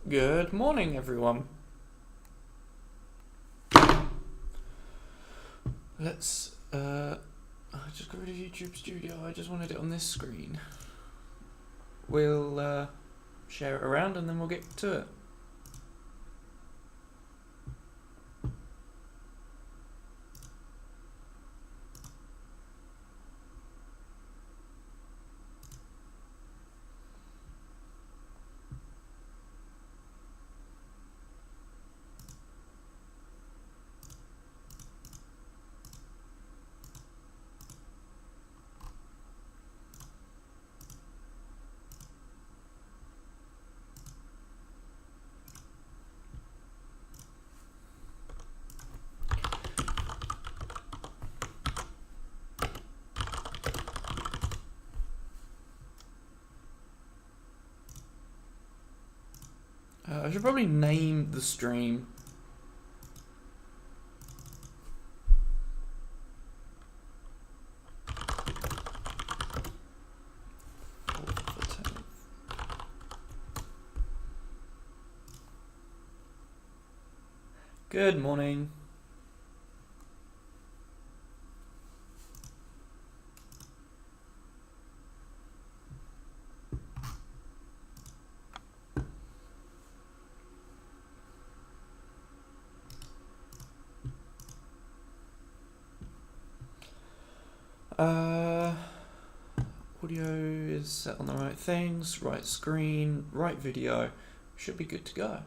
Good morning, everyone. Let's, I just got rid of YouTube Studio. I just wanted it on this screen. We'll, share it around and then we'll get to it. I should probably name the stream. Good morning. Audio is set on the right things, right screen, right video. Should be good to go.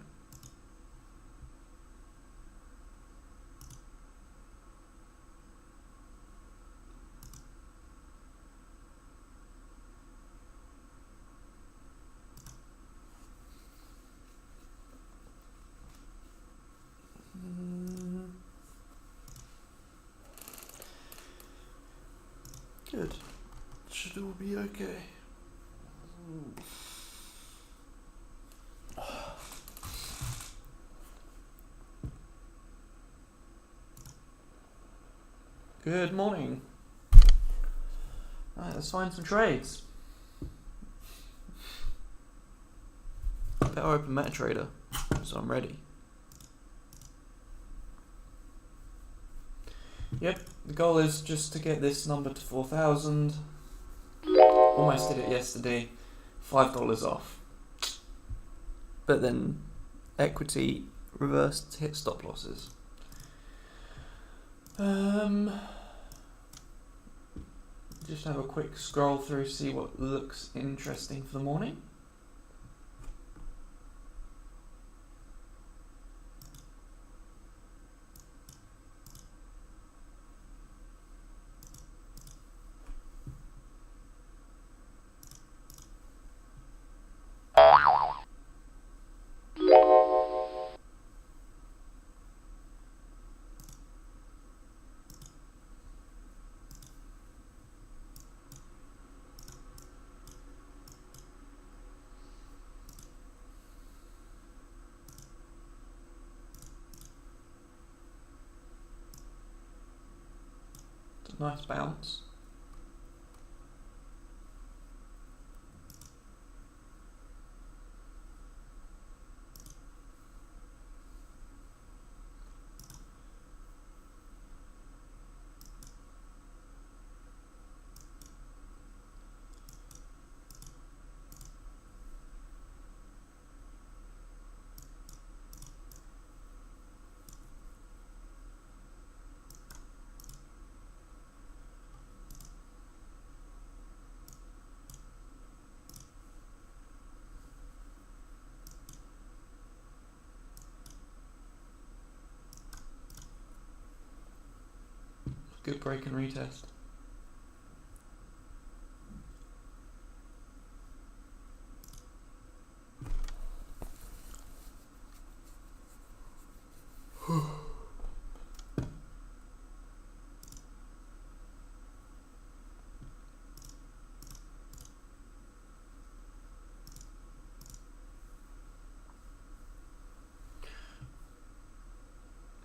Good. Should all be okay. Good morning. Alright, let's find some trades. I better open MetaTrader, so I'm ready. Yep, the goal is just to get this number to 4,000. Almost did it yesterday. $5 off. But then equity reversed hit stop losses. Just have a quick scroll through, see what looks interesting for the morning. Nice bounce. Good break and retest.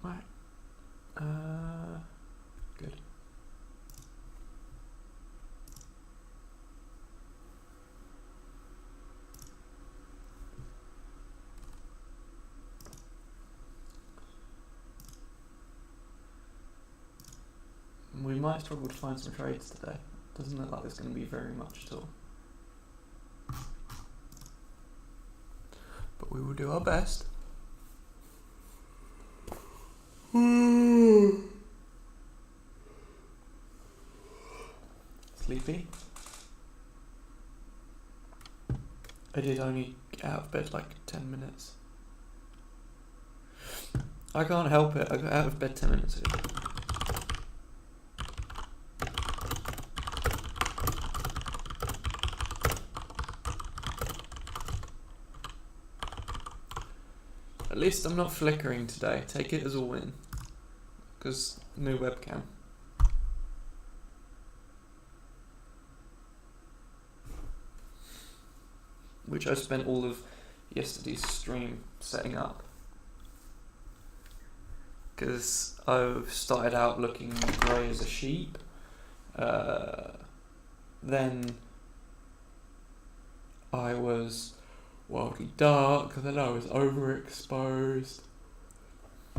Right. Good. might struggle to find some trades today. Doesn't look like there's going to be very much at all. But we will do our best. Sleepy? I did only get out of bed like 10 minutes. I can't help it, I got out of bed 10 minutes ago. At least I'm not flickering today, take it as a win. Because new webcam. Which I spent all of yesterday's stream setting up. Because I've started out looking grey as a sheep. Then I was wildly dark, then I was overexposed.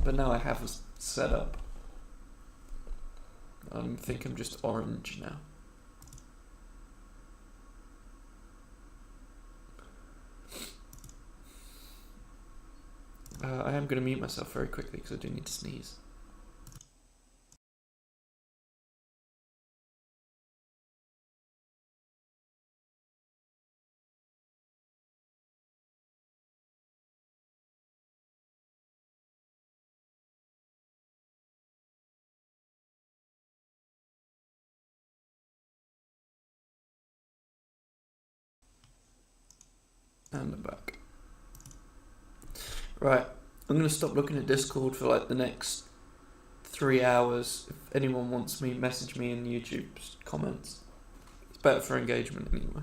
But now I have a setup. I think I'm just orange now. I am going to mute myself very quickly because I do need to sneeze. And I'm back. Right, I'm going to stop looking at Discord for like the next 3 hours. If anyone wants me, message me in YouTube's comments. It's better for engagement anyway.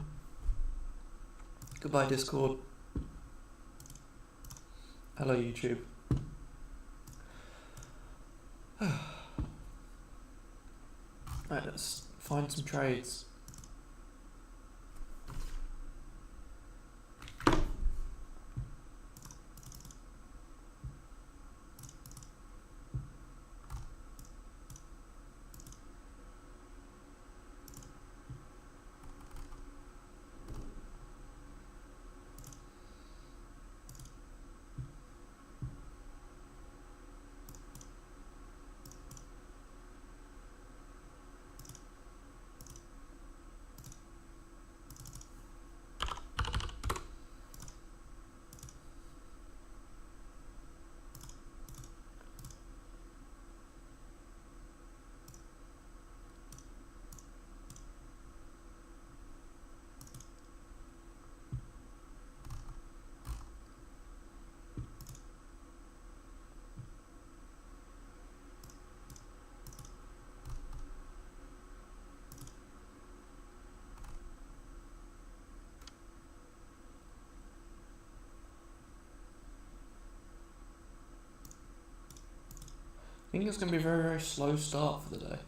Goodbye Discord. Hello YouTube. Right, let's find some trades. I think it's going to be a very, very slow start for the day.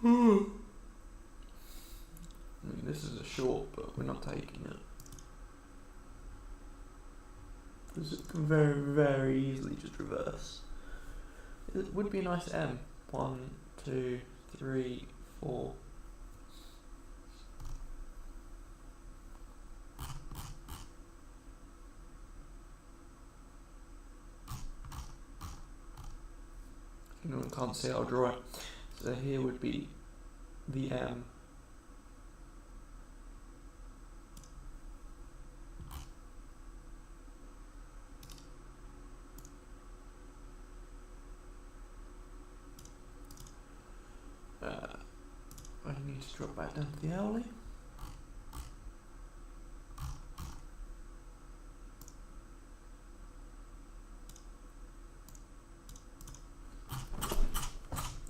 I mean, this is a short, but we're not taking it. Because it can very, very easily just reverse. It would be a nice M. 1, 2, 3, 4. If anyone can't see it, I'll draw it. So here would be the M. I need to drop back down to the hourly.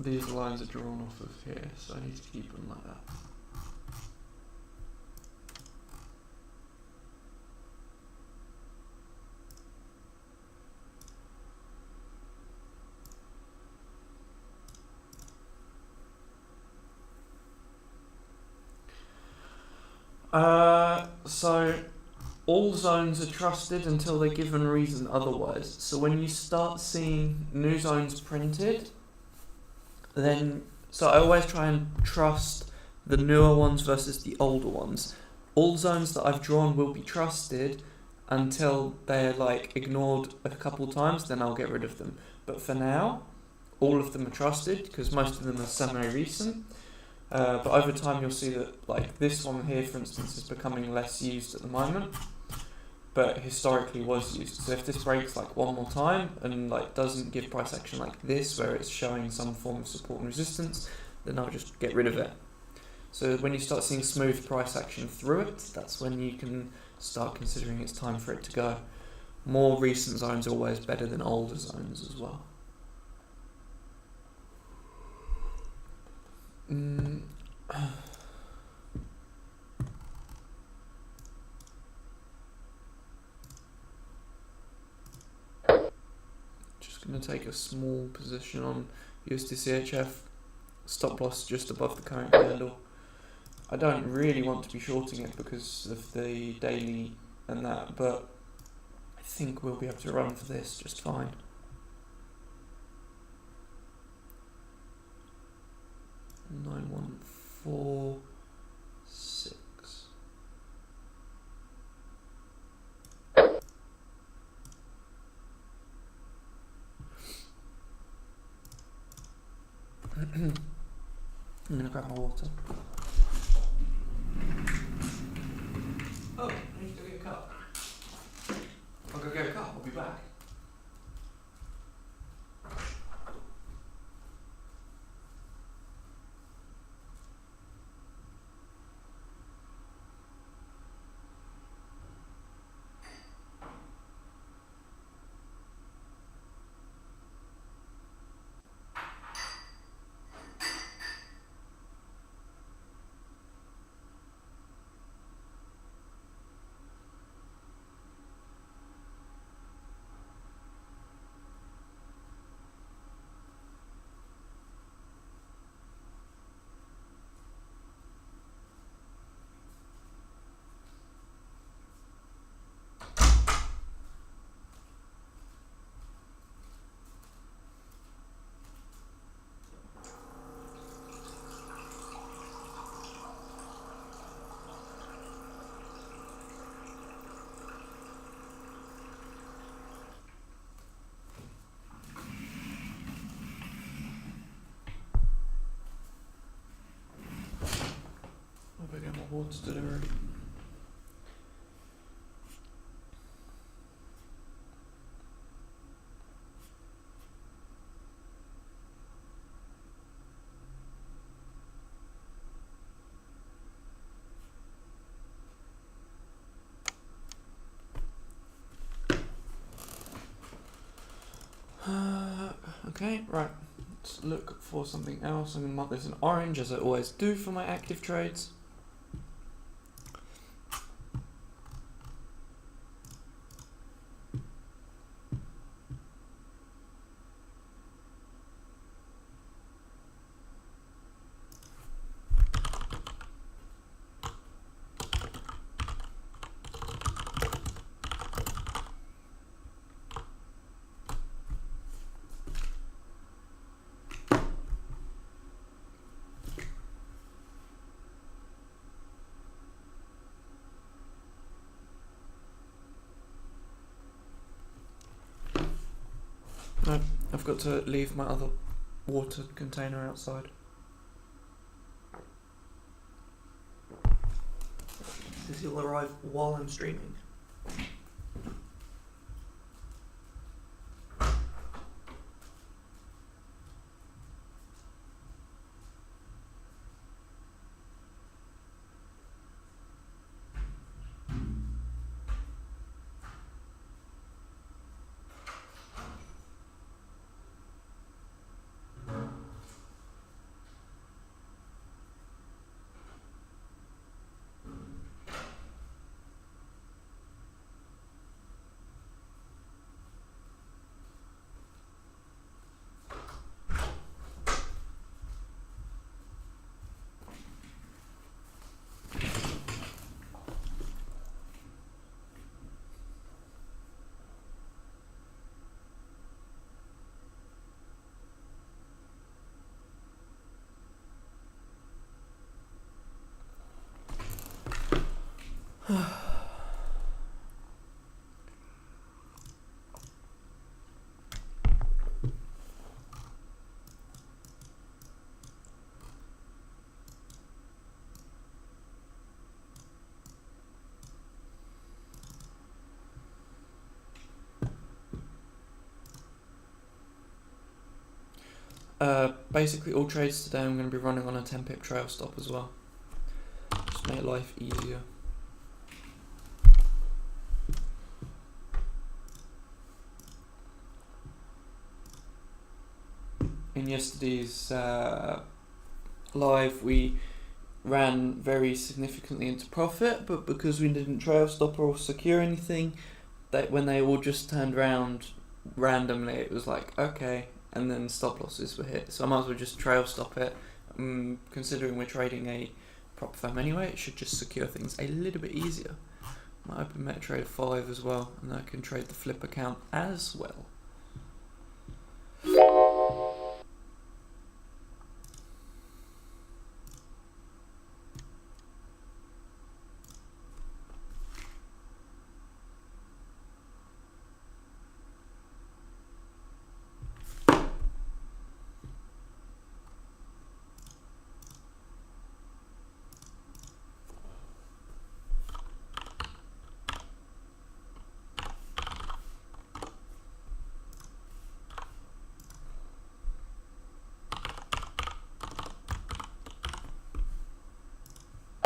These lines are drawn off of here, so I need to keep them like that. So all zones are trusted until they're given reason otherwise. So when you start seeing new zones printed, so I always try and trust the newer ones versus the older ones. All zones that I've drawn will be trusted until they're like ignored a couple times, then I'll get rid of them. But for now, all of them are trusted because most of them are semi-recent. But over time you'll see that like this one here, for instance, is becoming less used at the moment, but historically was used. So if this breaks like one more time and like doesn't give price action like this, where it's showing some form of support and resistance, then I'll just get rid of it. So when you start seeing smooth price action through it, that's when you can start considering it's time for it to go. More recent zones are always better than older zones as well. Just going to take a small position on USD CHF, stop loss just above the current candle. I don't really want to be shorting it because of the daily and that, but I think we'll be able to run for this just fine. Nine, 1, 4, 6. I'm gonna grab my water. Oh, I need to go get a cup. I'll go get a cup, I'll be back. I better get my water delivered. Okay, right. Let's look for something else. I'm going to mark this in orange as I always do for my active trades. No, I've got to leave my other water container outside. This will arrive while I'm streaming. Basically all trades today I'm going to be running on a 10 pip trail stop as well. Just make life easier. In yesterday's live we ran very significantly into profit, but because we didn't trail stop or secure anything, that when they all just turned around randomly, it was like, okay, and then stop losses were hit. So I might as well just trail stop it. Considering we're trading a prop firm anyway, it should just secure things a little bit easier. Might open MetaTrader 5 as well, and I can trade the flip account as well.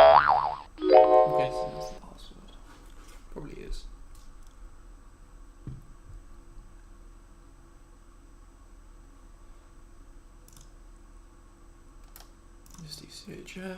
I'm guessing that's the password. Probably is. USD CHF.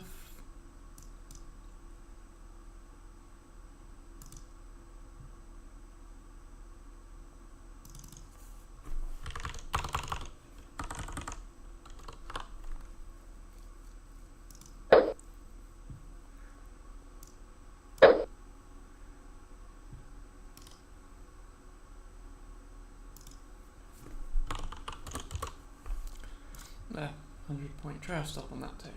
There, 100-point trail stop on that too.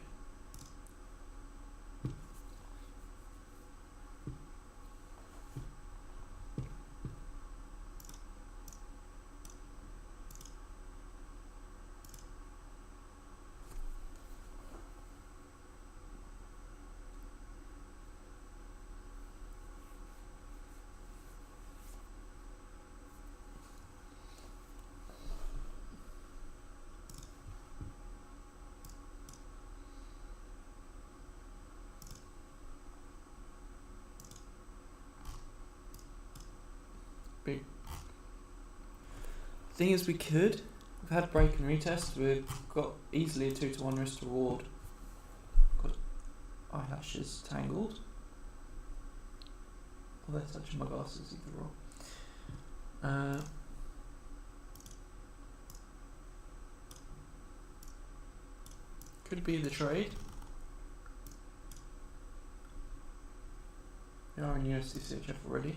Big. Thing is, we could. We've had break and retest. We've got easily a 2-to-1 risk to reward. Got eyelashes tangled. Oh, they're touching my glasses either wrong. Could be the trade. We are in USD CHF already.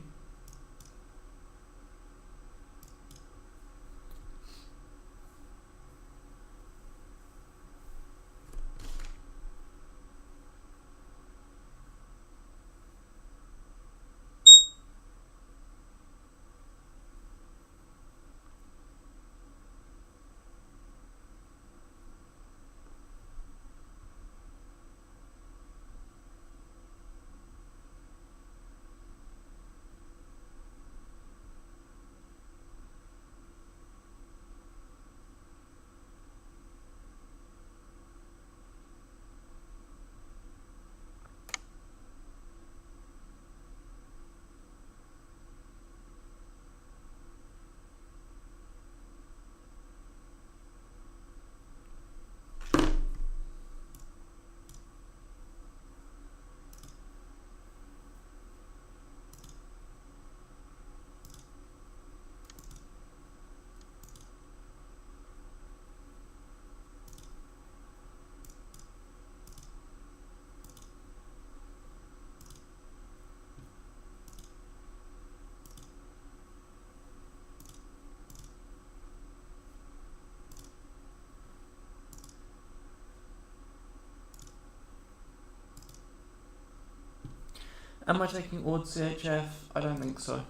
Am I taking Ord CHF? I don't think so.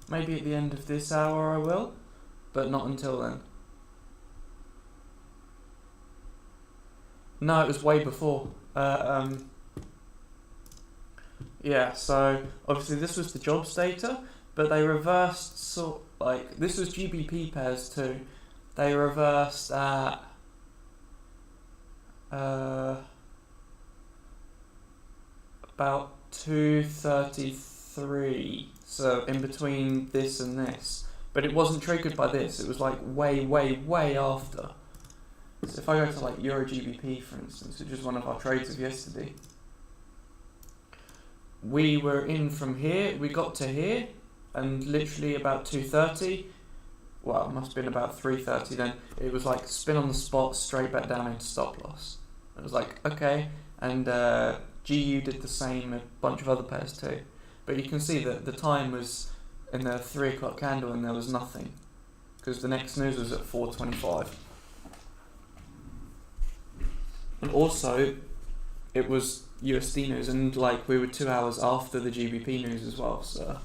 Maybe at the end of this hour I will, but not until then. No, it was way before. Yeah, so obviously this was the jobs data, but they reversed this was GBP pairs too. They reversed at about 2:33. So in between this and this, but it wasn't triggered by this. It was like way after. So if I go to like Euro GBP for instance, which is one of our trades of yesterday, we were in from here, we got to here, and literally about 2:30, well, it must have been about 3:30 then, it was like spin on the spot, straight back down into stop loss. It was like, okay, and GU did the same, a bunch of other pairs too. But you can see that the time was in the 3 o'clock candle and there was nothing, because the next news was at 4:25. And also, it was USD news, and like we were 2 hours after the GBP news as well, so.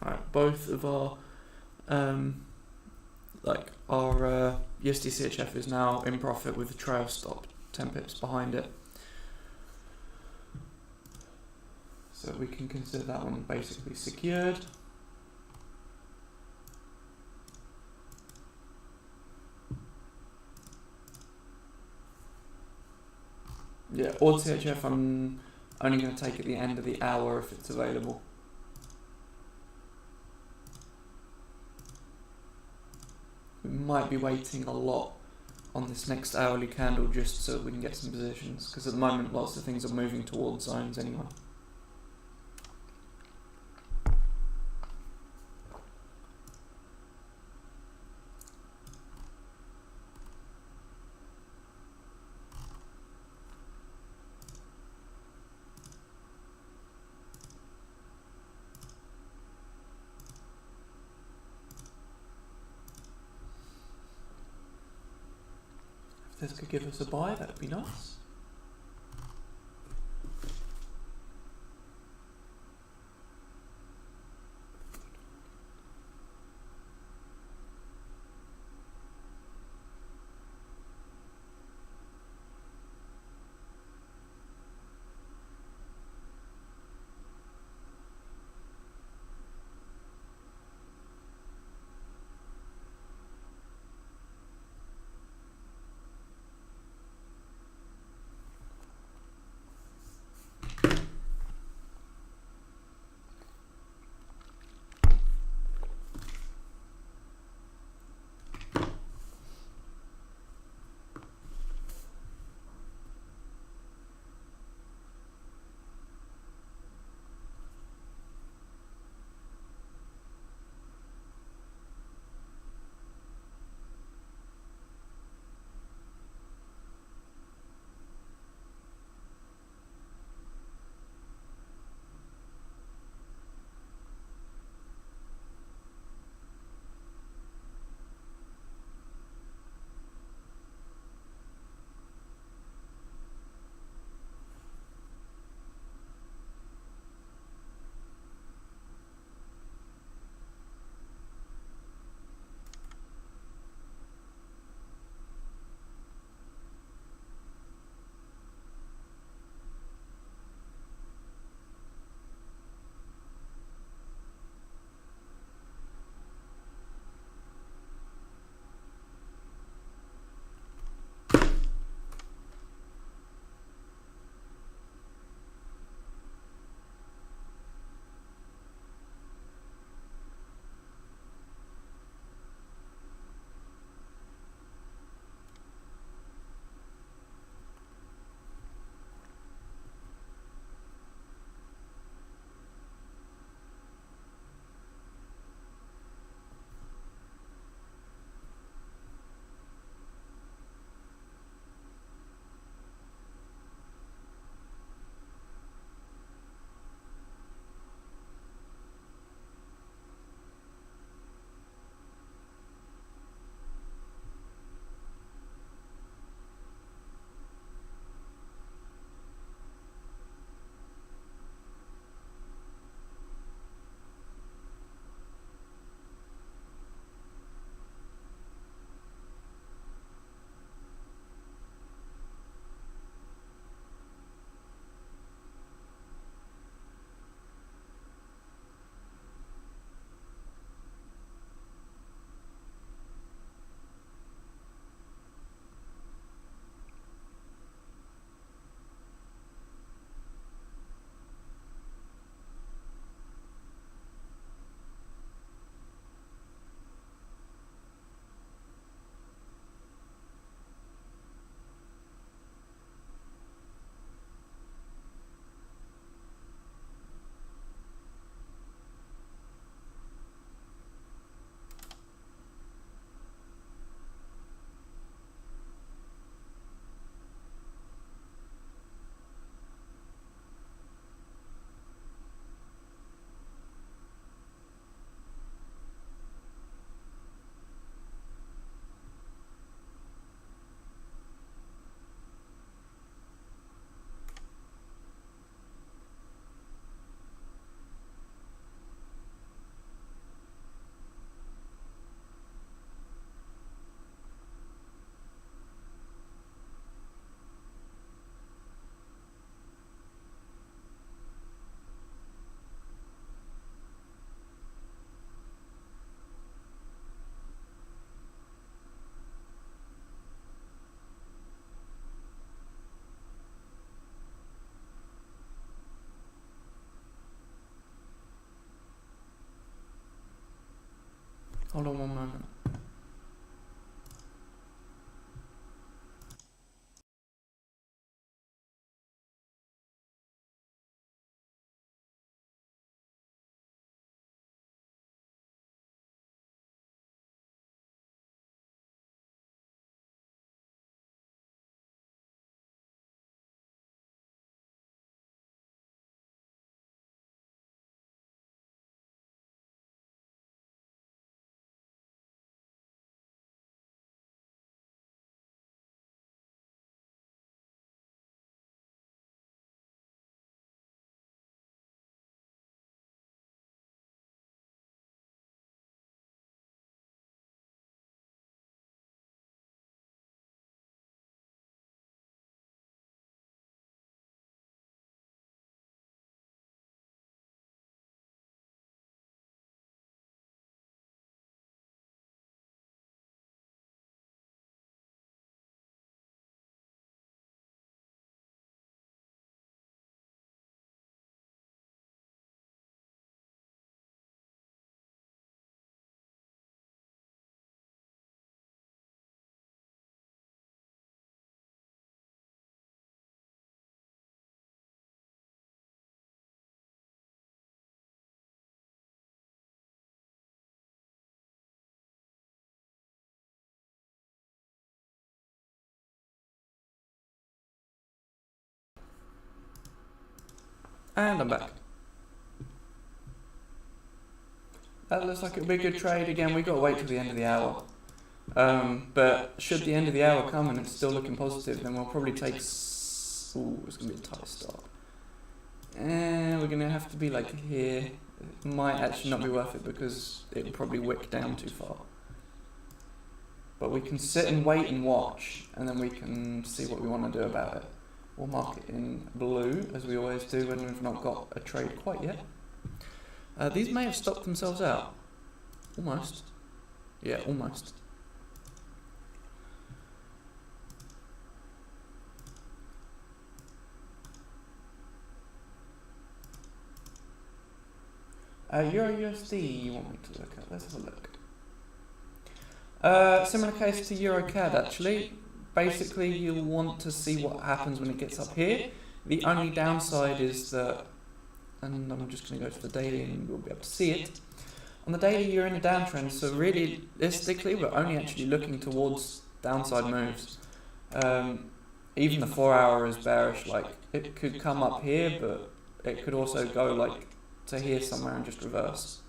Right, both of our USD CHF is now in profit with a trail stop 10 pips behind it. So we can consider that one basically secured. Yeah, Ord CHF I'm only going to take at the end of the hour if it's available. We might be waiting a lot on this next hourly candle just so that we can get some positions, because at the moment lots of things are moving towards zones anyway. If this could give us a buy, that'd be nice. And I'm back. That looks like it'll be a good trade. Again, we've got to wait till the end of the hour. But should the end of the hour come and it's still looking positive, then we'll probably take... Ooh, it's going to be a tight stop. And we're going to have to be like here. It might actually not be worth it because it'll probably wick down too far. But we can sit and wait and watch, and then we can see what we want to do about it. We'll mark it in blue, as we always do when we've not got a trade quite yet. These may have stopped themselves out. Almost. Yeah, almost. Euro USD you want me to look at? Let's have a look. Similar case to EuroCAD actually. Basically you'll want to see what happens when it gets up here. The only downside is that, and I'm just going to go to the daily and we'll be able to see it. On the daily you're in a downtrend, so realistically we're only actually looking towards downside moves. Even the 4 hour is bearish, like it could come up here but it could also go like to here somewhere and just reverse.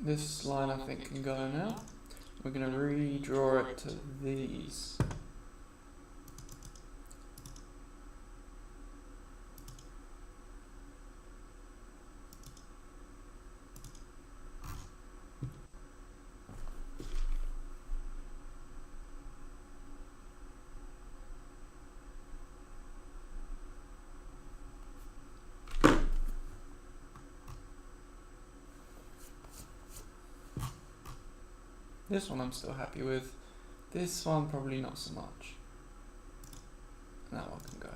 This line I think can go now. We're going to redraw it to these. This one I'm still happy with. This one probably not so much. That one can go.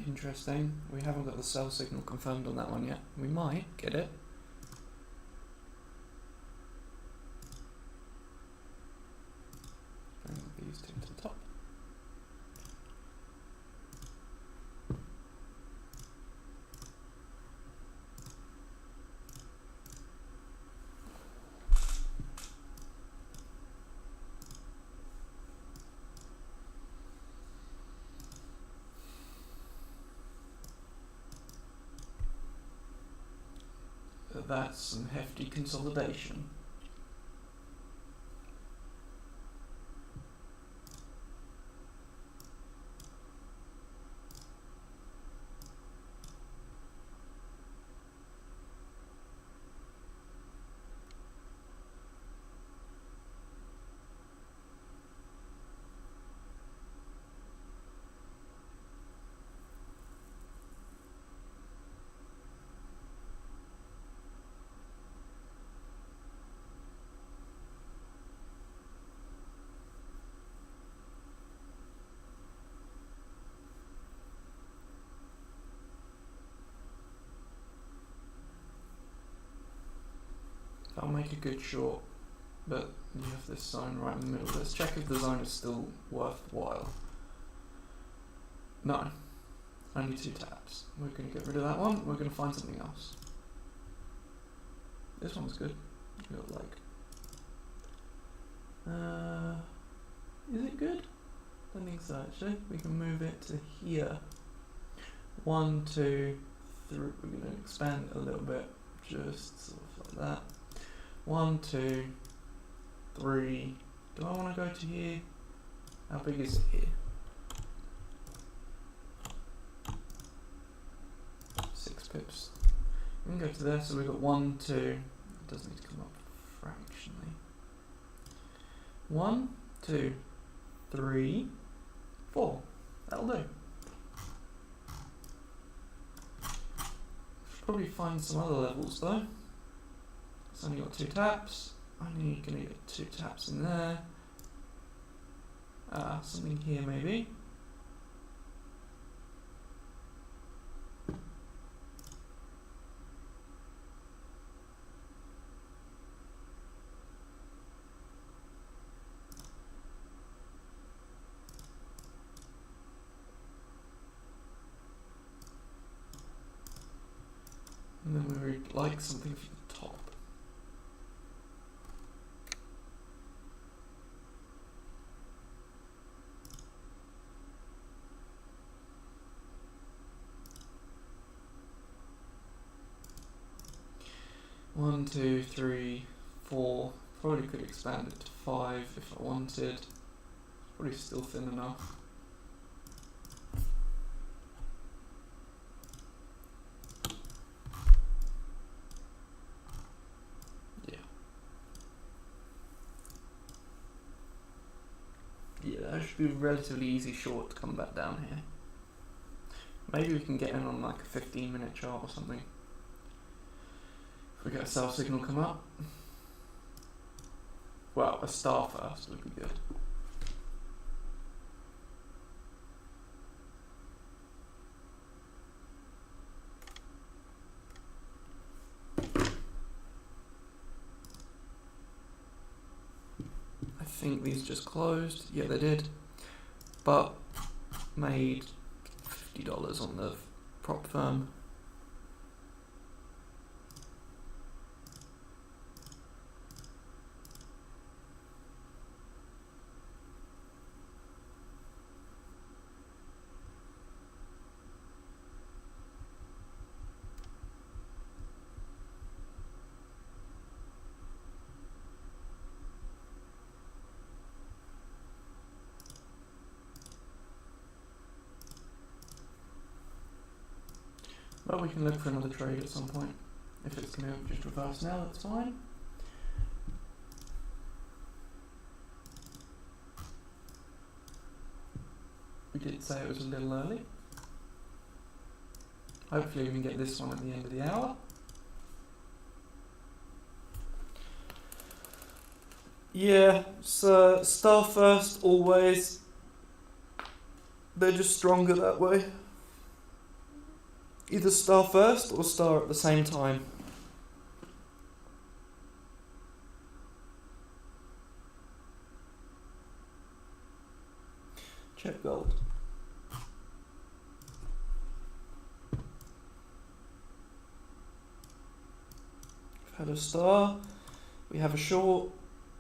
Interesting. We haven't got the sell signal confirmed on that one yet. We might get it. Bring these two to the top. That's some hefty consolidation. make a good short, but you have this zone right in the middle. Let's check if the zone is still worthwhile. No, only 2 taps. We're going to get rid of that one. We're going to find something else. This one's good. We got like, is it good? I don't think so actually. We can move it to here. 1, 2, 3. We're going to expand it a little bit, just sort of like that. 1, 2, 3. Do I want to go to here? How big is it here? 6 pips. We can go to there, so we've got 1, 2. It does need to come up fractionally. 1, 2, 3, 4. That'll do. Should probably find some other levels though. It's only got 2 taps. Only gonna get 2 taps in there. Something here maybe. And then we would like something for the top. One, 2, 3, 4. Probably could expand it to 5 if I wanted. Probably still thin enough. Yeah, that should be a relatively easy short to come back down here. Maybe we can get in on like a 15-minute chart or something. If we get a sell signal come up. Well, a star first would be good. I think these just closed. Yeah, they did. But made $50 on the prop firm. But we can look for another trade at some point. If it's going to just reverse now, that's fine. We did say it was a little early. Hopefully we can get this one at the end of the hour. Yeah, so star first always. They're just stronger that way. Either star first or star at the same time. Check gold. We've had a star, we have a short,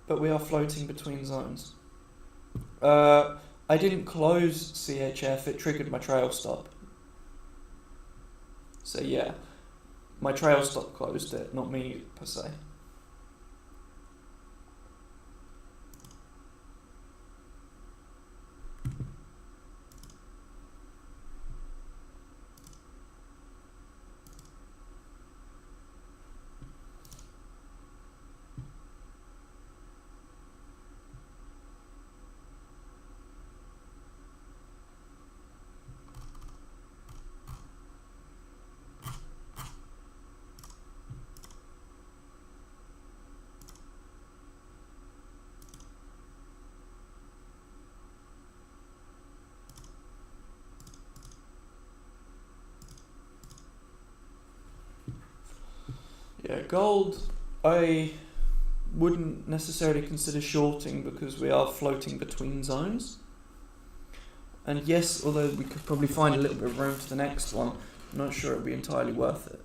but we are floating between zones. I didn't close CHF, it triggered my trail stop. So yeah, my trail stop closed it, not me per se. Yeah, gold, I wouldn't necessarily consider shorting because we are floating between zones. And yes, although we could probably find a little bit of room for the next one, I'm not sure it would be entirely worth it.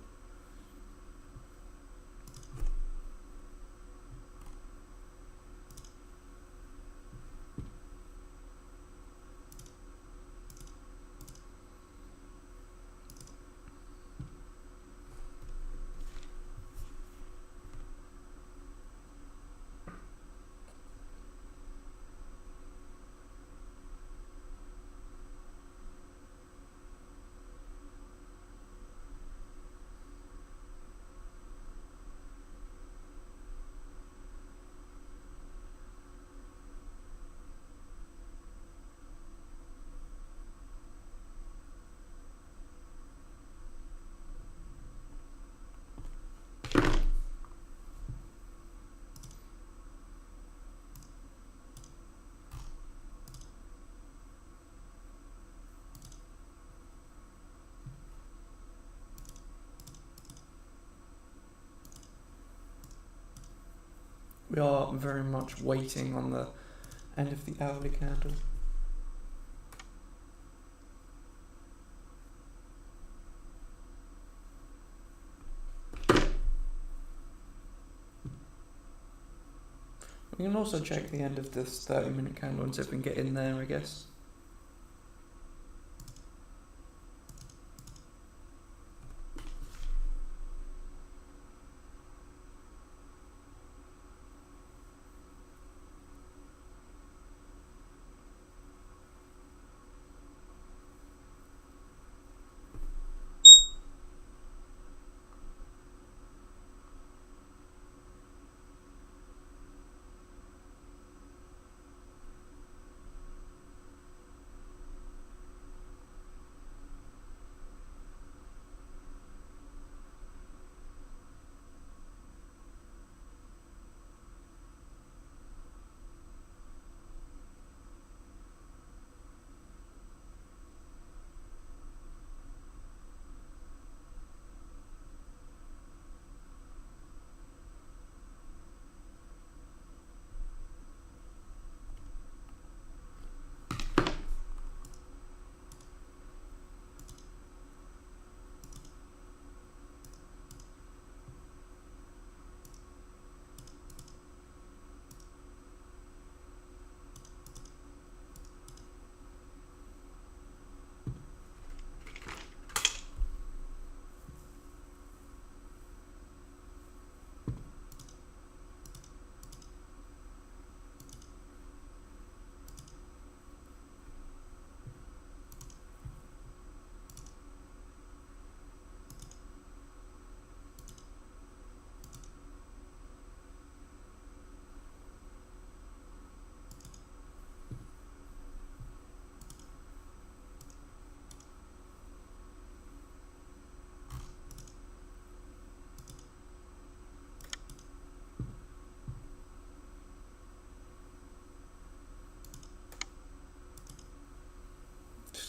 We are very much waiting on the end of the hourly candle. We can also check the end of this 30-minute candle and see if we can get in there, I guess.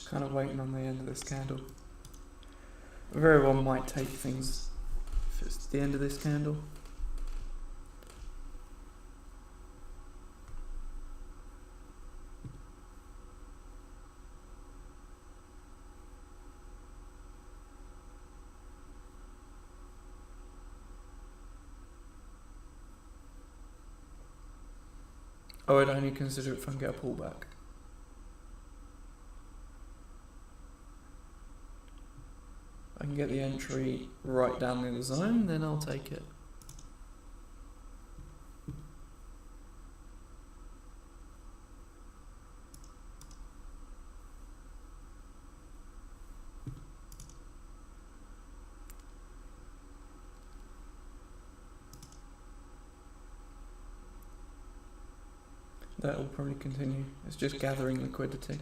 Kind of waiting on the end of this candle. Very well might take things if it's the end of this candle. I would only consider it if I can get a pullback. I can get the entry right down in the zone, then I'll take it. That will probably continue. It's just gathering liquidity.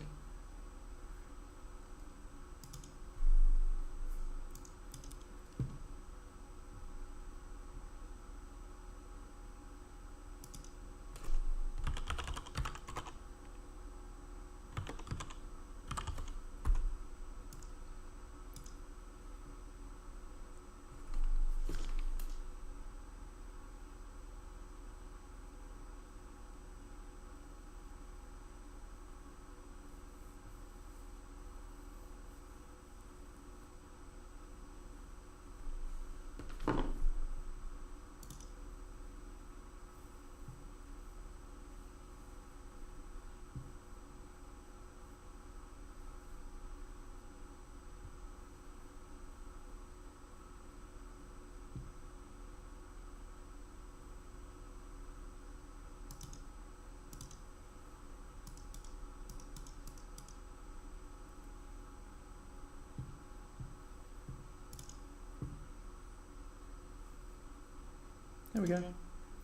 There we go.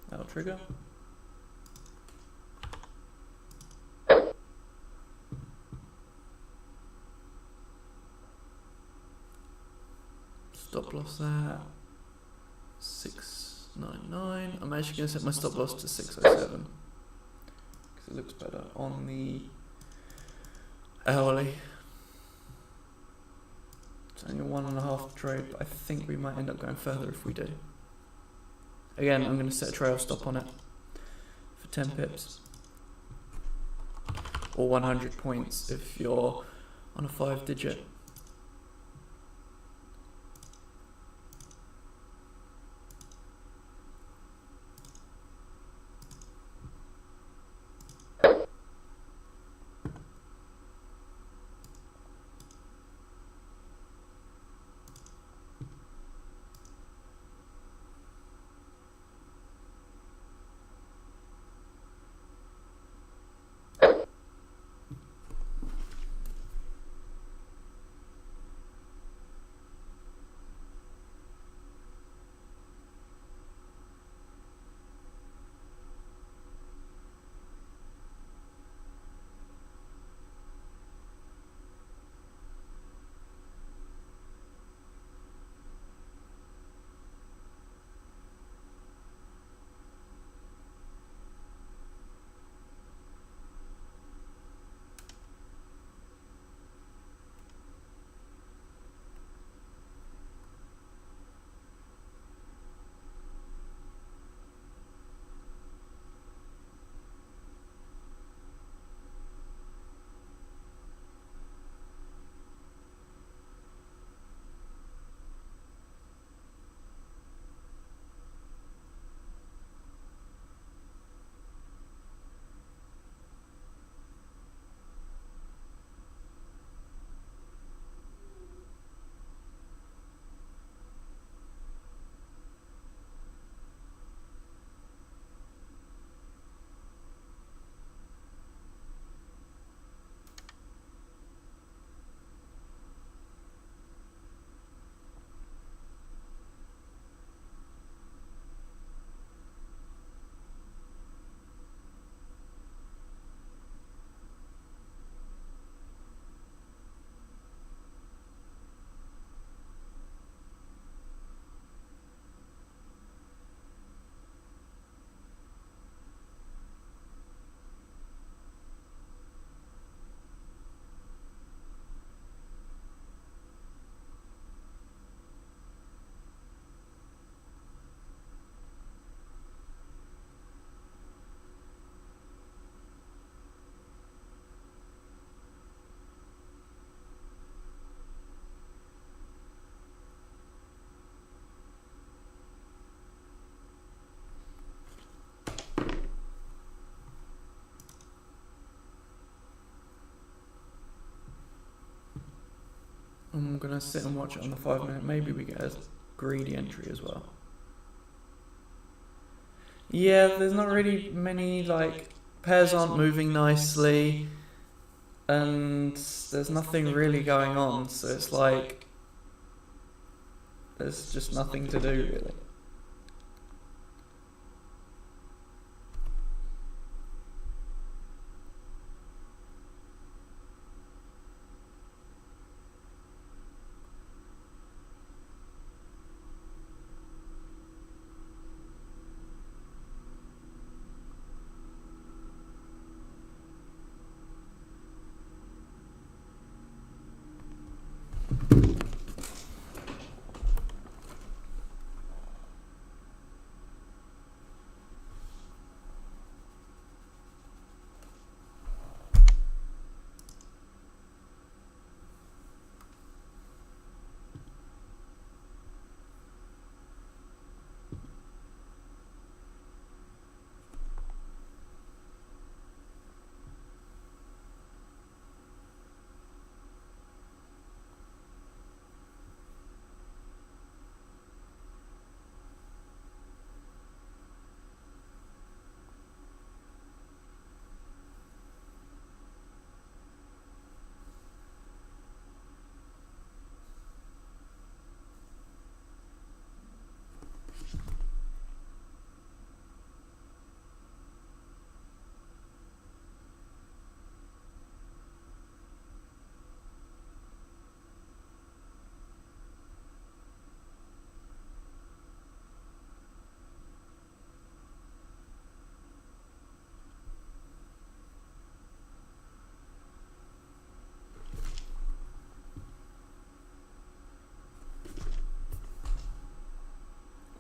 That'll trigger. Stop loss there. 699. I'm actually going to set my stop loss to 607 because it looks better on the hourly. It's only a 1.5 trade, but I think we might end up going further if we do. Again, I'm going to set a trail stop on it for 10 pips or 100 points if you're on a 5-digit. I'm gonna sit and watch it on the 5-minute. Maybe we get a greedy entry as well. Yeah, there's not really many, like, pairs aren't moving nicely, and there's nothing really going on, so it's like, there's just nothing to do, really.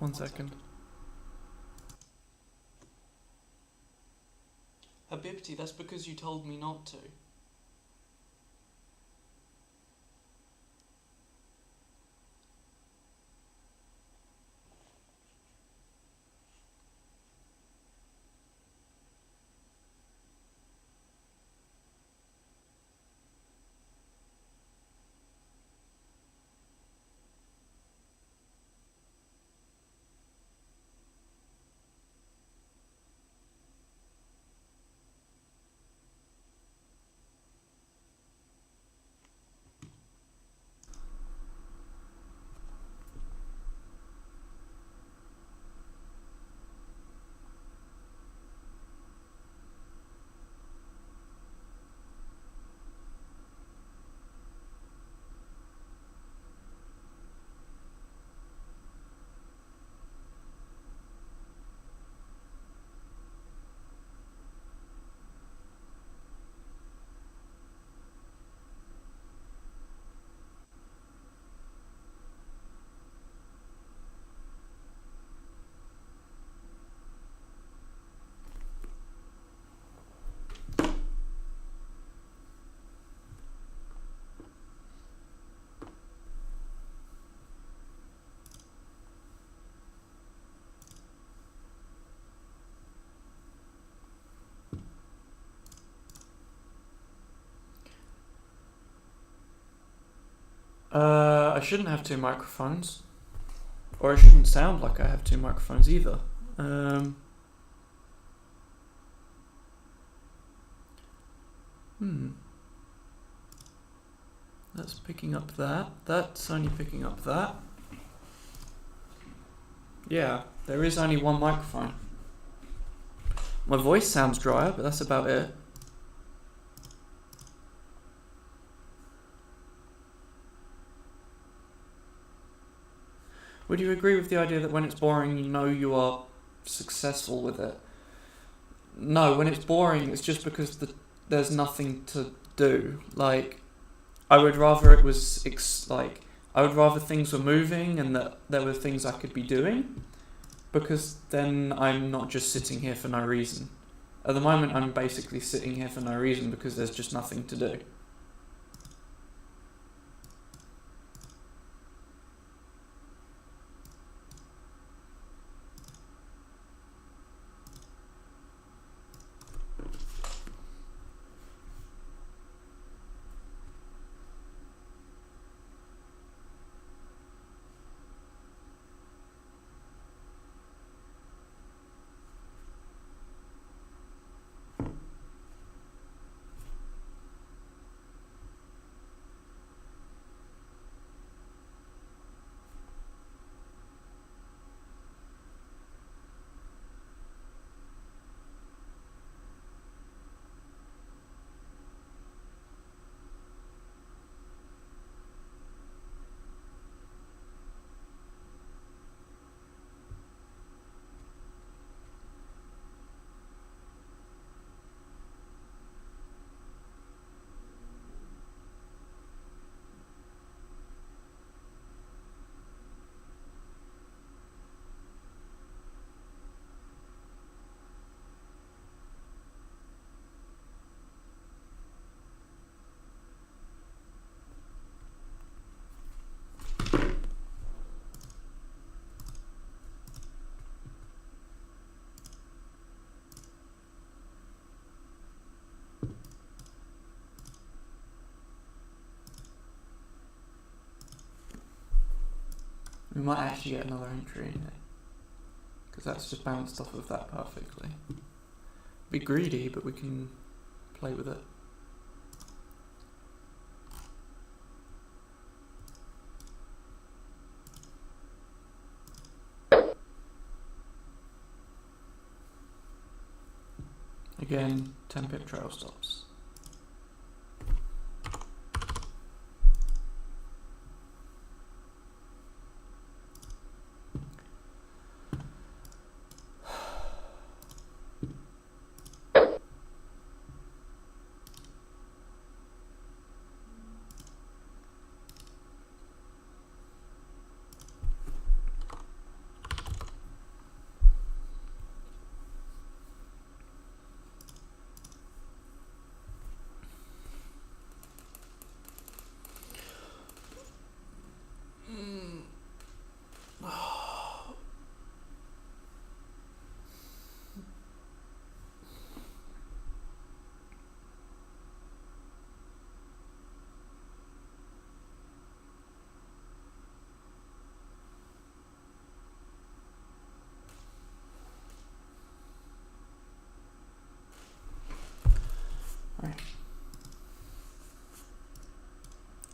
1 second. Habibti, that's because you told me not to. I shouldn't have 2 microphones. Or it shouldn't sound like I have 2 microphones either. That's picking up that. That's only picking up that. Yeah, there is only 1 microphone. My voice sounds drier, but that's about it. Would you agree with the idea that when it's boring, you know you are successful with it? No, when it's boring, it's just because there's nothing to do. Like, I would rather it was, I would rather things were moving and that there were things I could be doing, because then I'm not just sitting here for no reason. At the moment, I'm basically sitting here for no reason because there's just nothing to do. We might actually get another entry in here, because that's just bounced off of that perfectly. Be greedy, but we can play with it. Again, 10 pip trail stops.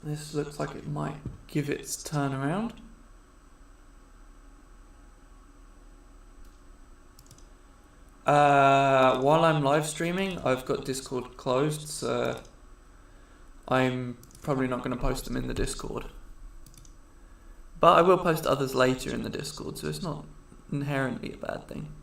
This looks like it might give its turnaround. While I'm live streaming, I've got Discord closed, so I'm probably not going to post them in the Discord. But I will post others later in the Discord, so it's not inherently a bad thing.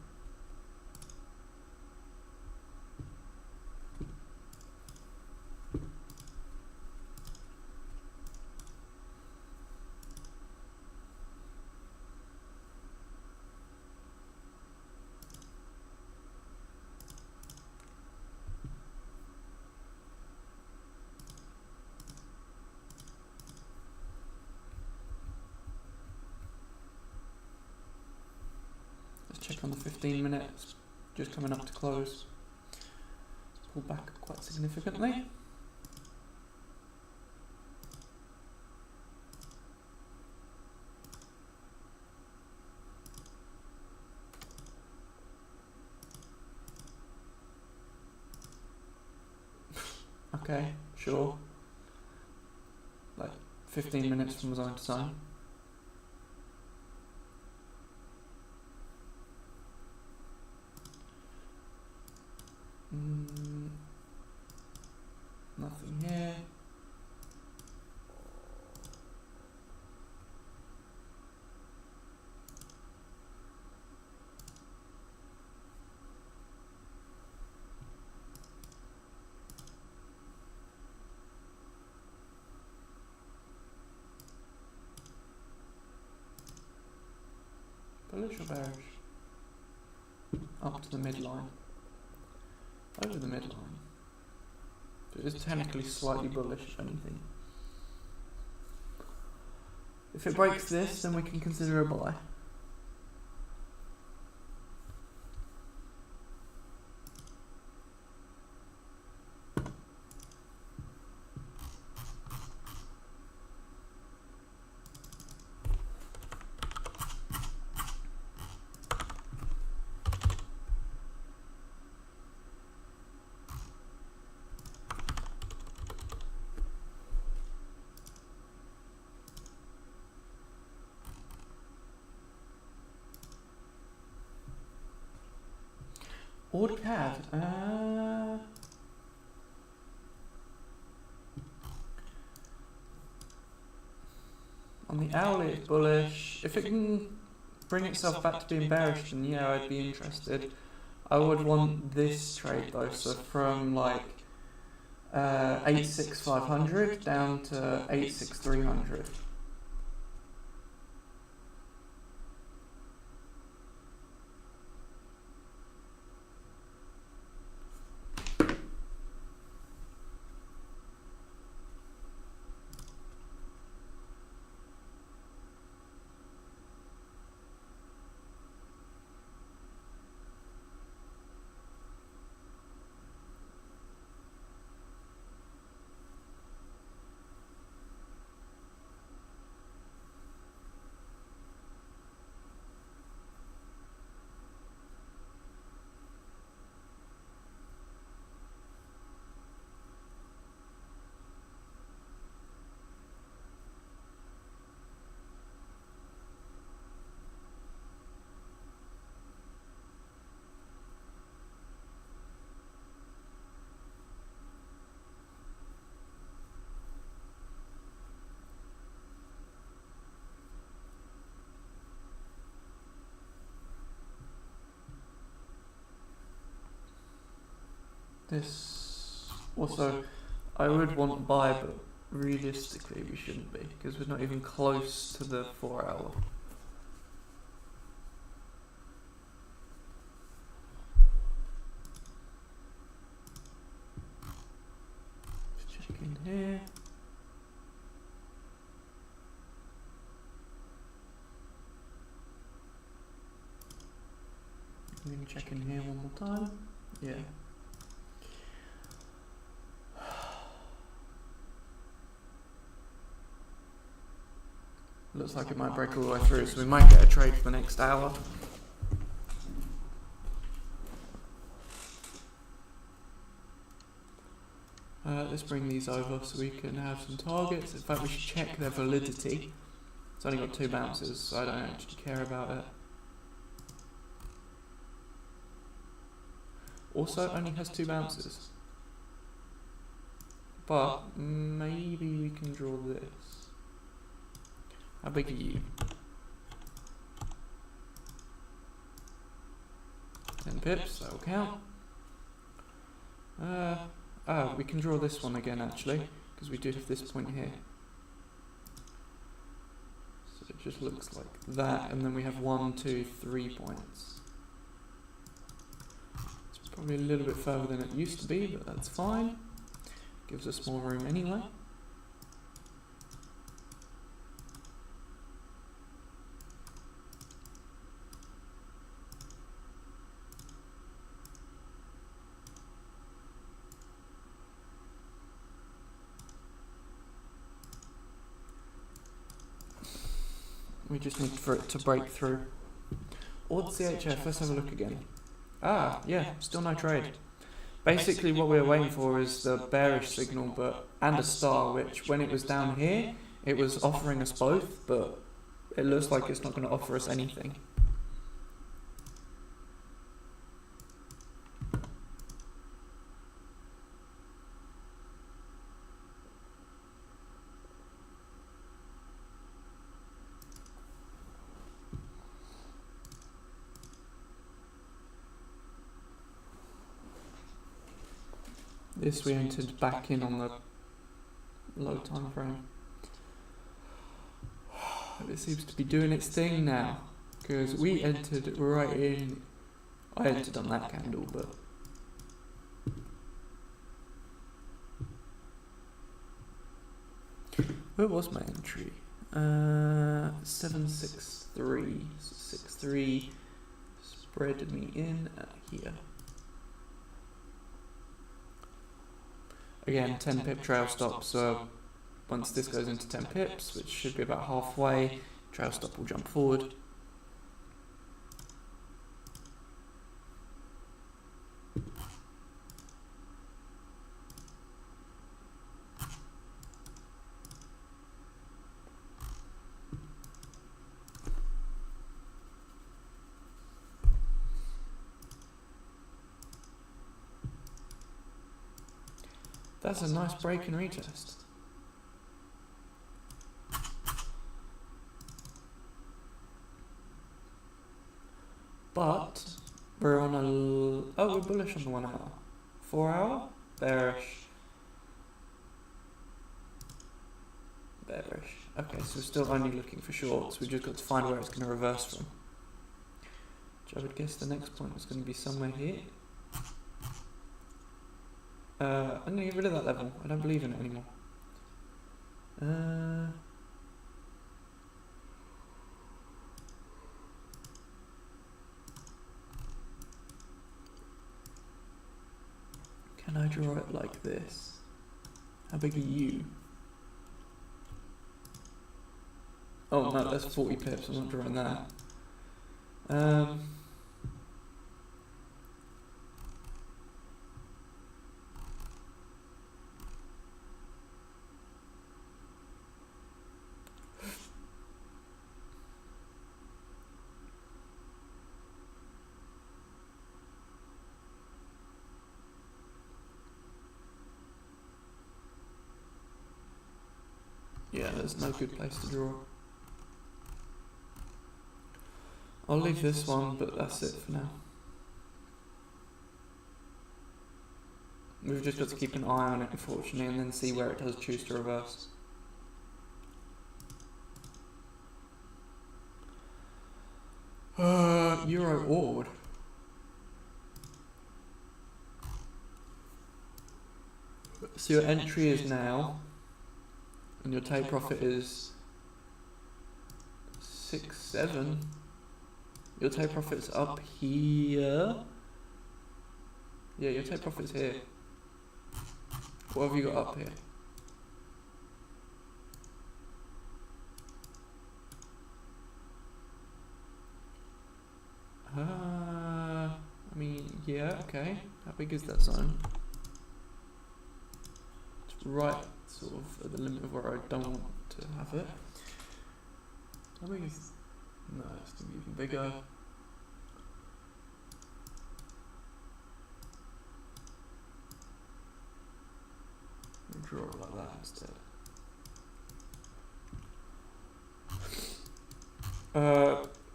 Check on the 15 minutes, just coming up to close. Let's pull back quite significantly. Okay, sure. Like 15 minutes from zone to zone. Nothing here. Bullish or bearish? Up to the midline. Over the midline. It is technically slightly bullish, if anything. If it breaks this, then we can consider a buy. Ord CAD. On the hourly it's bullish. If it can bring itself back to being bearish, then yeah, I'd be interested. I would want this trade though, so from like 86500 down to 86300. This also, I would want buy, but realistically we shouldn't be, because we're not even close to the 4 hour. Just check in here. I'm going to check in here one more time. Yeah. Looks like it might break all the way through, so we might get a trade for the next hour. let's bring these over so we can have some targets. In fact, we should check their validity. It's only got 2 bounces, so I don't actually care about it. Also, only has 2 bounces. But maybe we can draw this. How big are you? 10 pips, that will count. We can draw this one again actually, because we do have this point here. So it just looks like that, and then we have 1, 2, 3 points. It's probably a little bit further than it used to be, but that's fine. Gives us more room anyway. We just need for it to break through. Odds CHF, let's have a look again. Ah, yeah, still no trade. Basically what we were waiting for is the bearish signal and a star, which when it was down here, it was offering us both, but it looks like it's not going to offer us anything. This we entered back in on the low time frame. It seems to be doing its thing now, because we entered right in. I entered on that candle, but where was my entry? 763. 63 spread me in at here. Again, 10 pip trail stop, so once this goes into 10 pips, which should be about halfway, trail stop will jump forward. That's a nice break and retest. But we're on a we're bullish on the 1 hour. 4 hour? Bearish. Bearish. Okay, so we're still only looking for shorts. We've just got to find where it's going to reverse from. Which I would guess the next point was going to be somewhere here. I'm going to get rid of that level. I don't believe in it anymore. Can I draw it like this? How big are you? Oh no, that's 40 pips. I'm not drawing that. Yeah, there's no good place to draw. I'll leave this one, but that's it for now. We've just got to keep an eye on it, unfortunately, and then see where it does choose to reverse. Euro AUD. So your entry is now, and your take profit is 6.7. Your take profit's up here. Yeah, your take profit's here. What have you got up here? I mean, yeah, okay. How big is that zone? right sort of at the limit of where I don't want to have it. How big is... No, it's going to be even bigger. Draw it like that instead.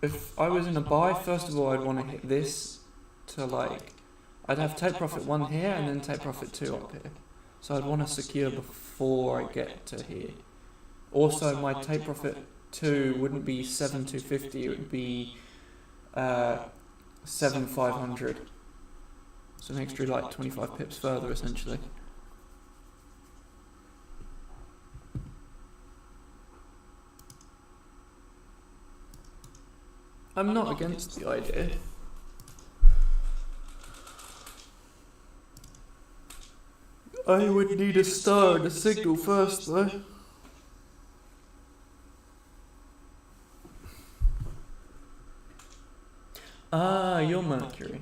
If I was in a buy, first of all, I'd want to hit this to like, I'd have take profit 1 here and then take profit 2 up here. So I'd want to secure before I get to here. Also, my take profit 2 wouldn't be 7,250, it would be 7,500. So an extra like 25 pips further essentially. I'm not against the idea. I would need a star and a signal first though. Ah, you're Mercury.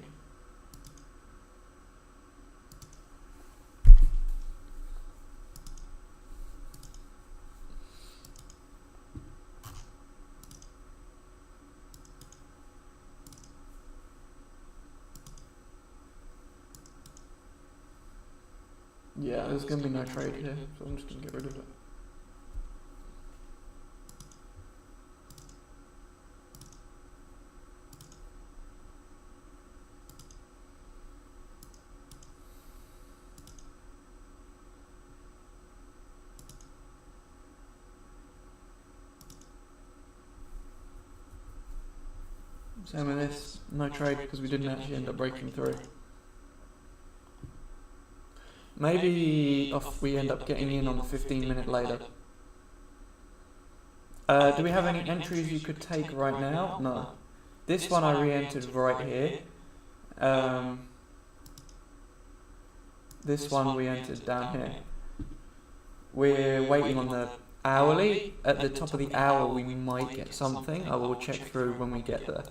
Yeah, there's going to be no trade here, so I'm just going to get rid of it. Same with this, no trade because we didn't actually end up breaking through. Maybe we end up getting in on the 15-minute later. Do we have any entries you could take right now? No. This one I re-entered right here. This one we entered down here. We're waiting on the hourly. At the top of the hour we might get something. I will check through when we get there.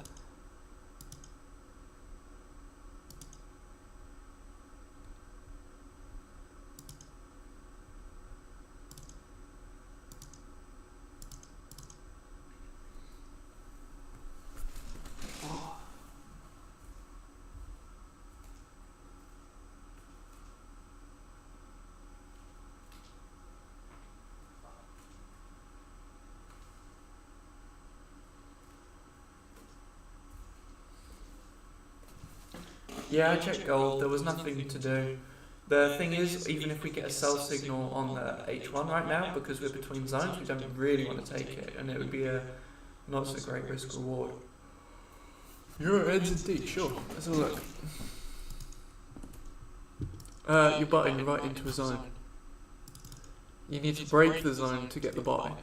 Yeah, I checked gold. There was nothing to do. The thing is, even if we get a sell signal on the H1 right now, because we're between zones, we don't really want to take it, and it would be a not so great risk reward. You're indeed, sure. Let's have a look. You're butting right into a zone. You need to break the zone to get the buy.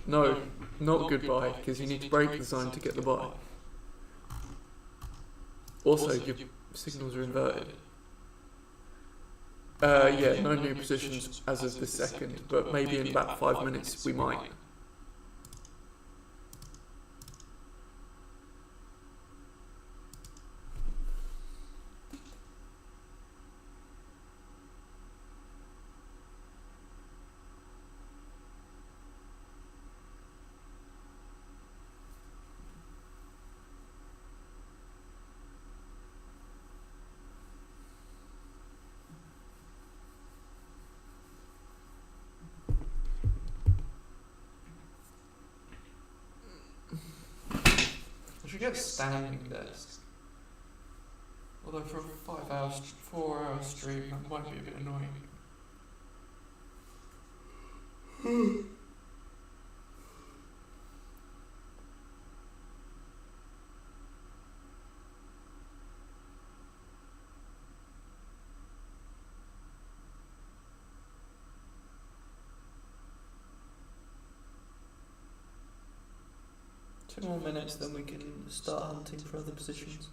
No, not goodbye, because you need to break the zone to get the buy. Also, your signals are inverted. Yeah, no new positions as of this second, but maybe in about 5 minutes we might. I should get a standing desk. Although for a 4 hour stream that might be a bit annoying. 2 more minutes, then we can start hunting for other positions.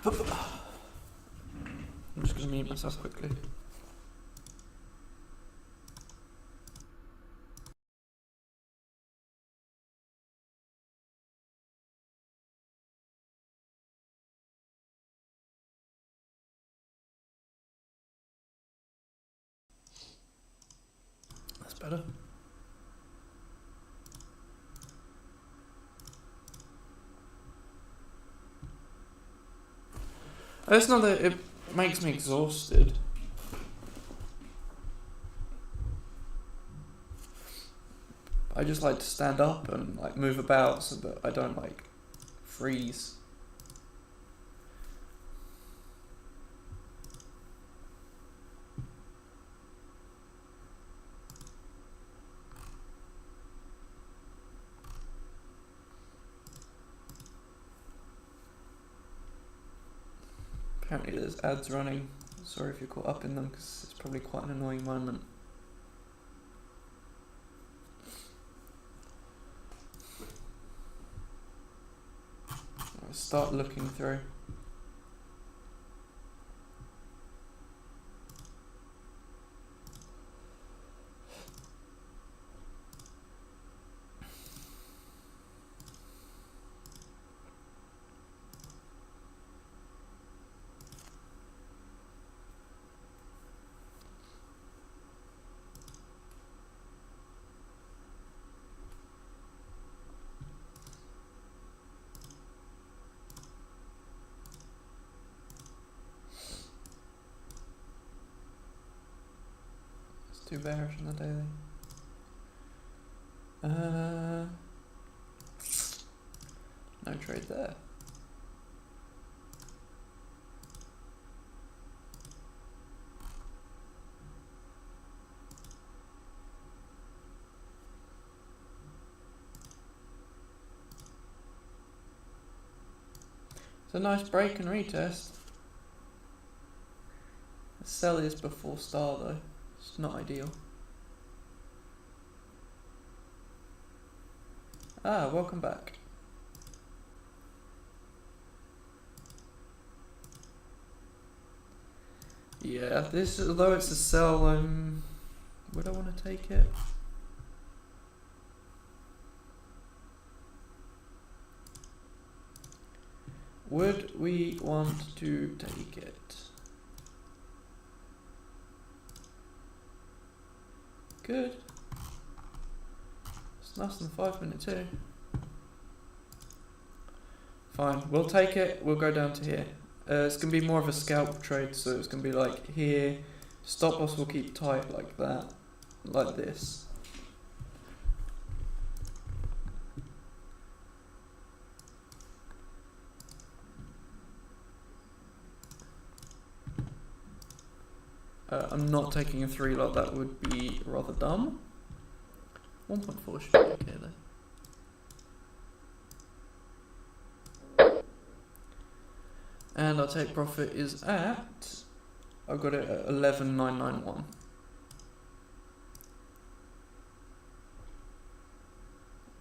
I'm just going to mute myself quickly. That's better. It's not that it makes me exhausted. I just like to stand up and like move about so that I don't like freeze. Apparently there's ads running. Sorry if you're caught up in them because it's probably quite an annoying moment. I'll start looking through. Too bearish on the daily. No trade there. It's a nice break and retest. The sell is before star though. It's not ideal. Ah, welcome back. Yeah, this, although it's a sell, would I want to take it? Would we want to take it? Good. It's less than 5 minutes too. Fine, we'll take it. We'll go down to here. It's going to be more of a scalp trade, so it's going to be like here. Stop loss will keep tight like that, like this. I'm not taking a 3 lot, that would be rather dumb. 1.4 should be okay though. And our take profit is at, I've got it at 11,991.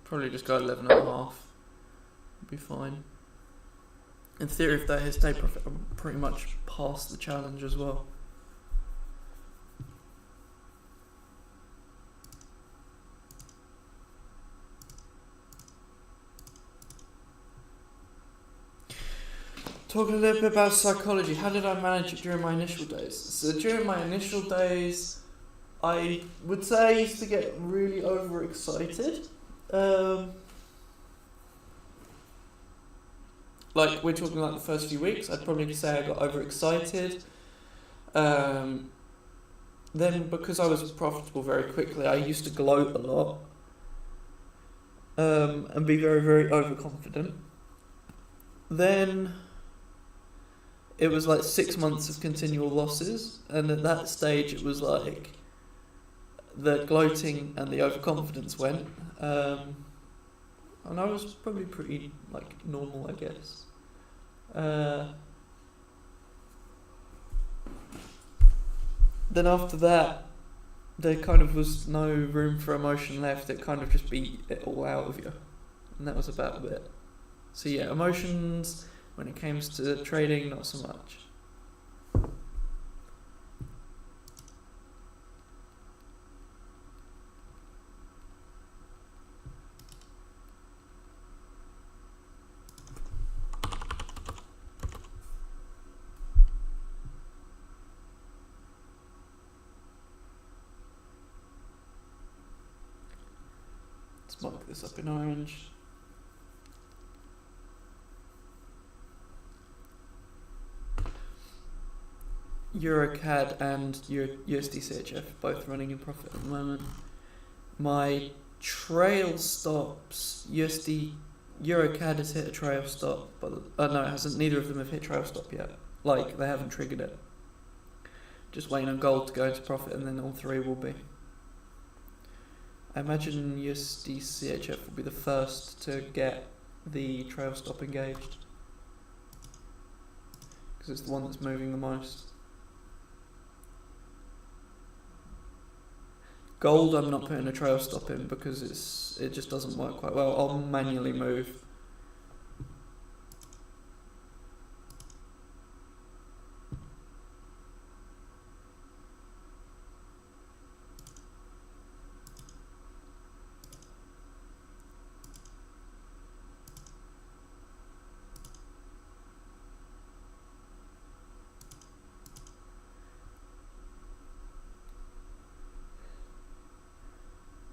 Probably just go 11.5. Be fine. In theory, if that hits take profit, I'm pretty much past the challenge as well. Talking a little bit about psychology, how did I manage it during my initial days? So during my initial days, I would say I used to get really overexcited. Like we're talking like the first few weeks, I'd probably say I got overexcited. Then because I was profitable very quickly, I used to gloat a lot. And be very, very overconfident. Then it was like 6 months of continual losses, and at that stage it was like the gloating and the overconfidence went, and I was probably pretty like normal, I guess. Then after that, there kind of was no room for emotion left. It kind of just beat it all out of you, and that was about it. So yeah, emotions When it comes to trading, not so much. Let's mark this up in orange. EuroCAD and USD CHF both running in profit at the moment. My trail stops, EuroCAD has hit a trail stop, but no, it hasn't. Neither of them have hit trail stop yet. Like, they haven't triggered it. Just waiting on gold to go into profit, and then all three will be. I imagine USD CHF will be the first to get the trail stop engaged, because it's the one that's moving the most. Gold, I'm not putting a trail stop in because it just doesn't work quite well. I'll manually move.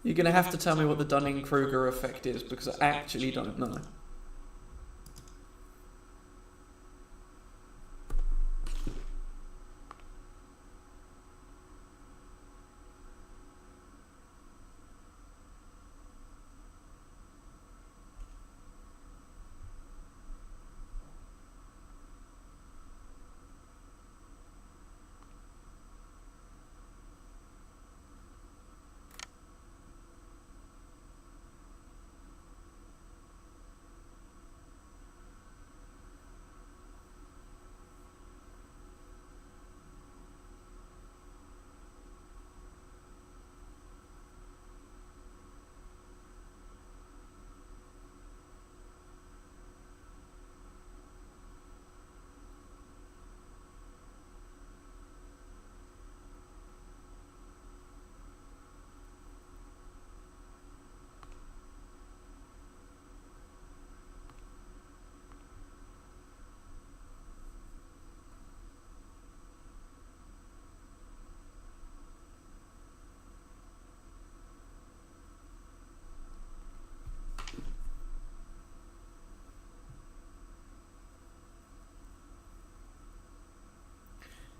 You're going to have to tell me what the Dunning-Kruger effect is, because I actually don't know.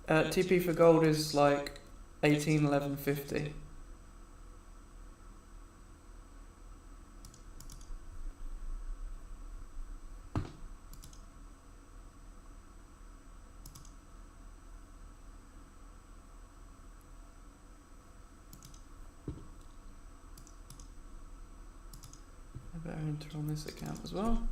TP for gold is like 1811.50. I better enter on this account as well.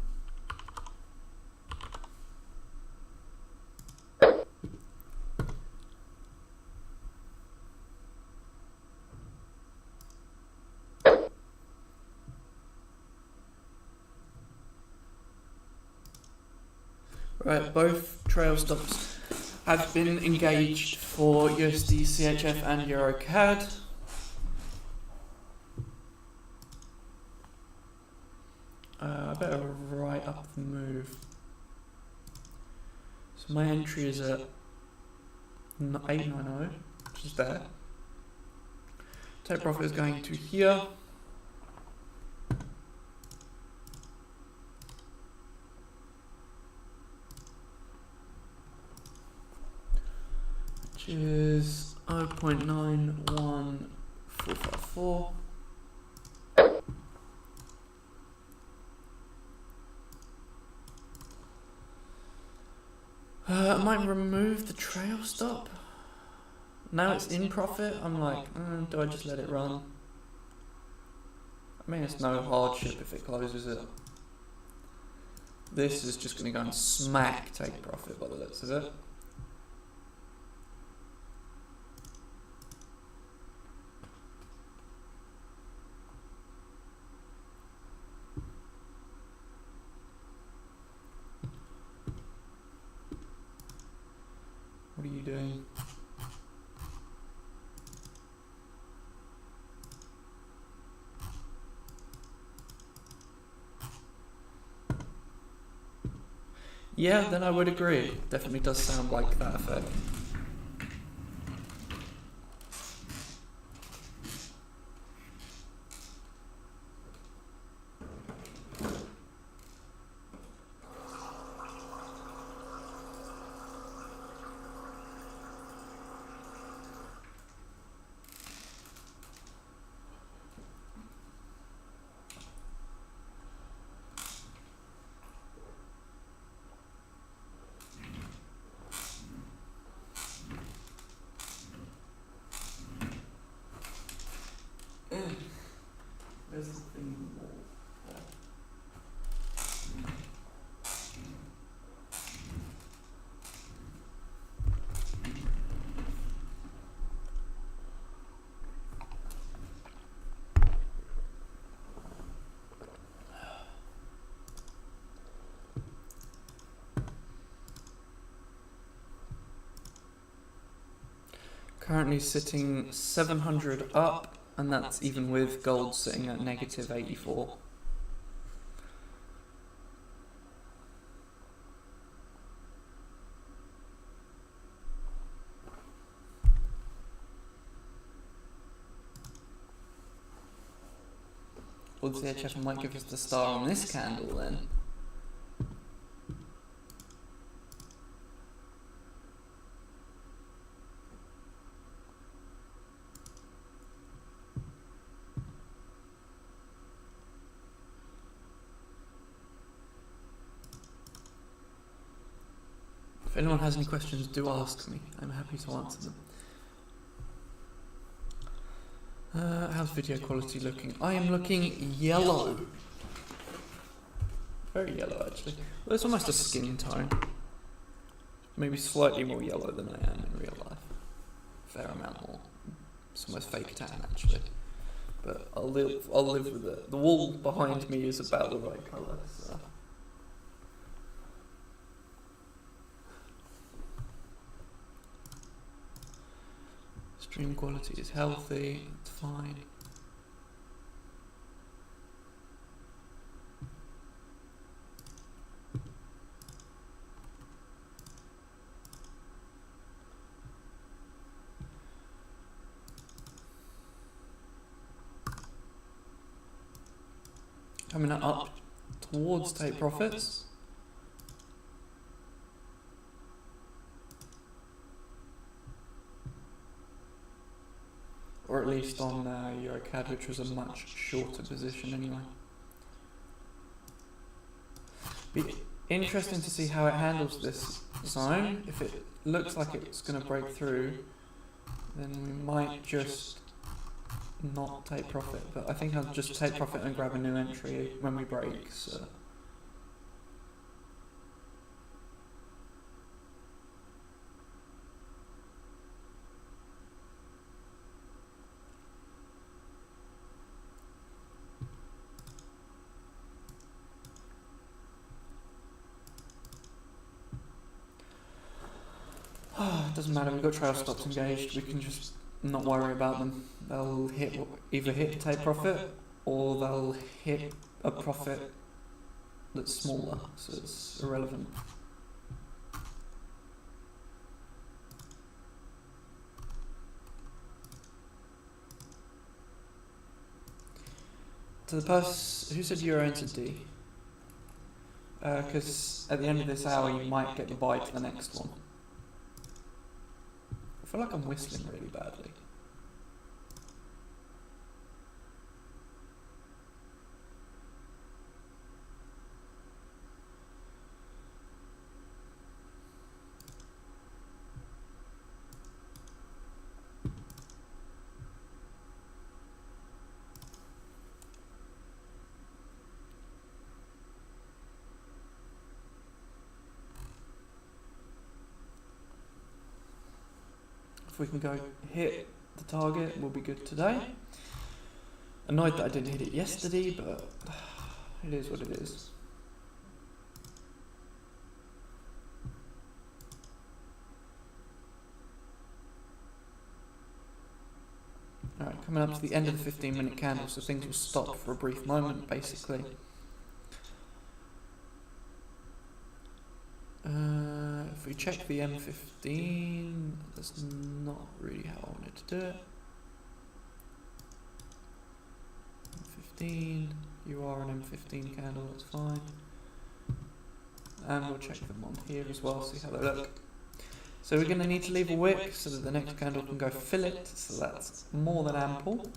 Right, both trail stops have been engaged for USD CHF and EuroCAD. I better write up the move. So my entry is at 890, which is there. Take profit is going to here. Which is 0.91454. I might remove the trail stop. Now it's in profit. I'm like, do I just let it run? I mean, it's no hardship if it closes it. This is just going to go and smack take profit by the looks of it. Yeah, then I would agree. Definitely does sound like that effect. There's the thing more. Currently sitting 700 up, and that's even with gold sitting at negative 84. Well, the CHF might give us the star on this candle then. If anyone has any questions, do ask me. I'm happy to answer them. How's video quality looking? I am looking yellow. Very yellow, actually. Well, it's almost a skin tone. Maybe slightly more yellow than I am in real life. Fair amount more. It's almost fake tan, actually. But I'll live with it. The wall behind me is about the right colour, so. Stream quality is healthy, it's fine. Coming up towards take profits. Or at least on EuroCAD, which was a much shorter position anyway. Be interesting to see how it handles this zone. If it looks like it's going to break through, then we might just not take profit. But I think I'll just take profit and grab a new entry when we break. So. It doesn't matter, we've got trail stops engaged, we can just not worry about them. They'll either hit take profit, or they'll hit a profit that's smaller, so it's irrelevant. To the person who said Euro entered D, because at the end of this hour you might get the buy to the next one. I feel like I'm whistling really badly. If we can go hit the target, we'll be good today. Annoyed that I didn't hit it yesterday, but it is what it is. Alright, coming up to the end of the 15-minute candle, so things will stop for a brief moment, basically. If we check the M15, that's not really how I wanted to do it. M15, you are an M15 candle, that's fine. And we'll check them on here as well, see how they look. So we're going to need to leave a wick so that the next candle can go fill it, so that's more than ample.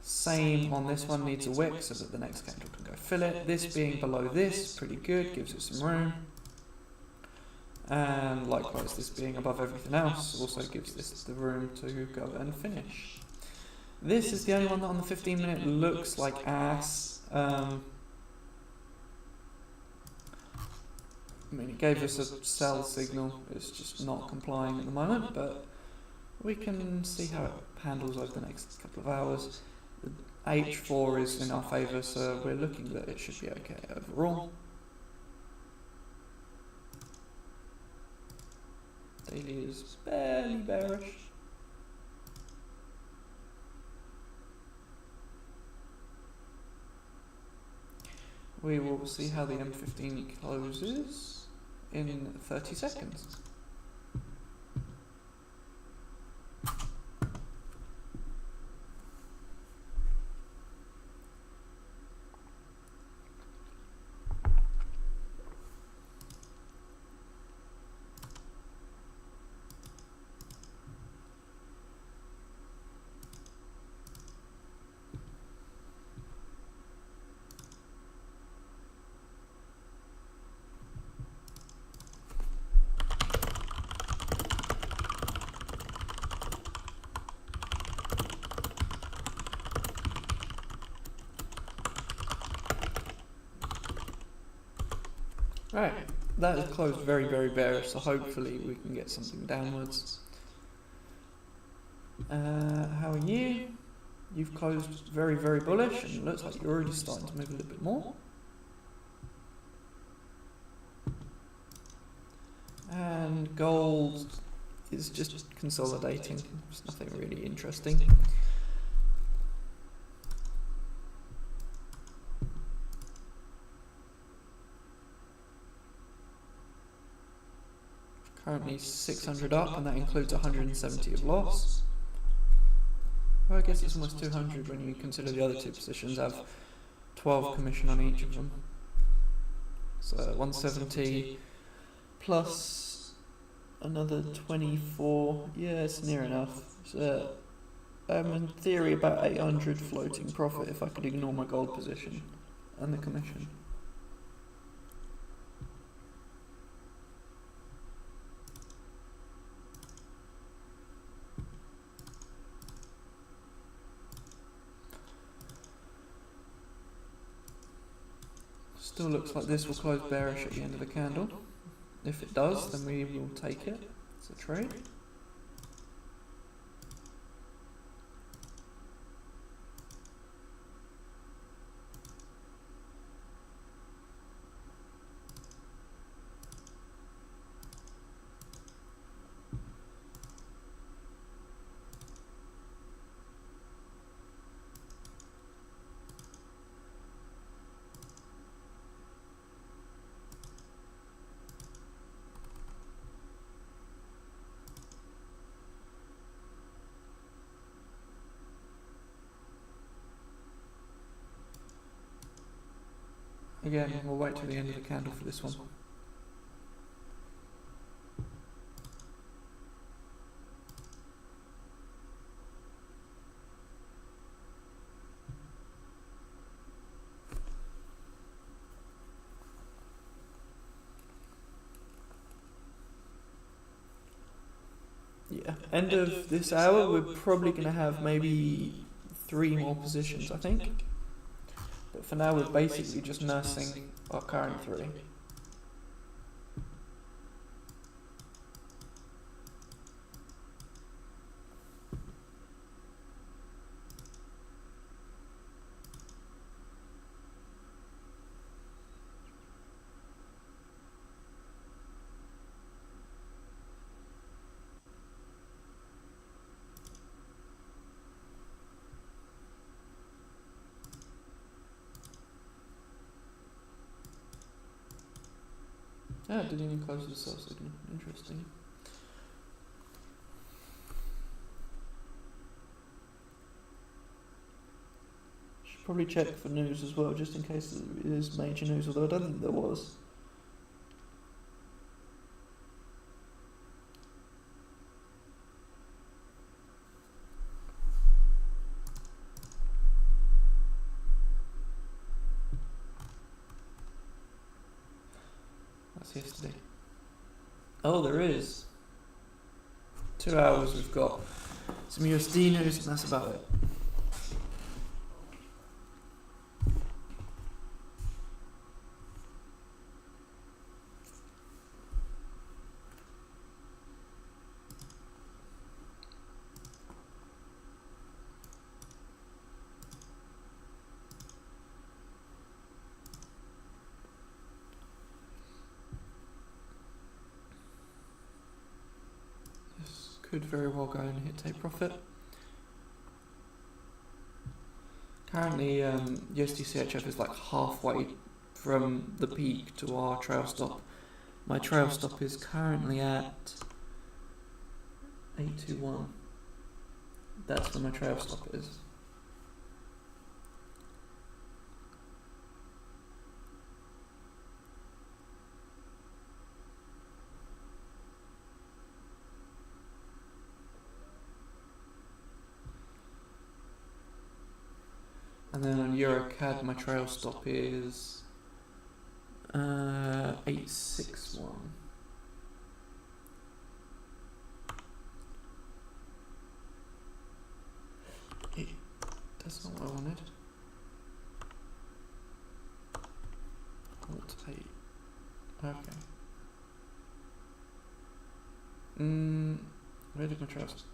Same on this one, needs a wick so that the next candle can go fill it. This being below this, pretty good, gives it some room. And likewise, this being above everything else also gives this the room to go and finish. This is the only one that on the 15 minute looks like ass. I mean, it gave us a sell signal, it's just not complying at the moment, but we can see how it handles over the next couple of hours. The H4 is in our favour, so we're looking that it should be okay overall. Daily is barely bearish. We will see how the M15 closes in 30 seconds. Right, that is closed very, very bearish, so hopefully we can get something downwards. How are you? You've closed very, very bullish, and it looks like you're already starting to move a little bit more. And gold is just consolidating, there's nothing really interesting. Currently 600 up, and that includes 170 of loss. Well, I guess it's almost 200 when you consider the other two positions have 12 commission on each of them. So 170 plus another 24, yeah, it's near enough. So in theory about 800 floating profit if I could ignore my gold position and the commission. Still looks like this will close bearish at the end of the candle. If it does, then we will take it. It's a trade. Again, we'll wait till the end of the candle for this one. Yeah, end of this hour, we're probably going to have maybe 3 more positions, I think. But for now, we're basically just nursing our current 3. Oh, it didn't even close the sell signal. Interesting. Should probably check for news as well, just in case it is major news, although I don't think there was. That's yesterday. Oh, there is. 2 hours we've got some USD news and that's about it. Could very well go and hit take profit. Currently, USD CHF is like halfway from the peak to our trail stop. My trail stop is currently at 821. That's where my trail stop is. And then on EuroCAD, my trail stop is 861. That's not what I wanted. Alt 8. Okay. Where did my trail stop?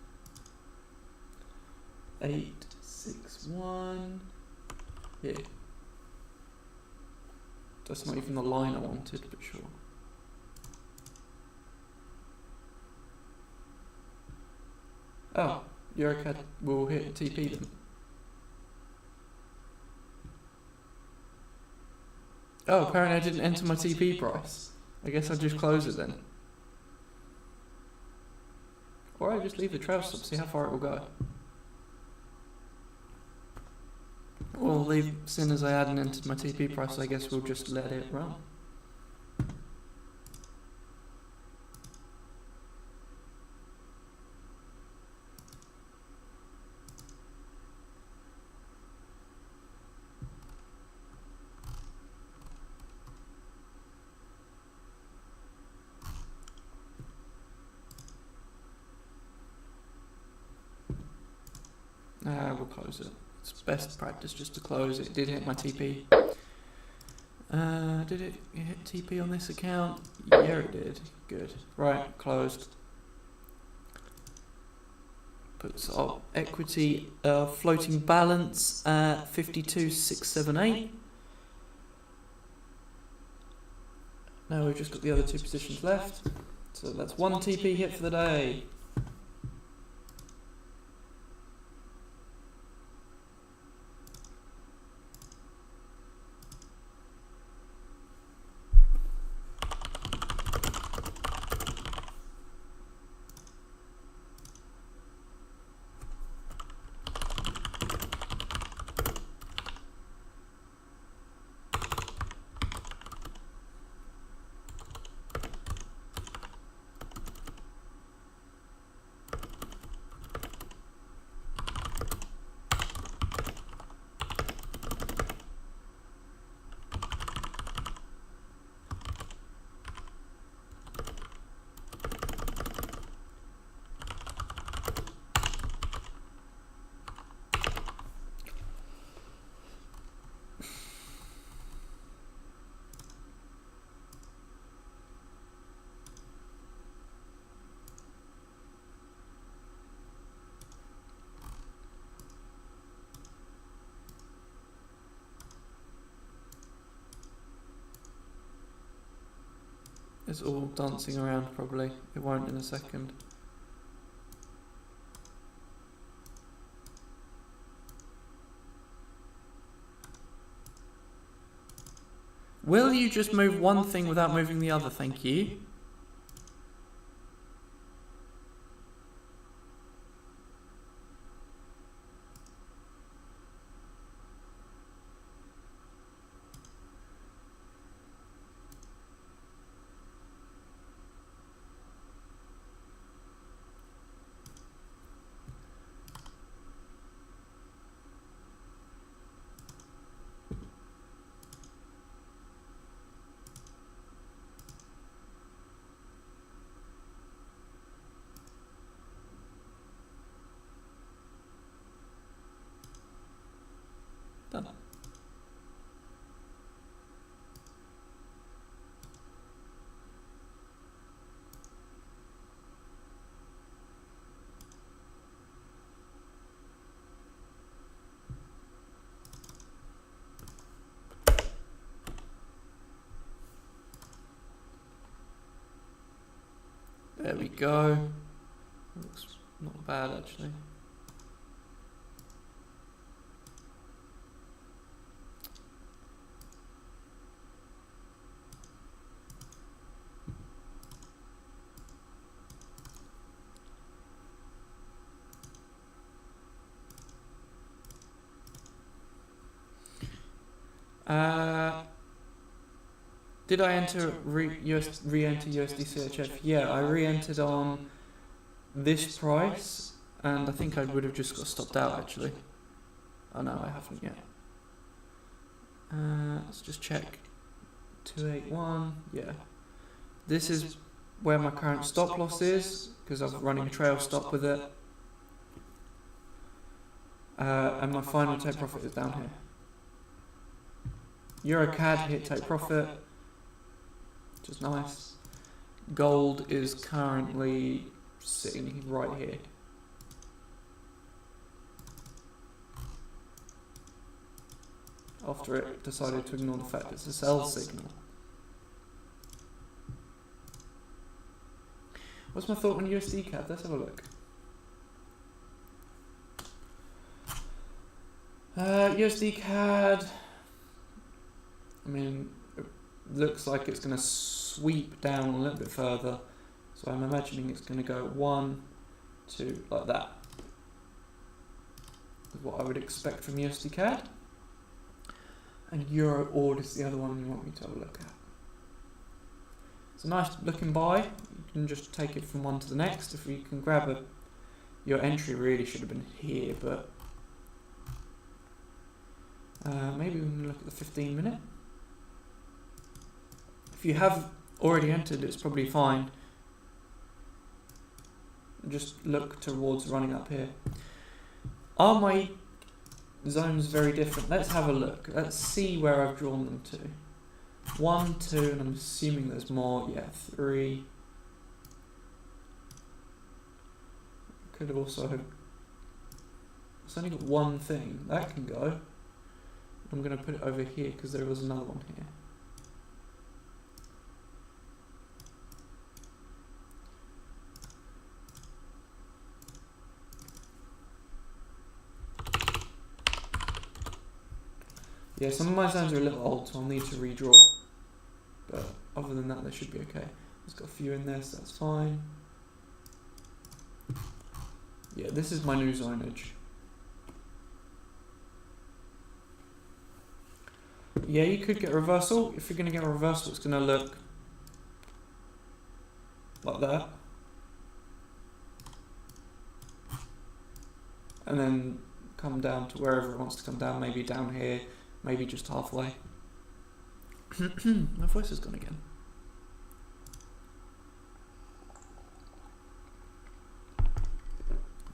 861. Yeah. That's not even the line I wanted, but sure. Oh, EuroCAD will hit TP then. Oh, apparently I didn't enter my TP price. I guess I'll just close it then. Or I just leave the trail stop, see how far it will go. Well, seeing as I hadn't entered my TP price, I guess we'll just let it run. We'll close it. It's best practice just to close it. It did hit my TP. Did it hit TP on this account? Yeah, it did. Good. Right, closed. Puts our equity floating balance at 52,678. Now we've just got the other two positions left. So that's one TP hit for the day. It's all dancing around probably. It won't in a second. Will you just move one thing without moving the other? Thank you. Done. There we go. Looks not bad actually. Did I enter re-enter USDCHF? Yeah, I re-entered on this price, and I think I would have just got stopped out actually. Oh no, I haven't yet. Let's just check. 281. Yeah, this is where my current stop loss is because I'm running a trail stop with it, and my final take profit is down here. EuroCAD hit take profit, which is nice. Gold is currently sitting right here. After it decided to ignore the fact it's a sell signal. What's my thought on USD CAD? Let's have a look. USD CAD, I mean, it looks like it's going to sweep down a little bit further. So I'm imagining it's going to go 1, 2, like that. Is what I would expect from USD CAD. And Euro Ord is the other one you want me to have a look at. It's a nice looking buy. You can just take it from one to the next. If you can grab your entry really should have been here, but maybe we can look at the 15 minute. If you have already entered, it's probably fine. Just look towards running up here. Are my zones very different? Let's have a look. Let's see where I've drawn them to. 1, 2, and I'm assuming there's more. Yeah, 3. Could have also have. It's only got one thing. That can go. I'm going to put it over here because there was another one here. Yeah, some of my zones are a little old, so I'll need to redraw. But other than that, they should be okay. It's got a few in there, so that's fine. Yeah, this is my new zonage. Yeah, you could get a reversal. If you're going to get a reversal, it's going to look like that. And then come down to wherever it wants to come down, maybe down here. Maybe just halfway. My voice has gone again.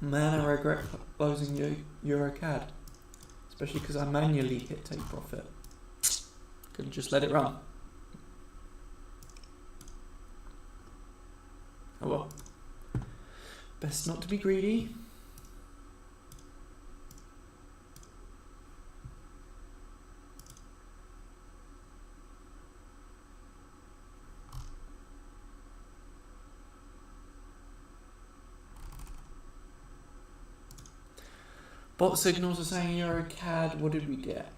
Man, I regret closing EuroCAD. Especially because I manually hit take profit. Could have just let it run. Oh well. Best not to be greedy. Bot signals are saying EuroCAD. What did we get?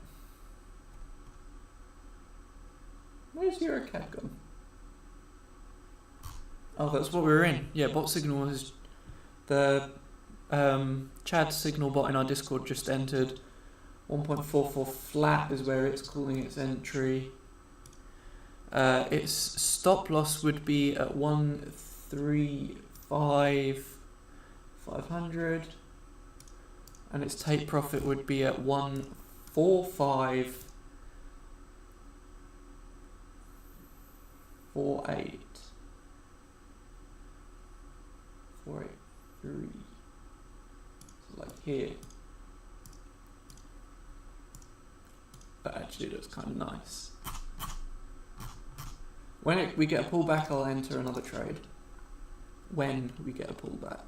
Where's EuroCAD gone? Oh, that's what we were in. Yeah, bot signal is the Chad signal bot in our Discord just entered. 1.44 flat is where it's calling its entry. Its stop loss would be at 135,500, and its take profit would be at 145,483. So like here. But actually looks kind of nice. When we get a pullback, I'll enter another trade. When we get a pullback.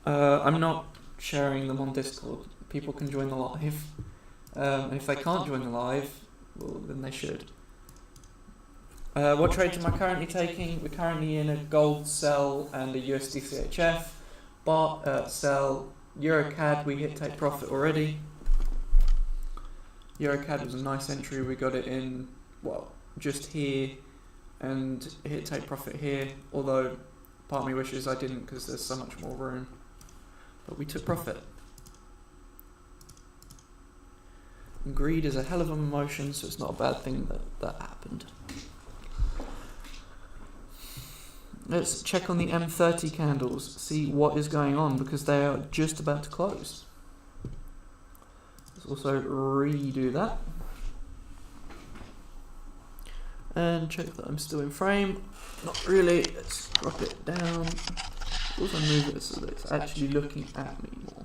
I'm not sharing them on Discord. People can join the live. And if they can't join the live, well, then they should. What trades am I currently taking? We're currently in a gold sell and a USD CHF. Baht sell. EuroCAD, we hit take profit already. EuroCAD was a nice entry. We got it in, well, just here, and hit take profit here. Although part of me wishes I didn't, because there's so much more room. But we took profit. And greed is a hell of an emotion, so it's not a bad thing that happened. Let's check on the M30 candles, see what is going on, because they are just about to close. Let's also redo that. And check that I'm still in frame. Not really. Let's drop it down. Also move it so that it's actually looking at me more.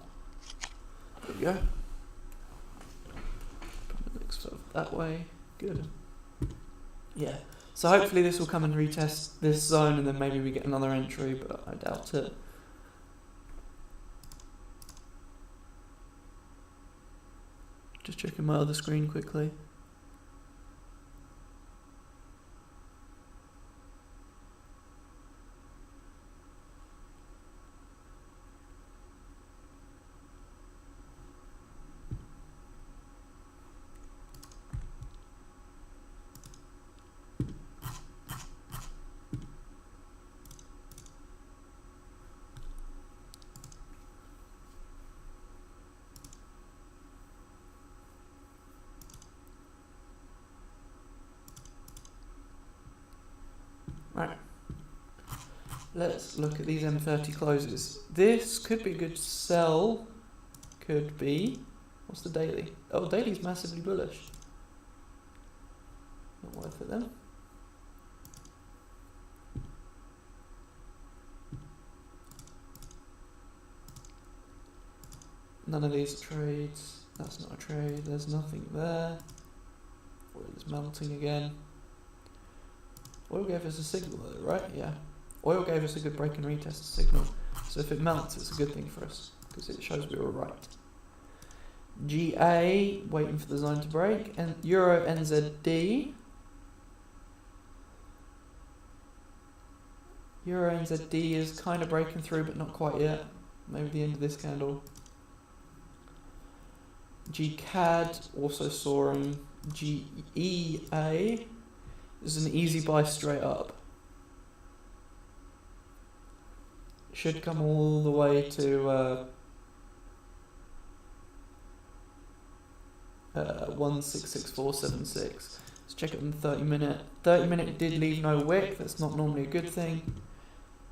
There we go. Put the next stuff that way. Good. Yeah. So hopefully this will come and retest this zone, and then maybe we get another entry, but I doubt it. Just checking my other screen quickly. Right. Let's look at these M30 closes. This could be a good sell. Could be. What's the daily? Oh, daily's massively bullish. Not worth it then. None of these trades. That's not a trade. There's nothing there. Oil is melting again. Oil gave us a signal though, right? Yeah. Oil gave us a good break and retest signal. So if it melts, it's a good thing for us, because it shows we were right. GA, waiting for the zone to break. And Euro NZD. Euro NZD is kind of breaking through, but not quite yet. Maybe the end of this candle. GCAD, also soaring. GEA. This is an easy buy straight up. Should come all the way to 166476. Let's check it on the 30 minute. 30 minute did leave no wick. That's not normally a good thing.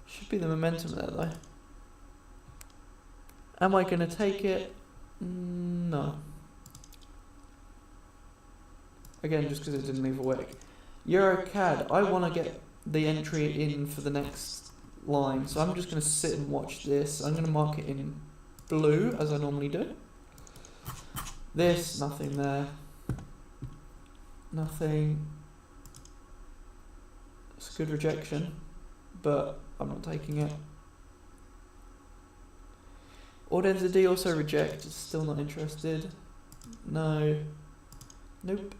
Should be the momentum there though. Am I going to take it? No. Again, just because it didn't leave a wick. EuroCAD, I want to get the entry in for the next line, so I'm just going to sit and watch this. I'm going to mark it in blue, as I normally do. This, nothing there. Nothing. It's a good rejection, but I'm not taking it. AUD also reject, still not interested. No. Nope.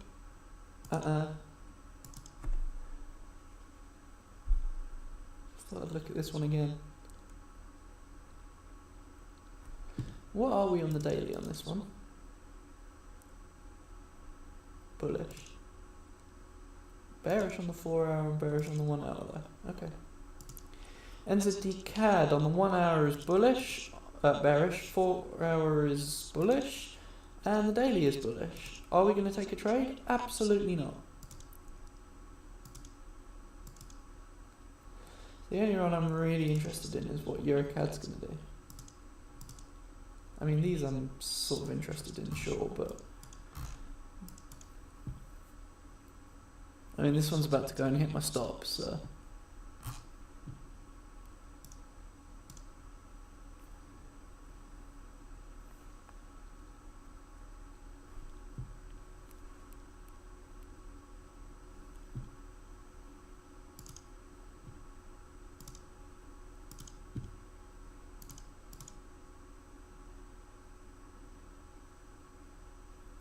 Thought I'd look at this one again. What are we on the daily on this one? Bullish. Bearish on the 4 hour and bearish on the 1 hour though. Okay. NZD CAD on the 1 hour is bullish, bearish, 4 hour is bullish, and the daily is bullish. Are we going to take a trade? Absolutely not. The only one I'm really interested in is what EuroCAD's going to do. I mean, these I'm sort of interested in, sure, but I mean, this one's about to go and hit my stop, so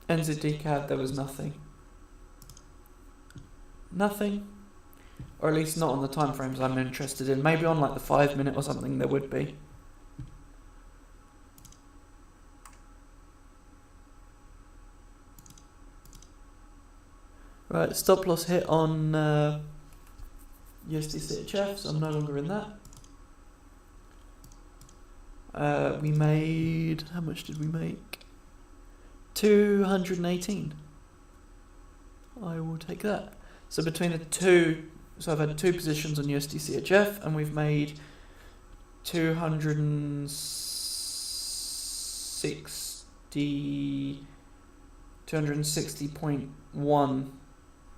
NZD CAD, there was nothing. Nothing. Or at least not on the time frames I'm interested in. Maybe on like the 5 minute or something there would be. Right, stop loss hit on USD CHF, so I'm no longer in that. We made, how much did we make? 218. I will take that. So between the two, so I've had two positions on USD CHF and we've made 260.1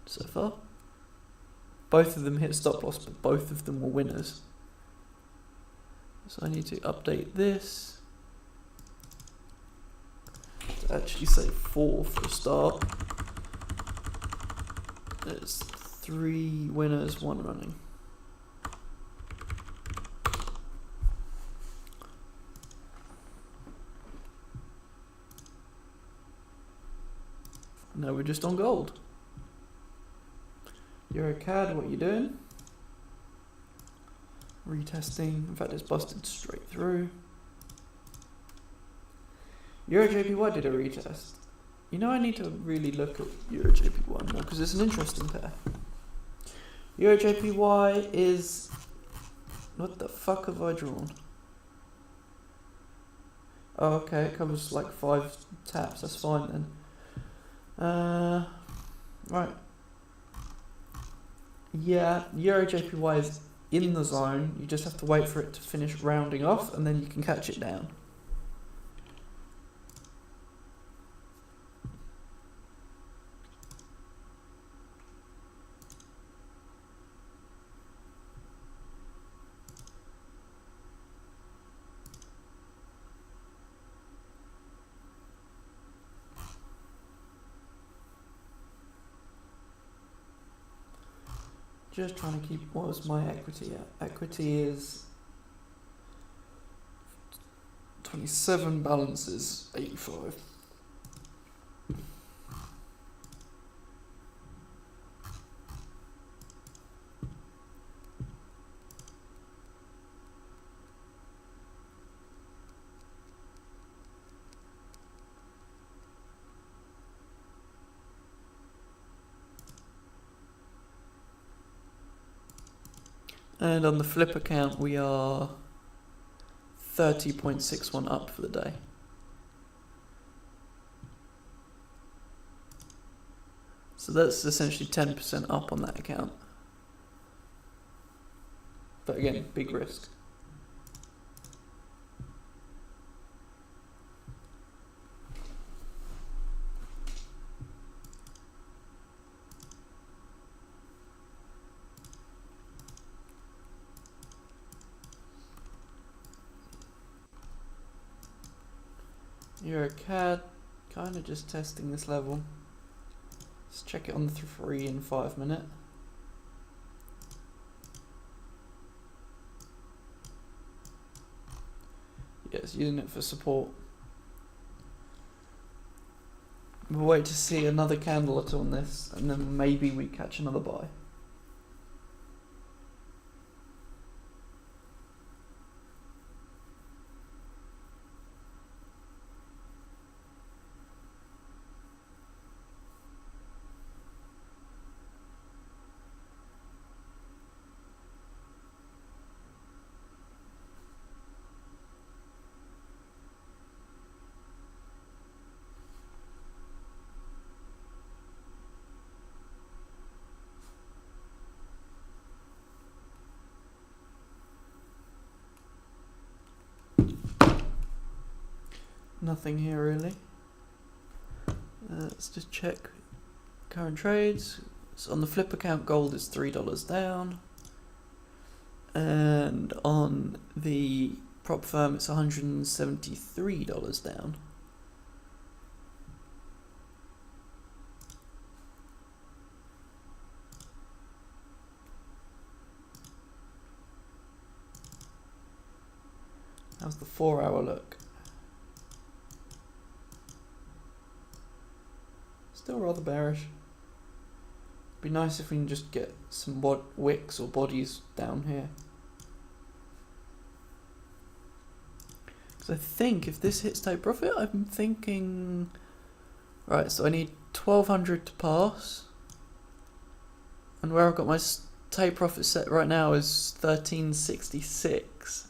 so far. Both of them hit stop loss, but both of them were winners. So I need to update this to actually say 4 for a start. There's 3 winners, 1 running. Now we're just on gold. EuroCAD, what are you doing? Retesting. In fact, it's busted straight through. EuroJPY did a retest. You know, I need to really look at EuroJPY more because it's an interesting pair. EuroJPY is... What the fuck have I drawn? Oh, okay, it covers like 5 taps. That's fine then. Right. Yeah, EuroJPY is in the zone. You just have to wait for it to finish rounding off and then you can catch it down. Just trying to keep, what was my equity at? Equity is 27, balance is 85. And on the flip account, we are 30.61 up for the day. So that's essentially 10% up on that account. But again, big risk. EuroCAD, kind of just testing this level. Let's check it on the 3 and 5 minute. Yes, using it for support. We'll wait to see another candle at on this, and then maybe we catch another buy. Nothing here really. Let's just check current trades. So on the flip account, gold is $3 down, and on the prop firm it's $173 down. How's the 4-hour look? Still rather bearish. Be nice if we can just get some wicks or bodies down here. Because I think if this hits take profit, I'm thinking... Right, so I need 1200 to pass. And where I've got my take profit set right now is 1366.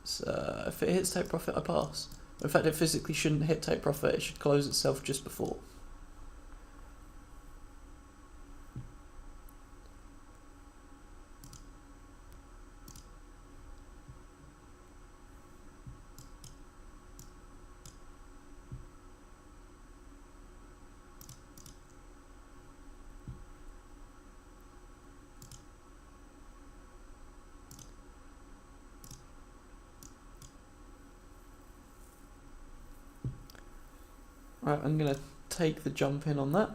So if it hits take profit, I pass. In fact, it physically shouldn't hit take profit, it should close itself just before. Right, I'm going to take the jump in on that.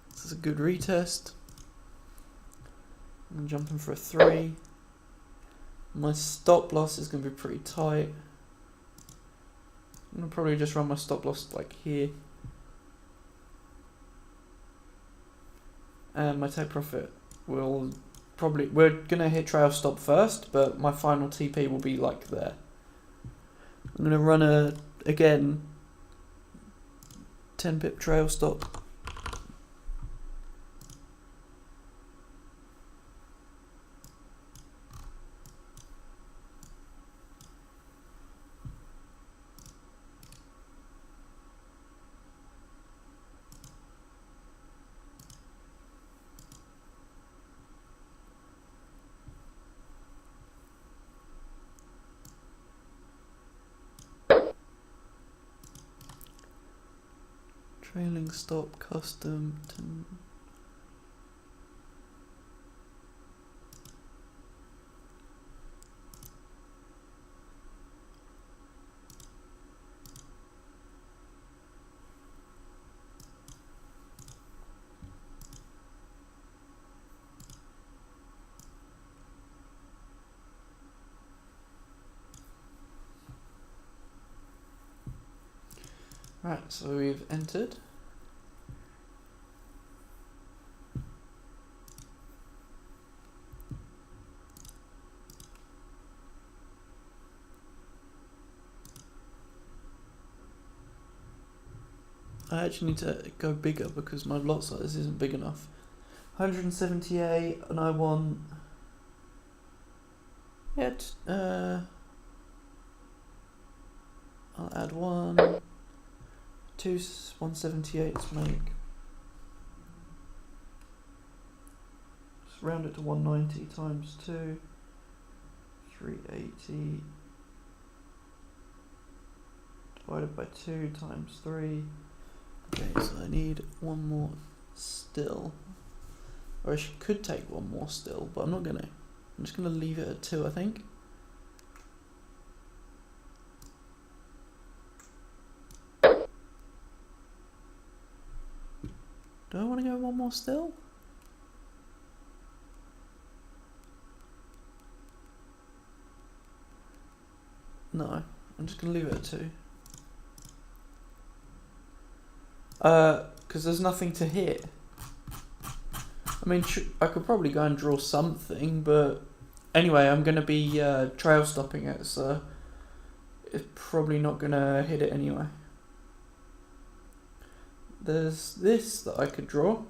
This is a good retest. I'm jumping for a 3. My stop loss is going to be pretty tight. I'm going to probably just run my stop loss like here. And my take profit will probably... We're going to hit trail stop first, but my final TP will be like there. I'm going to run again, 10 pip trail stop. Trailing stop custom 10. Right, so we've entered. I actually need to go bigger because my lot size isn't big enough. 178, and I want... Yeah, I'll add 1, 2 178s make. Just round it to 190 times 2, 380 divided by 2 times 3. Okay, so I need one more still. Or I could take one more still, but I'm not gonna. I'm just gonna leave it at 2, I think. Do I want to go one more still? No, I'm just gonna leave it at 2. Because there's nothing to hit. I mean, I could probably go and draw something, but anyway, I'm going to be trail stopping it, so it's probably not going to hit it anyway. There's this that I could draw.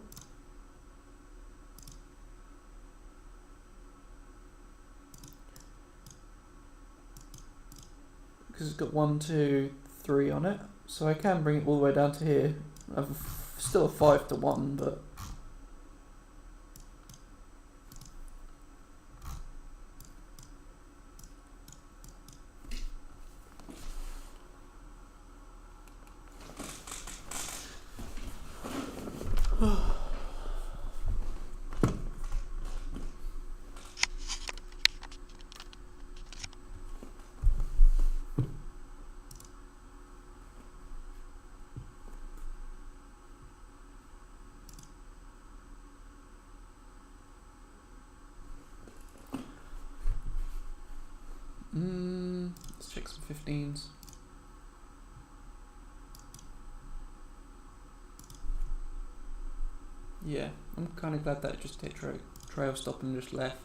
Because it's got 1, 2, 3 on it, so I can bring it all the way down to here. I've still a 5 to 1, but Let's check some 15s. Yeah, I'm kind of glad that just hit trail stop and just left.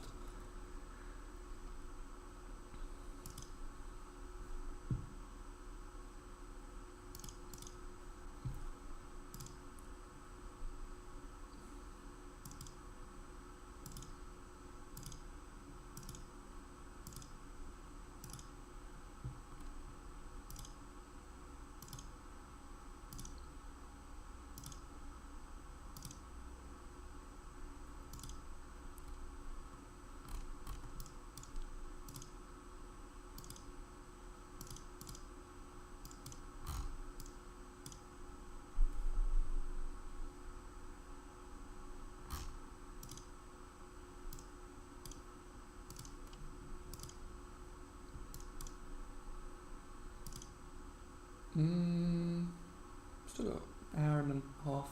Still got an hour and a half.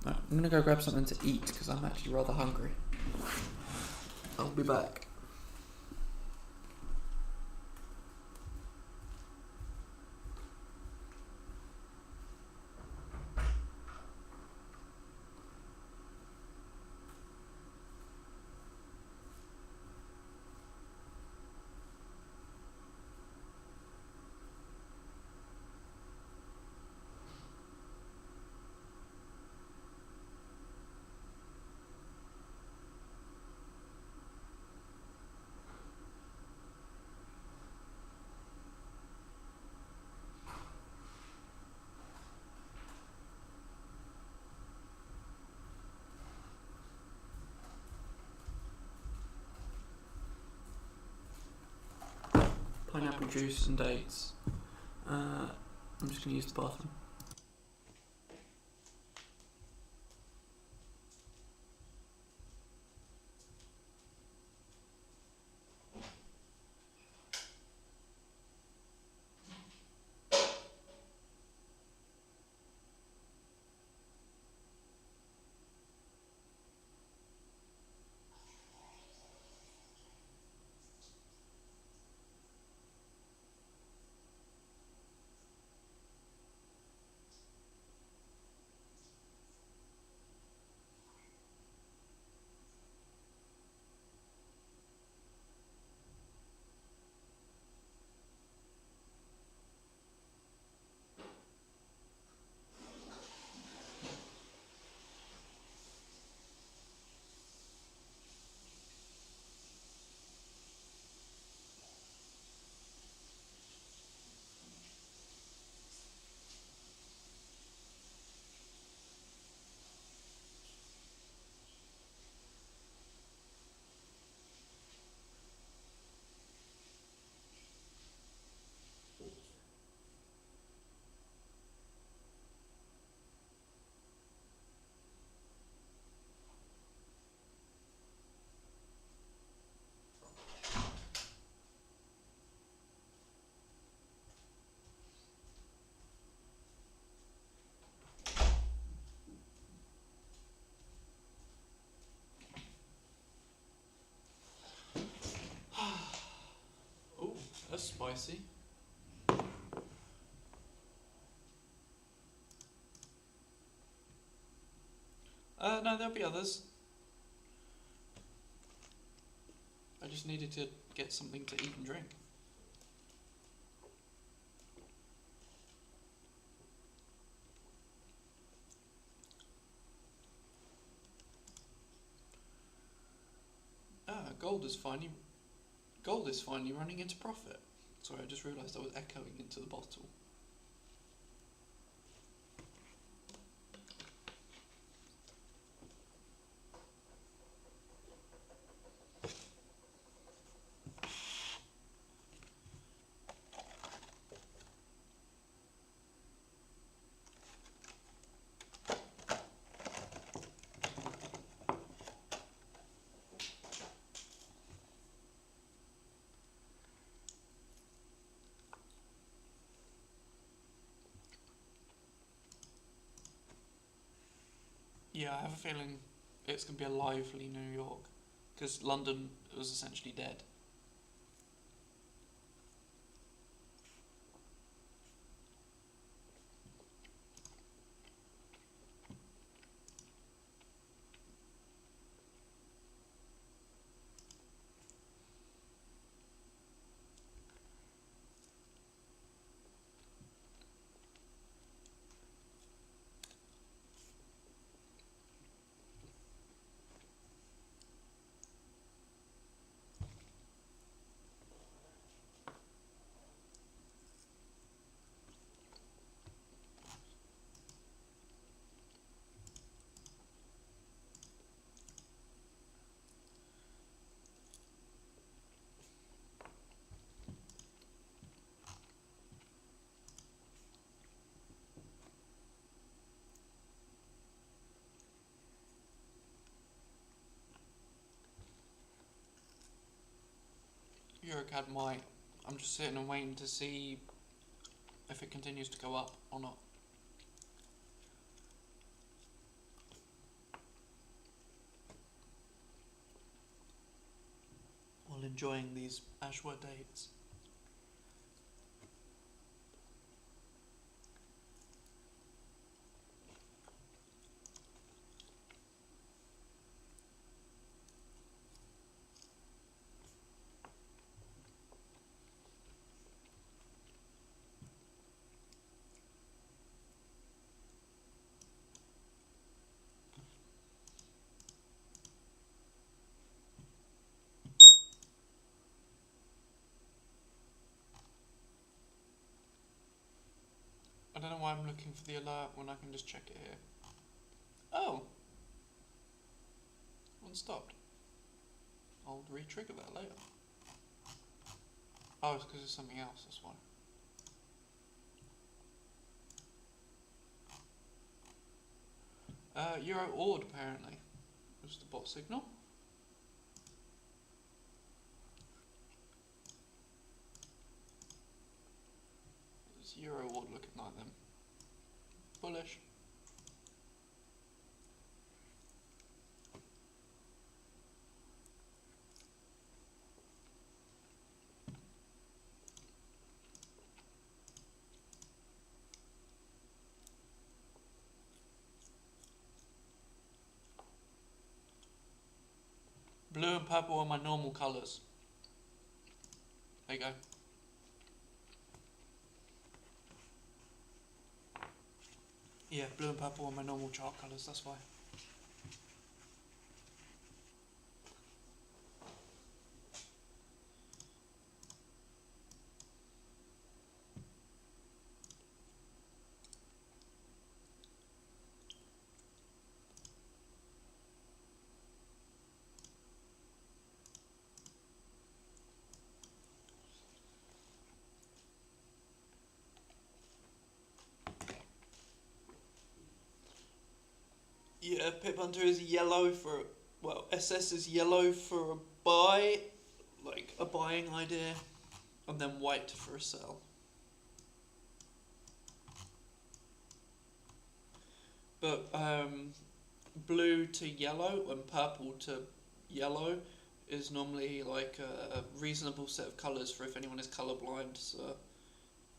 Right, I'm gonna go grab something to eat because I'm actually rather hungry. I'll be back. Pineapple juice and dates. I'm just going to use the bathroom. Oh, that's spicy. No, there'll be others. I just needed to get something to eat and drink. Gold is finally running into profit. Sorry, I just realised I was echoing into the bottle. Yeah, I have a feeling it's going to be a lively New York, because London was essentially dead. Eurocad might. I'm just sitting and waiting to see if it continues to go up or not. While enjoying these Ashwa dates. I don't know why I'm looking for the alert when I can just check it here. Oh! One stopped. I'll re-trigger that later. Oh, it's because it's something else, that's why. Euro Ord apparently was the bot signal. It's Euro Ord looking like them. Bullish. Blue and purple are my normal colours. There you go. Yeah, blue and purple are my normal chart colours, that's why. Yeah, Pip Hunter is yellow for, well, SS is yellow for a buy, like a buying idea, and then white for a sell. But blue to yellow and purple to yellow is normally like a reasonable set of colours for if anyone is colourblind, so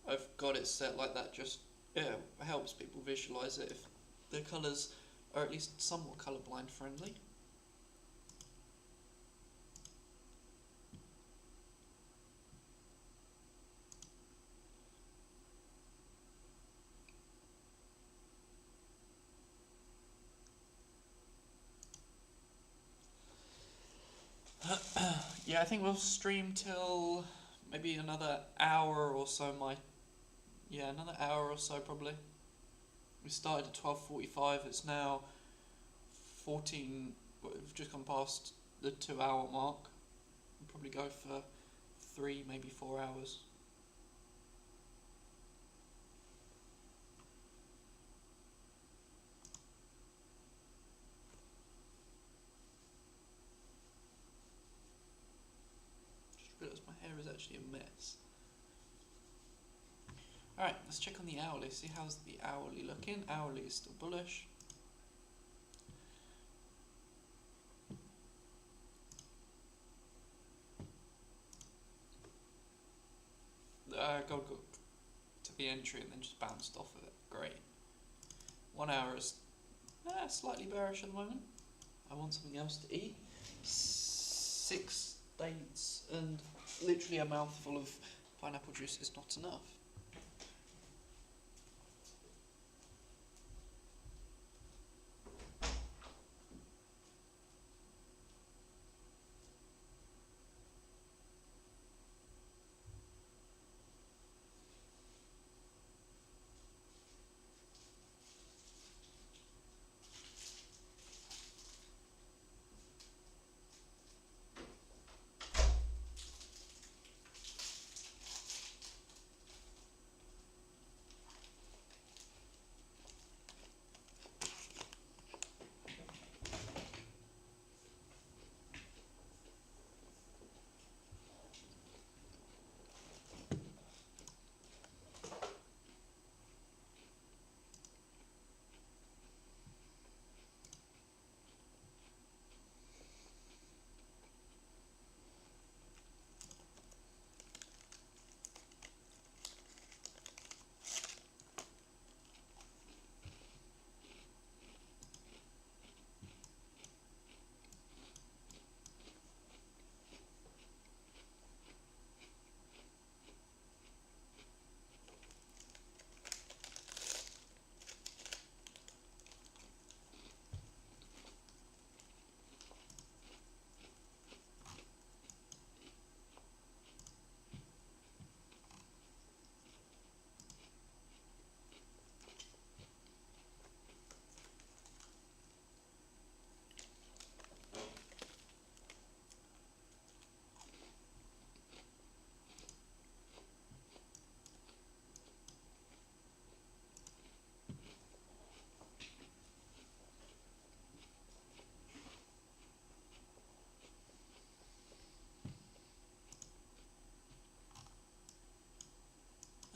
I've got it set like that, just, yeah, it helps people visualise it if the colours are at least somewhat colourblind friendly. Yeah, I think we'll stream till maybe another hour or so. Another hour or so probably. We started at 12:45. It's now 14. We've just gone past the 2 hour mark. We'll probably go for 3, maybe 4 hours. Just realised my hair is actually a mess. Alright, let's check on the hourly, see how's the hourly looking. Hourly is still bullish. gold got to the entry and then just bounced off of it. Great. 1 hour is slightly bearish at the moment. I want something else to eat. 6 dates and literally a mouthful of pineapple juice is not enough.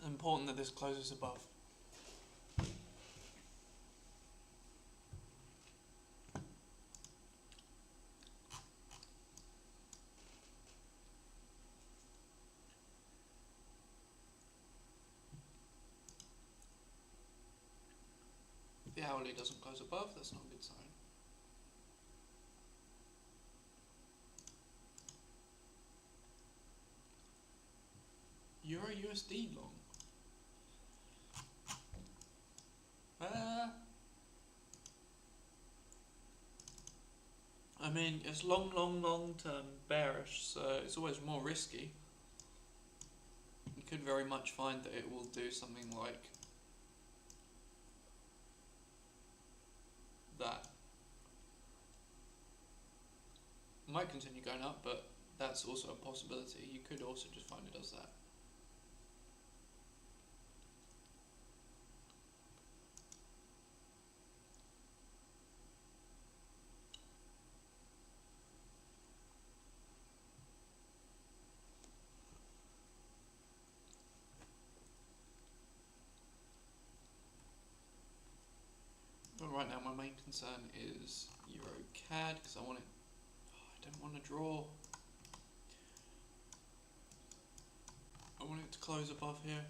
Important that this closes above. If the hourly doesn't close above, that's not a good sign. Euro USD long. I mean, it's long term bearish, so it's always more risky. You could very much find that it will do something like that. It might continue going up, but that's also a possibility. You could also just find it does that. But right now my main concern is Euro CAD because I want it. I don't want to draw. I want it to close above here.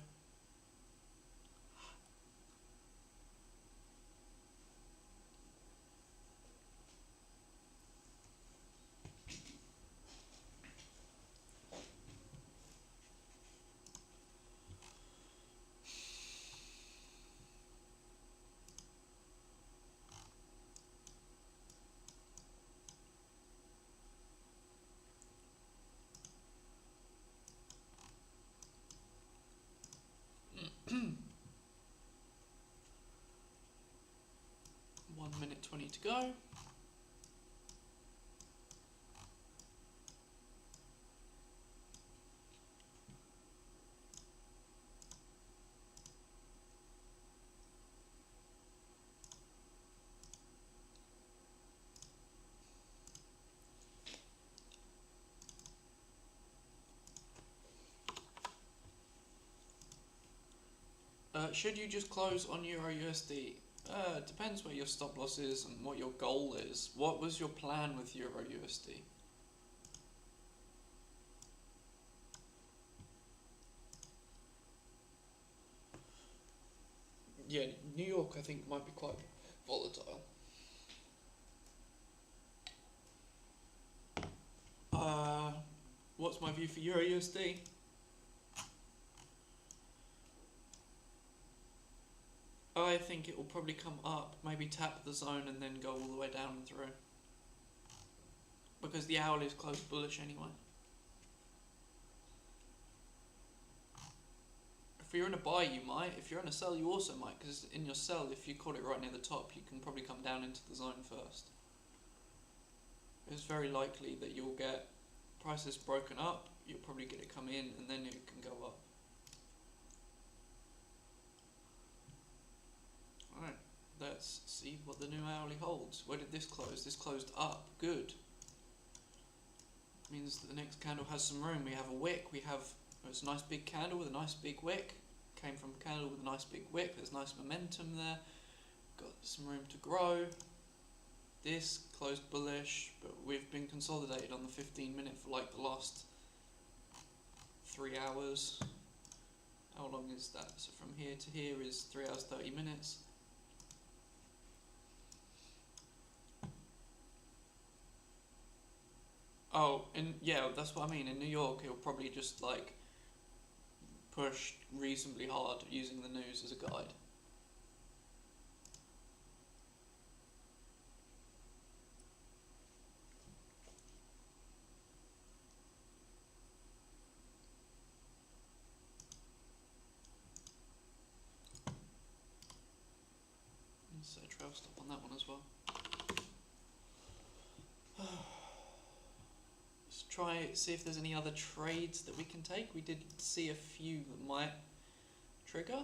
One minute 20 to go. Should you just close on Euro USD? It depends where your stop loss is and what your goal is. What was your plan with Euro USD? Yeah, New York I think might be quite volatile. What's my view for Euro USD? I think it will probably come up, maybe tap the zone and then go all the way down and through. Because the owl is close bullish anyway. If you're in a buy, you might. If you're in a sell, you also might. Because in your sell, if you caught it right near the top, you can probably come down into the zone first. It's very likely that you'll get prices broken up, you'll probably get it come in, and then it can go up. Alright, let's see what the new hourly holds. Where did this close? This closed up. Good. Means that the next candle has some room. We have a wick, it's a nice big candle with a nice big wick. Came from a candle with a nice big wick, there's nice momentum there. Got some room to grow. This closed bullish, but we've been consolidated on the 15 minute for like the last 3 hours. How long is that? So from here to here is 3 hours 30 minutes. Oh, yeah, that's what I mean. In New York, it'll probably just like push reasonably hard using the news as a guide. So trail stop on that one as well. Let's try see if there's any other trades that we can take. We did see a few that might trigger.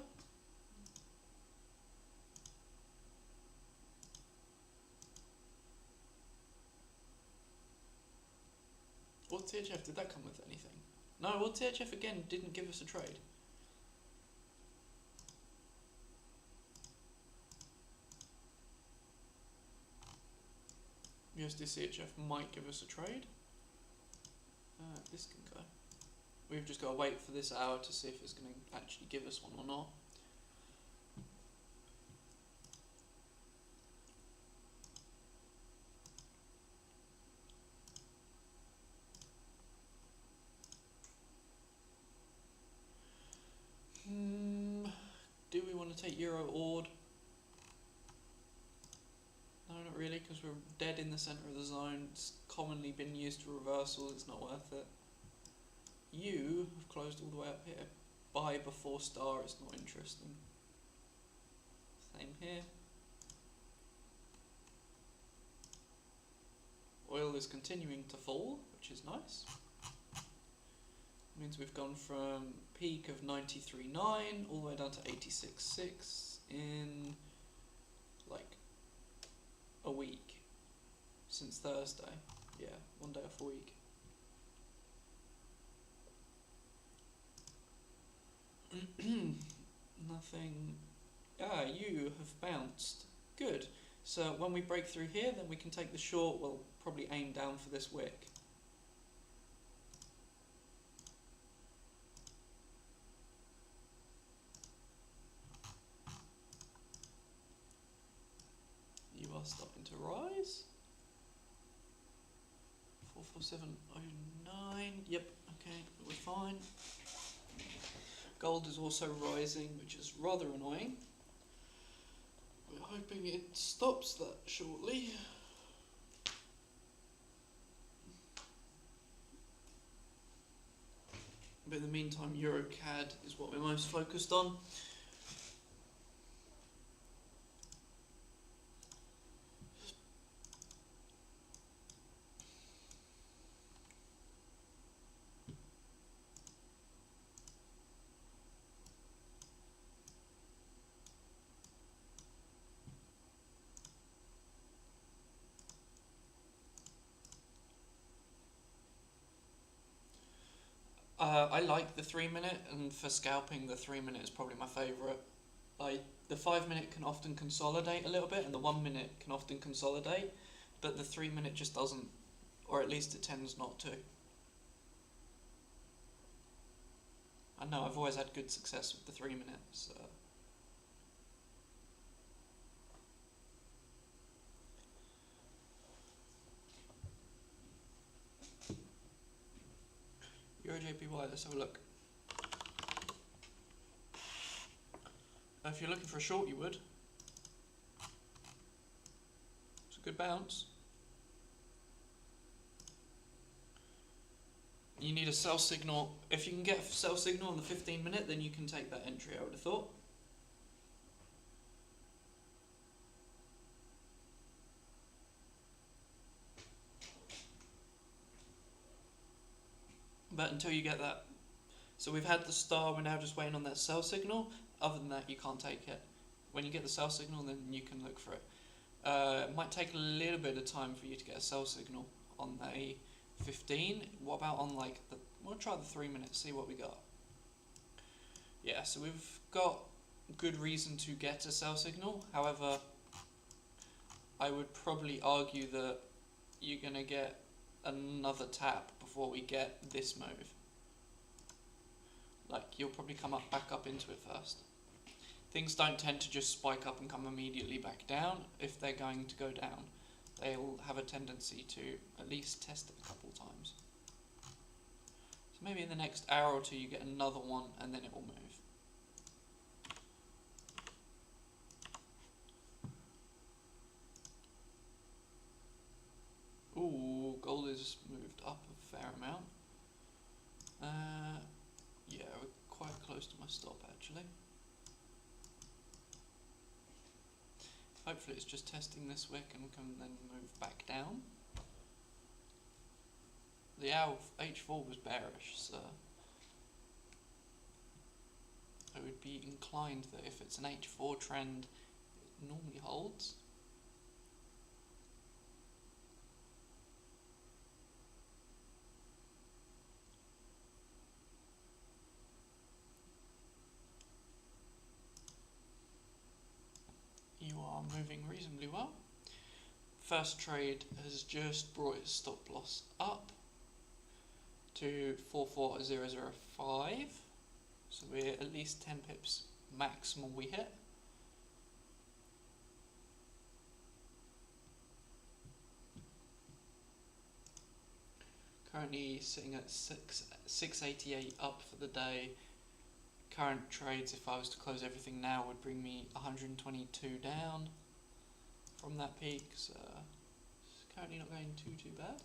What THF, did that come with anything? No, well THF again didn't give us a trade. USD CHF might give us a trade. This can go. We've just got to wait for this hour to see if it's going to actually give us one or not. Do we want to take Euro Ord? No, not really, because we're dead in the centre of the zone. It's commonly been used for reversals, it's not worth it. You have closed all the way up here. Buy before star, it's not interesting. Same here. Oil is continuing to fall, which is nice. Means we've gone from peak of 93.9 all the way down to 86.6 in like a week since Thursday. Yeah, 1 day off a week. Nothing. You have bounced. Good. So when we break through here, then we can take the short. We'll probably aim down for this wick. You are starting to rise. 44709. Yep. Okay, we're fine. Gold is also rising, which is rather annoying. We're hoping it stops that shortly. But in the meantime, EuroCAD is what we're most focused on. I like the 3 minute, and for scalping, the 3 minute is probably my favourite. The 5 minute can often consolidate a little bit, and the 1 minute can often consolidate, but the 3 minute just doesn't, or at least it tends not to. I know I've always had good success with the 3 minutes. JPY, let's have a look. If you're looking for a short, you would. It's a good bounce. You need a sell signal. If you can get a sell signal in the 15 minute, then you can take that entry, I would have thought. But until you get that, so we've had the star, we're now just waiting on that sell signal. Other than that, you can't take it. When you get the sell signal, then you can look for it. It might take a little bit of time for you to get a sell signal on the 15. What about on like the, we'll try the 3 minutes, see what we got. Yeah, so we've got good reason to get a sell signal. However, I would probably argue that you're going to get another tap before we get this move. Like, you'll probably come up back up into it first. Things don't tend to just spike up and come immediately back down. If they're going to go down, they'll have a tendency to at least test it a couple times. So maybe in the next hour or two you get another one and then it will move. Ooh, gold has moved up a fair amount. Yeah, we're quite close to my stop actually. Hopefully it's just testing this wick and we can then move back down. The H4 was bearish, so I would be inclined that if it's an H4 trend, it normally holds. You are moving reasonably well. First trade has just brought its stop loss up to 44005. So we're at least 10 pips maximal we hit. Currently sitting at 688 up for the day. Current trades, if I was to close everything now, would bring me 122 down from that peak, so it's currently not going too bad.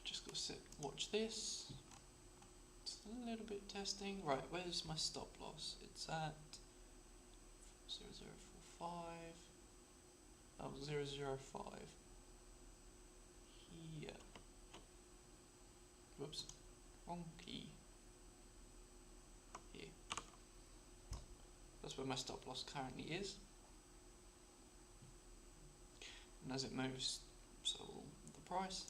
Just got to sit, watch this. It's a little bit testing. Right, where's my stop loss? It's at 0045. Oh, 005. Here. Whoops. Wrong key. Here. That's where my stop loss currently is. And as it moves, so will the price.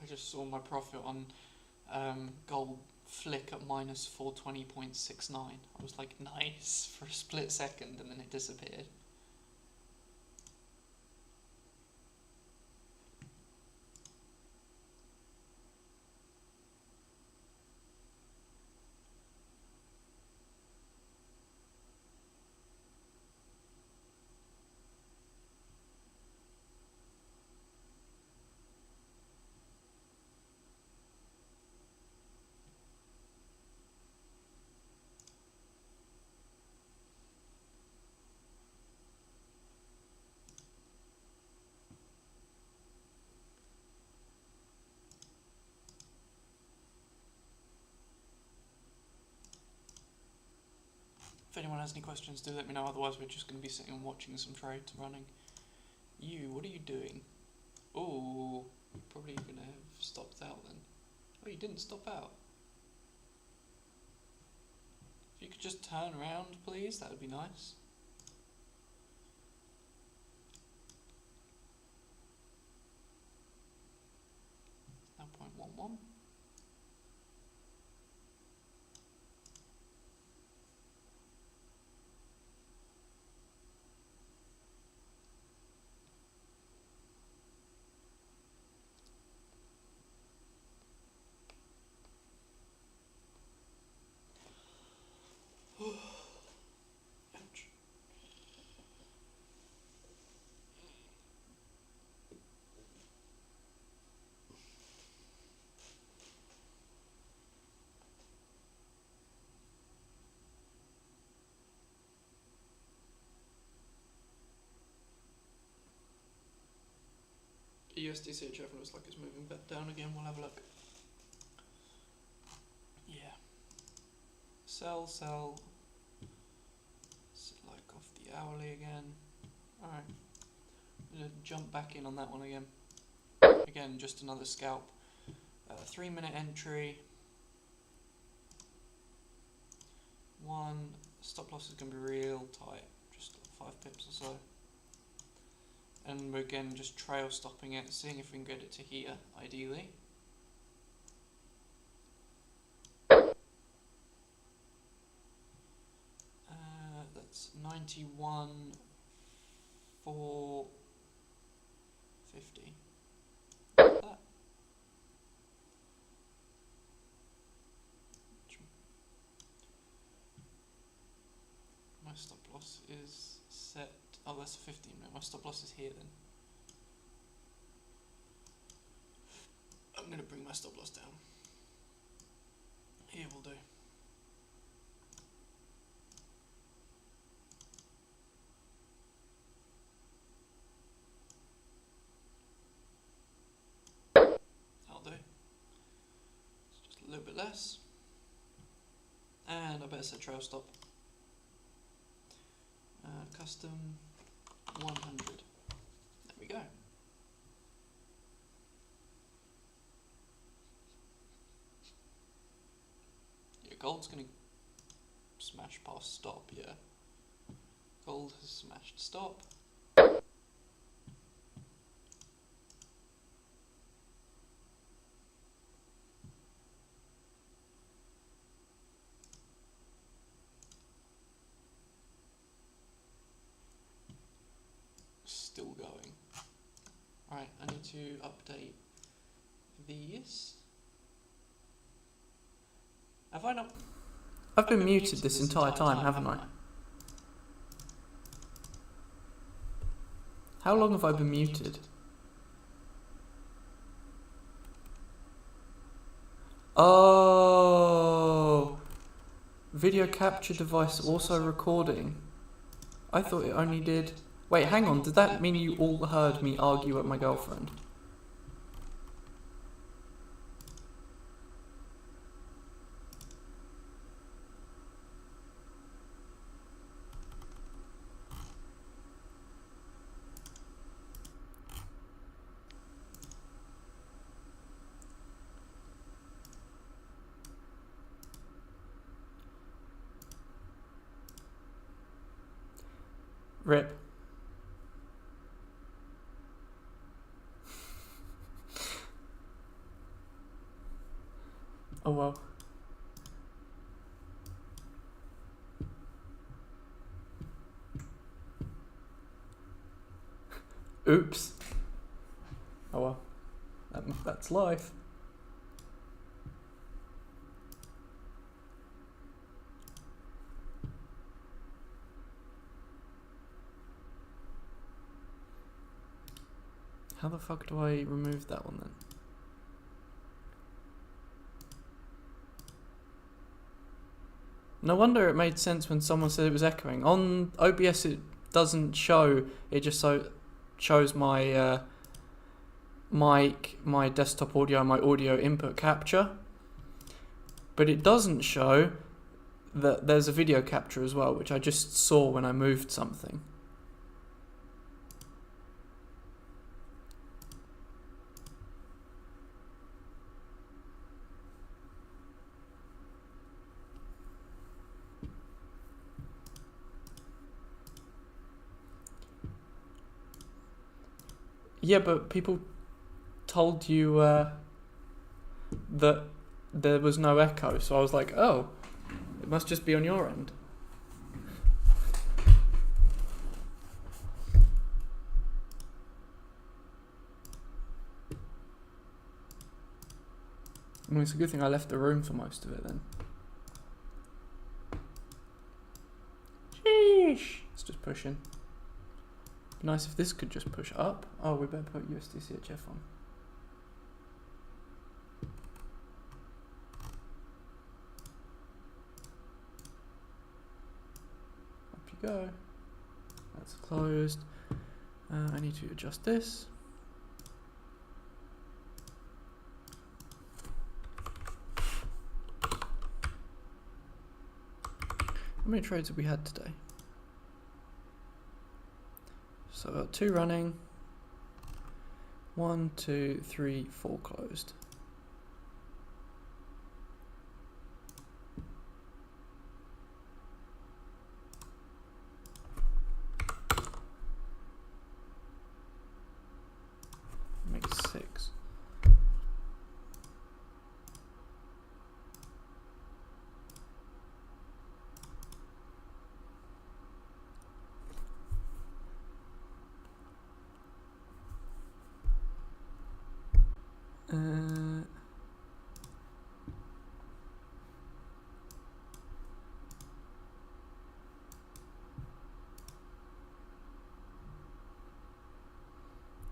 I just saw my profit on gold flick at minus 420.69. I was like, nice, for a split second, and then it disappeared. If anyone has any questions, do let me know, otherwise we're just going to be sitting and watching some trades running. You, what are you doing? Oh, you're probably going to have stopped out then. Oh, you didn't stop out. If you could just turn around, please, that would be nice. Now 0.11. The USD CHF looks like it's moving back down again. We'll have a look. Yeah. Sell. Like off the hourly again. Alright. I'm going to jump back in on that one again. Again, just another scalp. 3 minute entry. One. Stop loss is going to be real tight. Just 5 pips or so. And we're again just trail stopping it, seeing if we can get it to here, ideally. That's 91,450. That. My stop loss is set. Oh, that's a 15 minute. My stop loss is here then. I'm going to bring my stop loss down. Here will do. That'll do. It's just a little bit less. And I better set trail stop. Custom 100. There we go. Yeah, gold's going to smash past stop, yeah. Gold has smashed stop. Still going. Alright, I need to update these. Have I not? I've been muted this entire time, haven't I? How long have I been muted? Oh, video capture device also recording. I thought it only did. Wait, hang on, did that mean you all heard me argue at my girlfriend? Rip. Oh well. Oops. Oh well. That's life. How the fuck do I remove that one then? No wonder it made sense when someone said it was echoing. On OBS it doesn't show, it just shows my mic, my desktop audio, and my audio input capture. But it doesn't show that there's a video capture as well, which I just saw when I moved something. Yeah, but people told you that there was no echo, so I was like, oh, it must just be on your end. I mean, it's a good thing I left the room for most of it then. Sheesh. It's just pushing. Nice if this could just push up. Oh, we better put USD CHF on. Up you go. That's closed. I need to adjust this. How many trades have we had today? So I've got 2 running. 1, 2, 3, 4 closed. Makes 6.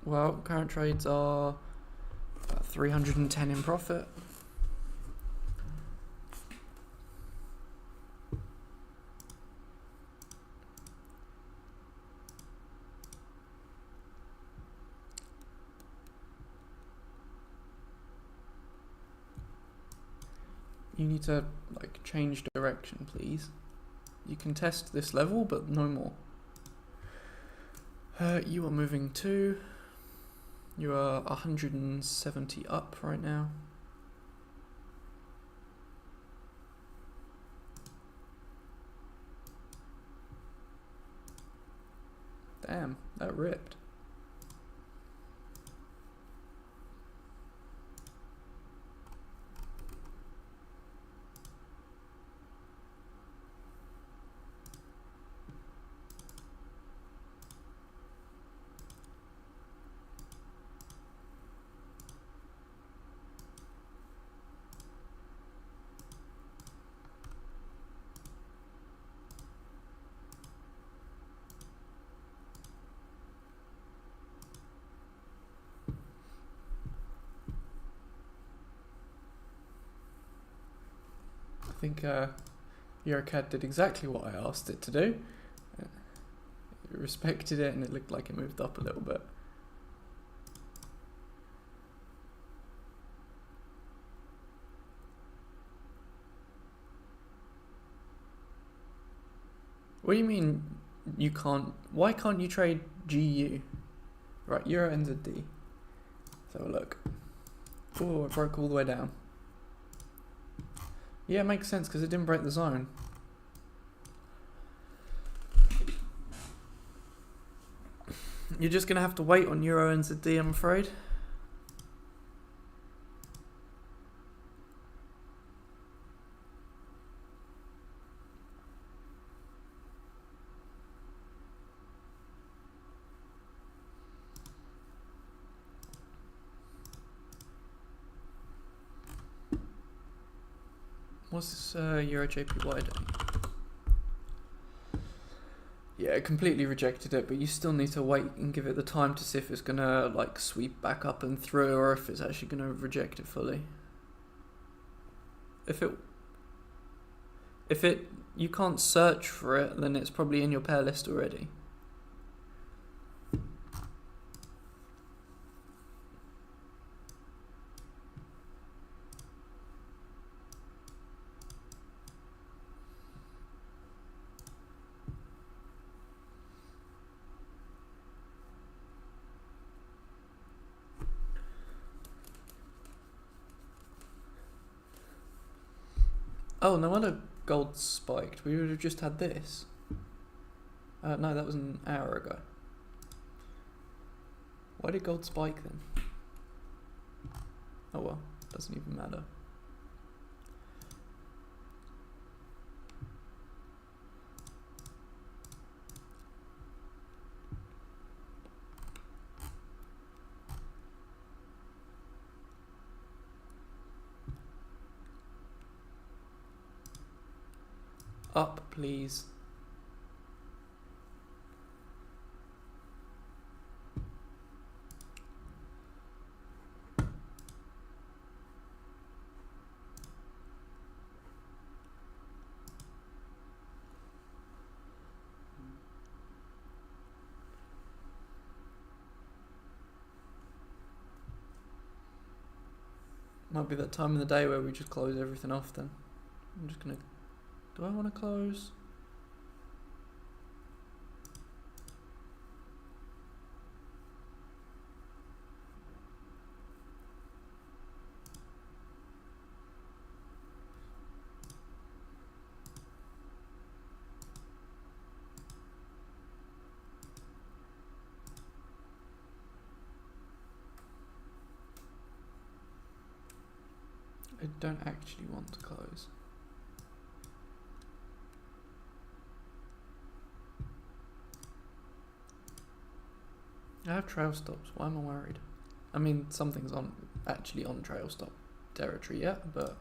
Well, current trades are about 310 in profit. You need to change direction, please. You can test this level, but no more. You are moving 2. You are 170 up right now. Damn, that ripped. I think Eurocad did exactly what I asked it to do. It respected it, and it looked like it moved up a little bit. What do you mean you can't? Why can't you trade GU? Right, Euro NZD. Let's have a look. Oh, it broke all the way down. Yeah, it makes sense because it didn't break the zone. You're just going to have to wait on Euro NZD, I'm afraid. What's this Euro JPY doing? Yeah, it completely rejected it, but you still need to wait and give it the time to see if it's gonna sweep back up and through, or if it's actually gonna reject it fully. If you can't search for it, then it's probably in your pair list already. Oh, no wonder gold spiked. We would have just had this. No, that was an hour ago. Why did gold spike then? Oh well, doesn't even matter. Up, please. Might be that time of the day where we just close everything off then. I'm just gonna... Do I want to close? I don't actually want to close. I have trail stops. Why am I worried? I mean, something's actually on trail stop territory yet, but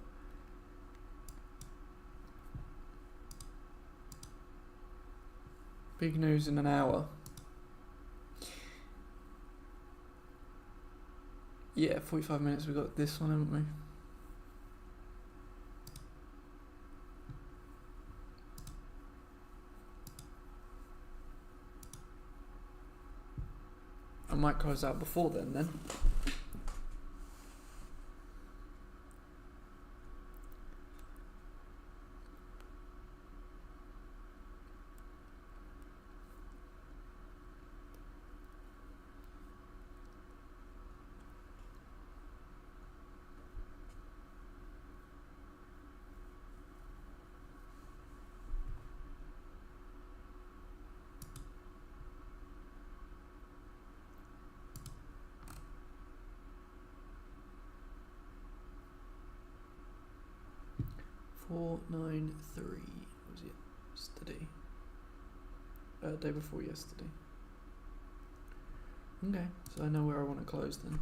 big news in an hour. Yeah, 45 minutes. We got this one, haven't we? I might close out before then. 493 was it yesterday? Day before yesterday. Okay, so I know where I want to close then.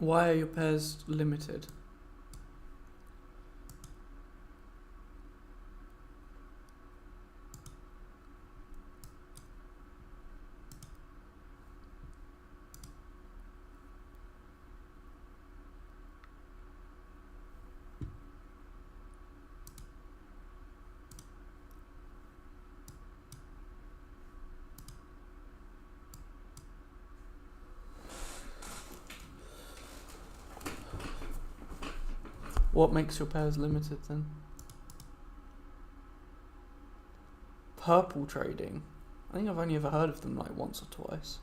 Why are your pairs limited? What makes your pairs limited then? Purple trading. I think I've only ever heard of them like once or twice.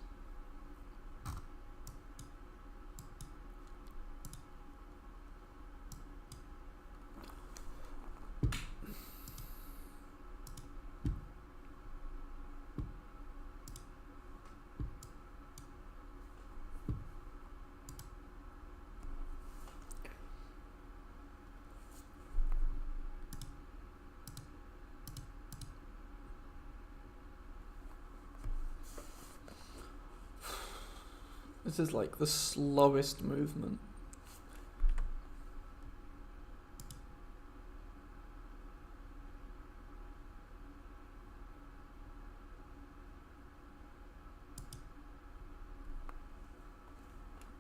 This is like the slowest movement.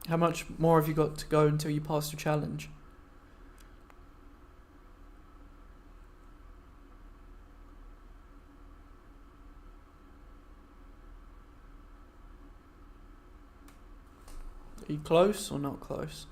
How much more have you got to go until you pass your challenge? Are you close or not close?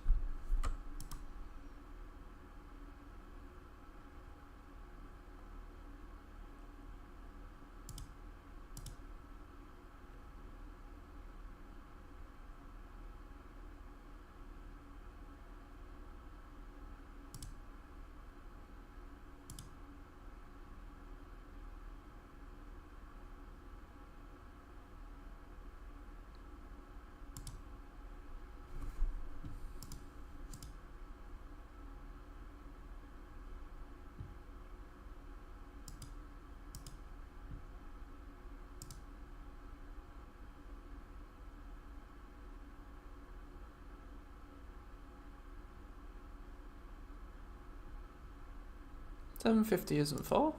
750 isn't far.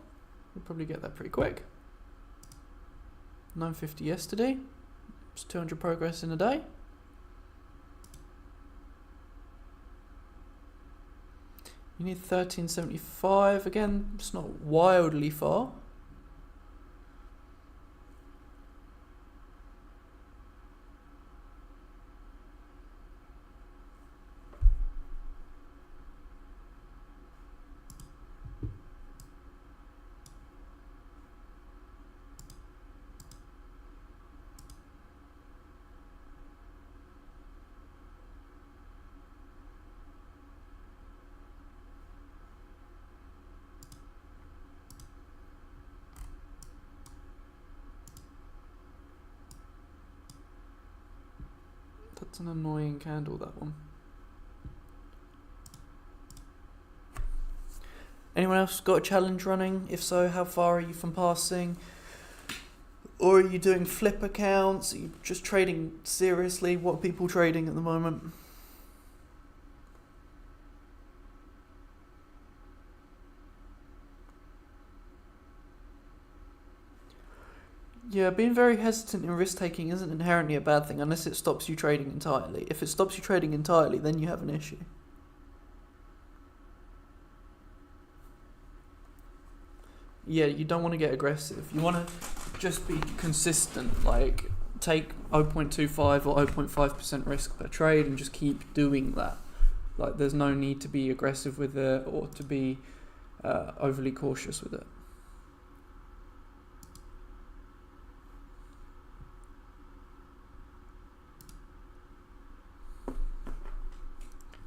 We'll probably get that pretty quick. 950 yesterday. It's 200 progress in a day. You need 1375. Again, it's not wildly far. That's an annoying candle, that one. Anyone else got a challenge running? If so, how far are you from passing? Or are you doing flip accounts? Are you just trading seriously? What are people trading at the moment? Yeah, being very hesitant in risk taking isn't inherently a bad thing unless it stops you trading entirely. If it stops you trading entirely, then you have an issue. Yeah, you don't want to get aggressive. You want to just be consistent, like take 0.25 or 0.5% risk per trade and just keep doing that. Like there's no need to be aggressive with it or to be overly cautious with it.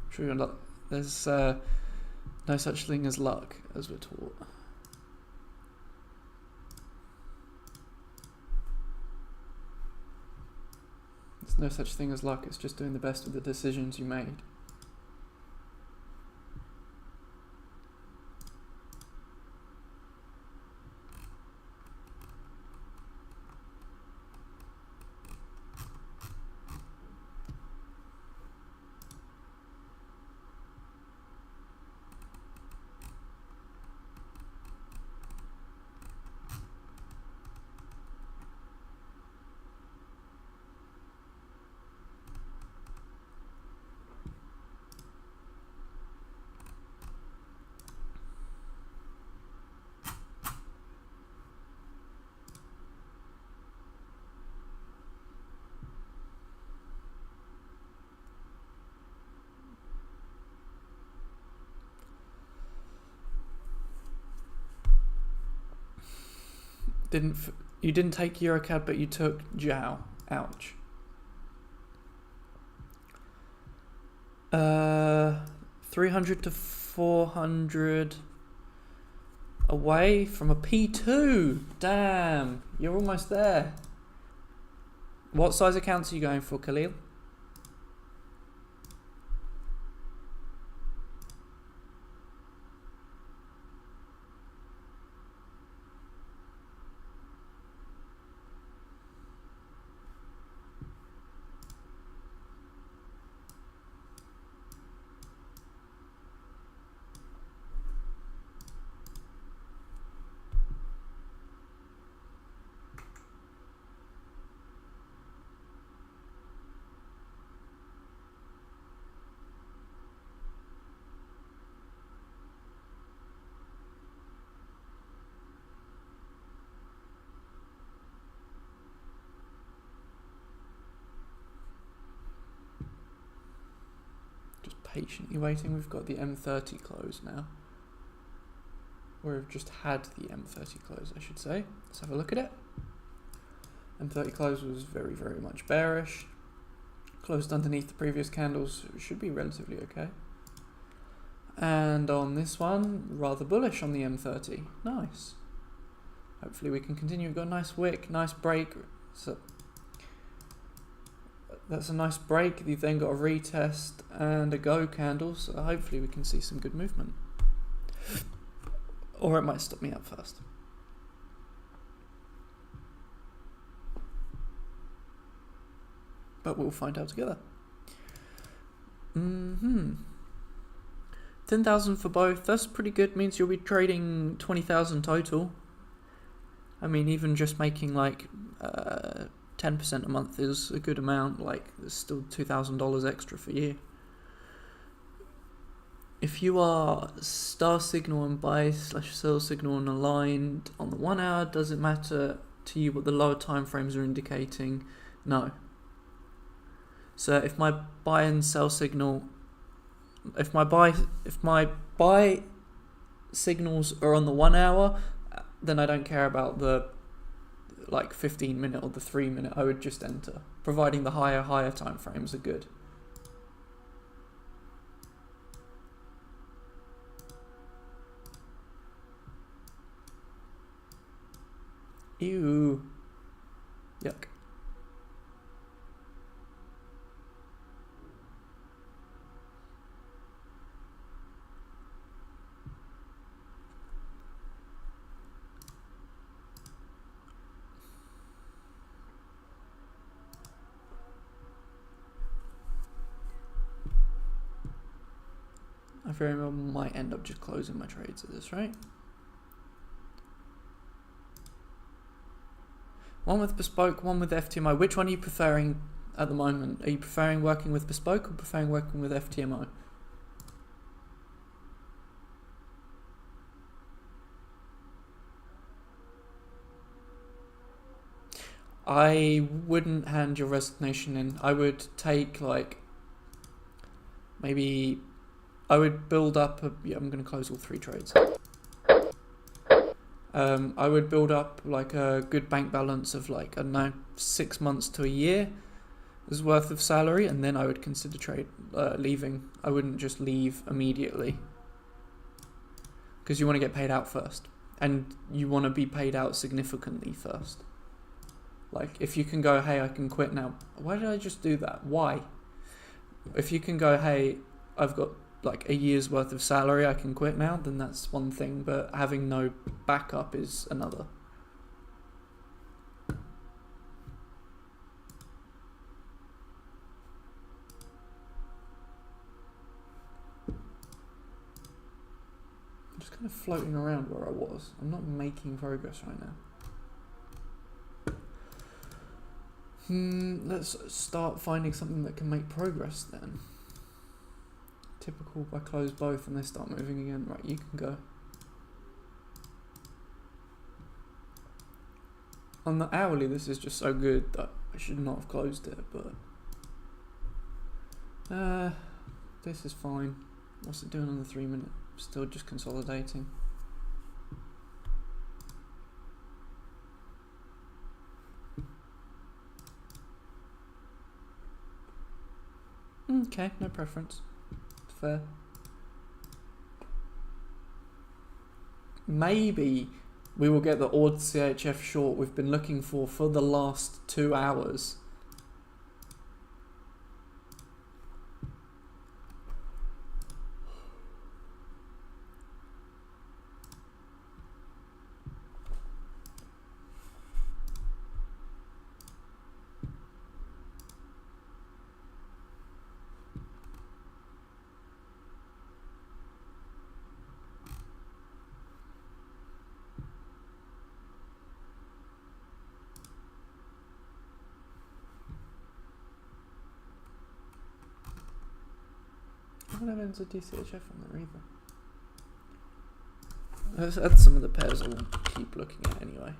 True, there's no such thing as luck, as we're taught. There's no such thing as luck, it's just doing the best with the decisions you made. You didn't take Eurocad, but you took Jiao. Ouch. 300 to 400 away from a P2. Damn, you're almost there. What size accounts are you going for, Khalil? Patiently waiting. We've got the M30 close now. Or we've just had the M30 close, I should say. Let's have a look at it. M30 close was very, very much bearish. Closed underneath the previous candles. It should be relatively okay. And on this one, rather bullish on the M30. Nice. Hopefully we can continue. We've got a nice wick, nice break. So that's a nice break. You've then got a retest and a go candle, so hopefully we can see some good movement. Or it might stop me up first. But we'll find out together. 10,000 for both. That's pretty good. Means you'll be trading 20,000 total. I mean, even just making like 10% a month is a good amount. Like, it's still $2,000 extra for you. If you are star signal and buy/sell signal and aligned on the 1 hour, does it matter to you what the lower time frames are indicating? No. So if my buy and sell signal, if my buy signals are on the 1 hour, then I don't care about the like 15-minute or the 3-minute. I would just enter, providing the higher time frames are good. Ew. Yuck. I very well might end up just closing my trades at this rate. One with Bespoke, one with FTMO. Which one are you preferring at the moment? Are you preferring working with Bespoke or preferring working with FTMO? I wouldn't hand your resignation in. I would take like, maybe, I would build up yeah, I'm going to close all 3 trades. I would build up like a good bank balance of like, I don't know, 6 months to a year's worth of salary, and then I would consider leaving. I wouldn't just leave immediately, because you want to get paid out first, and you want to be paid out significantly first. Like, if you can go, hey, I can quit now. Why did I just do that? Why? If you can go, hey, I've got like a year's worth of salary, I can quit now, then that's one thing, but having no backup is another. I'm just kind of floating around where I was. I'm not making progress right now. Let's start finding something that can make progress then. Typical, I close both and they start moving again. Right, you can go. On the hourly, this is just so good that I should not have closed it, but this is fine. What's it doing on the 3-minute? Still just consolidating. Okay, no preference. Fair. Maybe we will get the odd CHF short we've been looking for the last 2 hours. I don't have a DCHF on there either. Let's add some of the pairs I want to keep looking at anyway.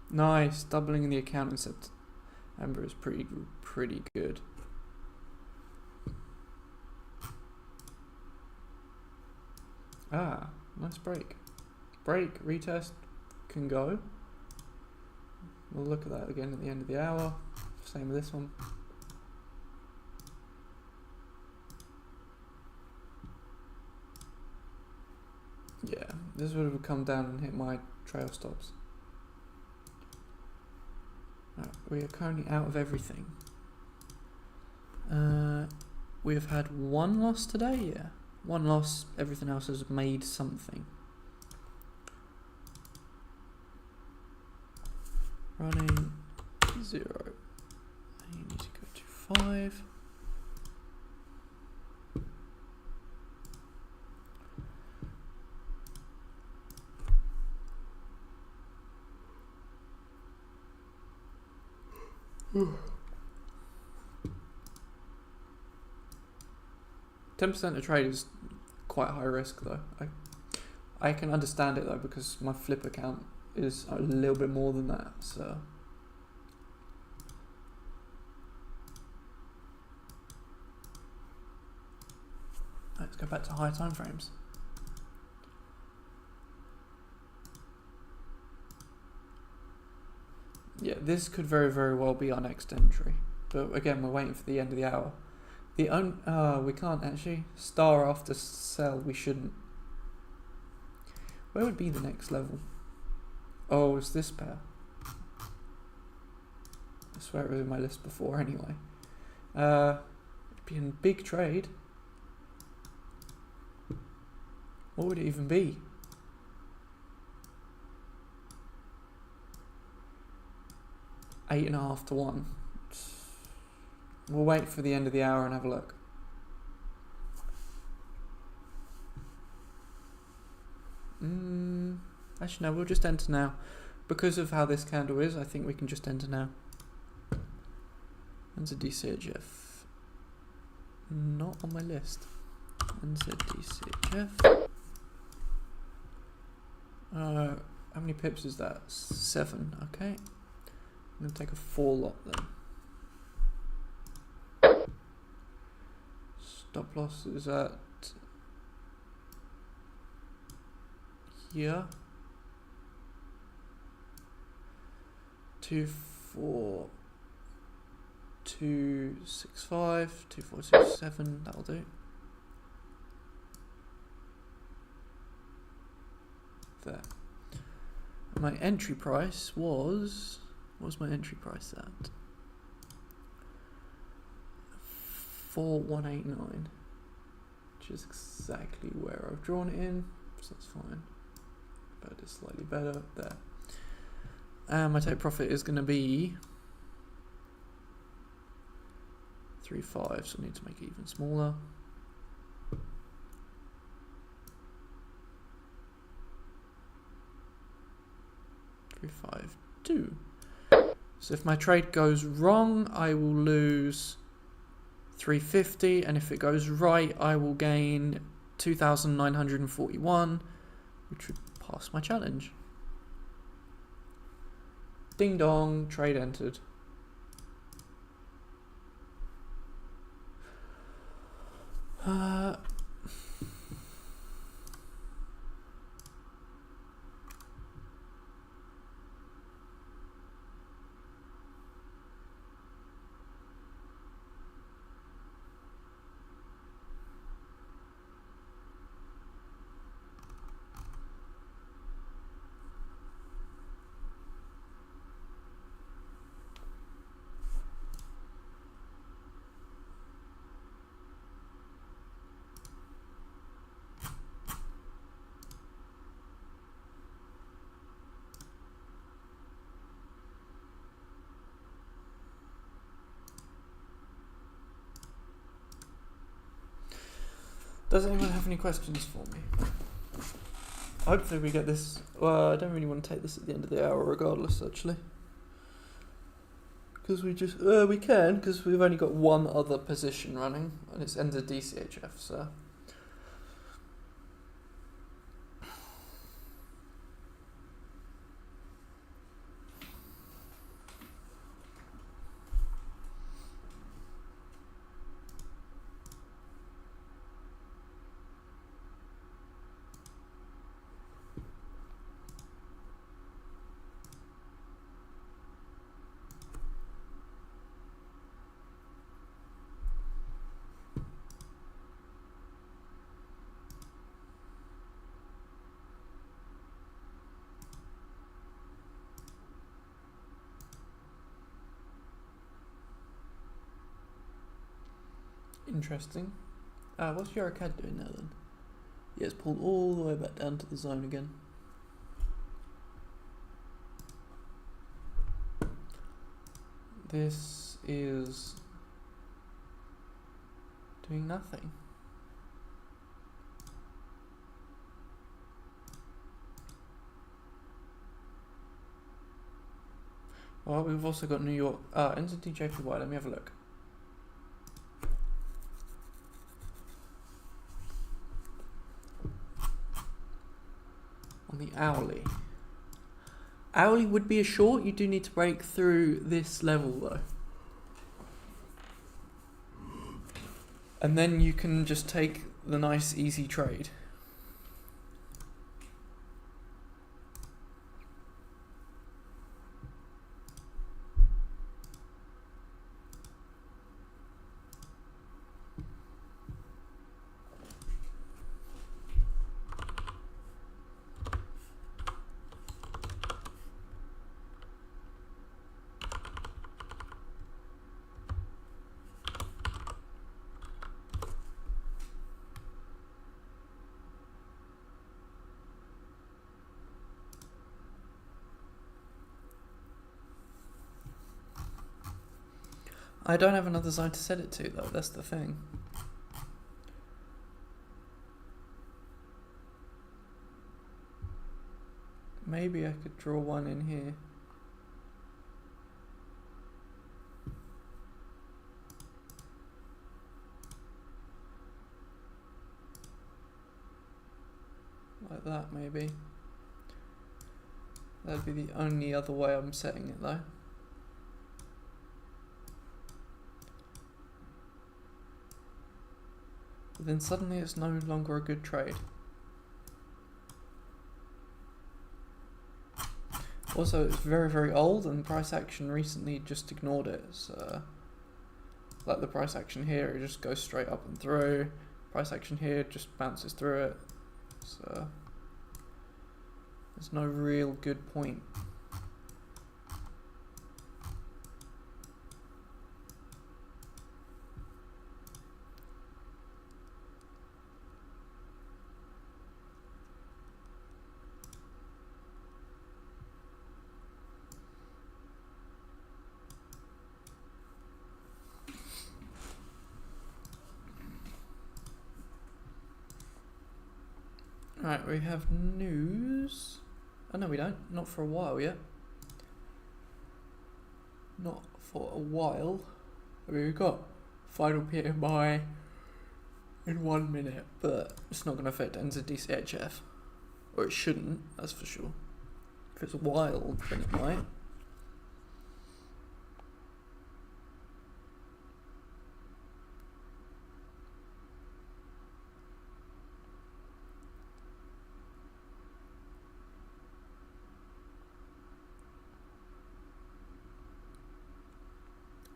Nice, doubling the account in September is pretty good. Ah, nice break. Break, retest, can go. We'll look at that again at the end of the hour. Same with this one. Yeah, this would have come down and hit my trail stops. Right, we are currently out of everything. we have had one loss today, yeah. One loss, everything else has made something. Running 0. You need to go to 5. Whew. 10% of trade is quite high risk though. I can understand it though because my flip account is a little bit more than that, so let's go back to higher time frames. Yeah, this could very, very well be our next entry. But again, we're waiting for the end of the hour. We can't actually. Star after sell, we shouldn't. Where would be the next level? Oh, it's this pair. I swear it was in my list before anyway. It'd be in big trade. What would it even be? Eight and a half to 1. We'll wait for the end of the hour and have a look. Actually, no, we'll just enter now. Because of how this candle is, I think we can just enter now. NZDCHF. Not on my list. NZDCHF. How many pips is that? 7, okay. I'm going to take a 4 lot then. Stop loss is at here. 24265, 2427, that'll do. There. And my entry price was, what was my entry price at? 4189, which is exactly where I've drawn it in, so that's fine. But it's slightly better there. And my take profit is going to be 3.5, so I need to make it even smaller. $3.52. So if my trade goes wrong, I will lose 350, and if it goes right, I will gain 2,941, which would pass my challenge. Ding dong, trade entered. Does anyone have any questions for me? Hopefully we get this. Well, I don't really want to take this at the end of the hour regardless, actually. Because we just, we can, because we've only got one other position running, and it's NZDCHF, so. Interesting. What's Eurocad doing now then? Yeah, it's pulled all the way back down to the zone again. This is doing nothing. Well, we've also got New York. NZD JPY. Let me have a look. On the hourly. Hourly would be a short. You do need to break through this level though. And then you can just take the nice easy trade. I don't have another zone to set it to though, that's the thing. Maybe I could draw one in here. Like that maybe. That'd be the only other way I'm setting it though. But then suddenly it's no longer a good trade. Also, it's very, very old and price action recently just ignored it. So, like the price action here, it just goes straight up and through. Price action here just bounces through it. So, there's no real good point. Right, we have news. Oh no, we don't. Not for a while yet. Not for a while. I mean, we've got final PMI in 1 minute, but it's not going to affect NZDCHF. Or it shouldn't, that's for sure. If it's wild, then it might.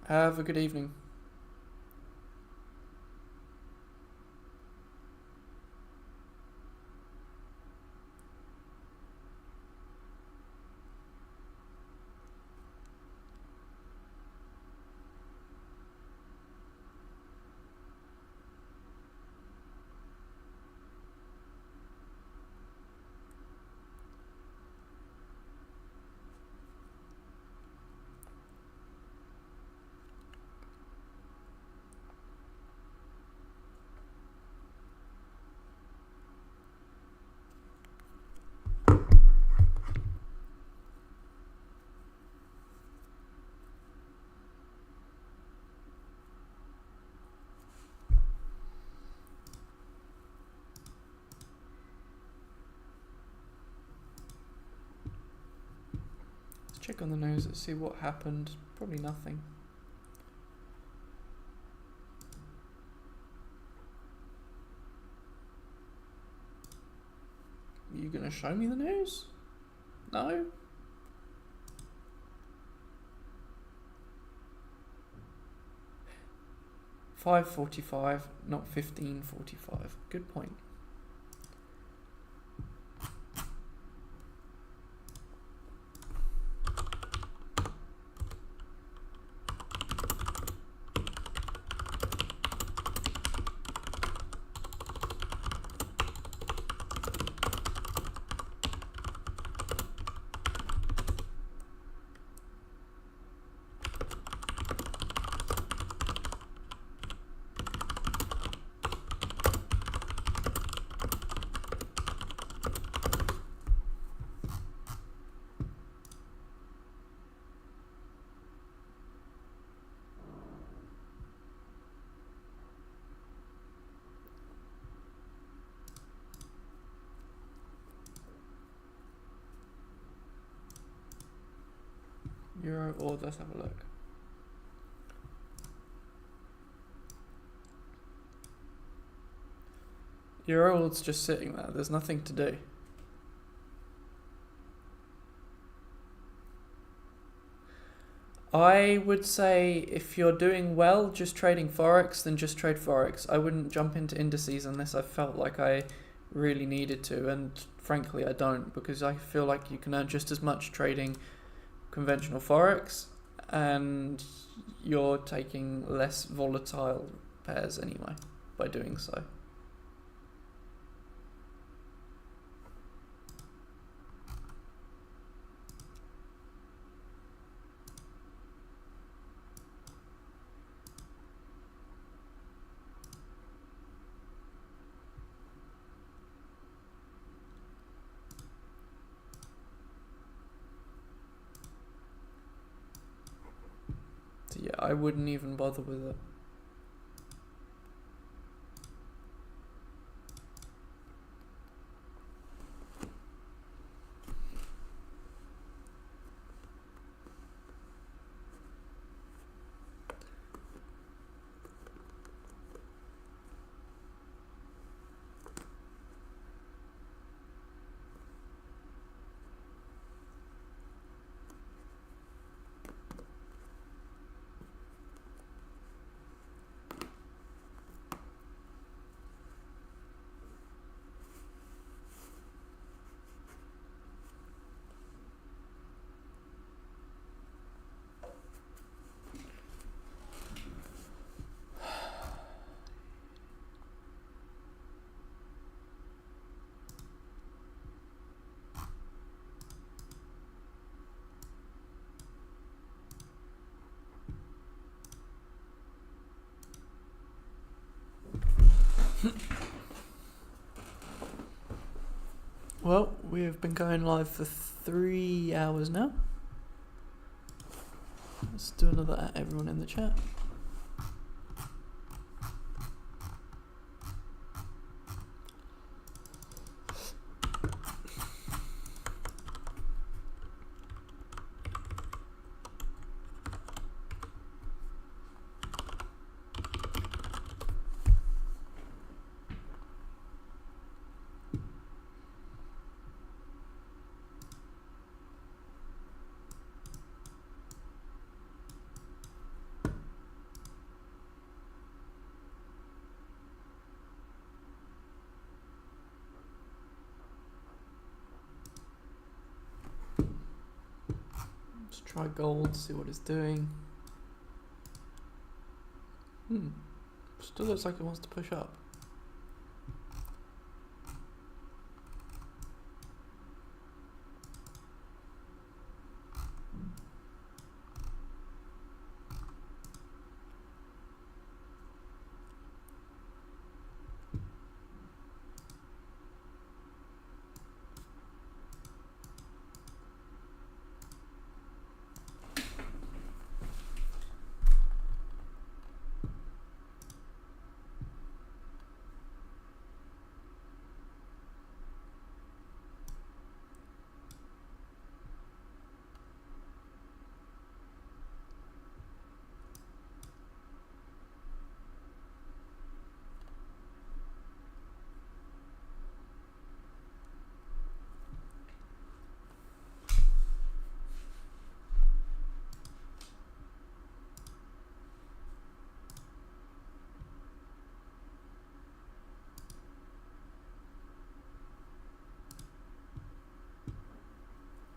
Have a good evening. Check on the news and see what happened. Probably nothing. Are you gonna show me the news? No? $5.45, not $15.45. Good point. Euro orb, let's have a look. Euro orb's just sitting there, there's nothing to do. I would say if you're doing well just trading Forex, then just trade Forex. I wouldn't jump into indices unless I felt like I really needed to, and frankly I don't, because I feel like you can earn just as much trading conventional Forex and you're taking less volatile pairs anyway by doing so. So yeah, I wouldn't even bother with it. Well, we have been going live for 3 hours now. Let's do another at everyone in the chat. Try gold, see what it's doing. Still looks like it wants to push up.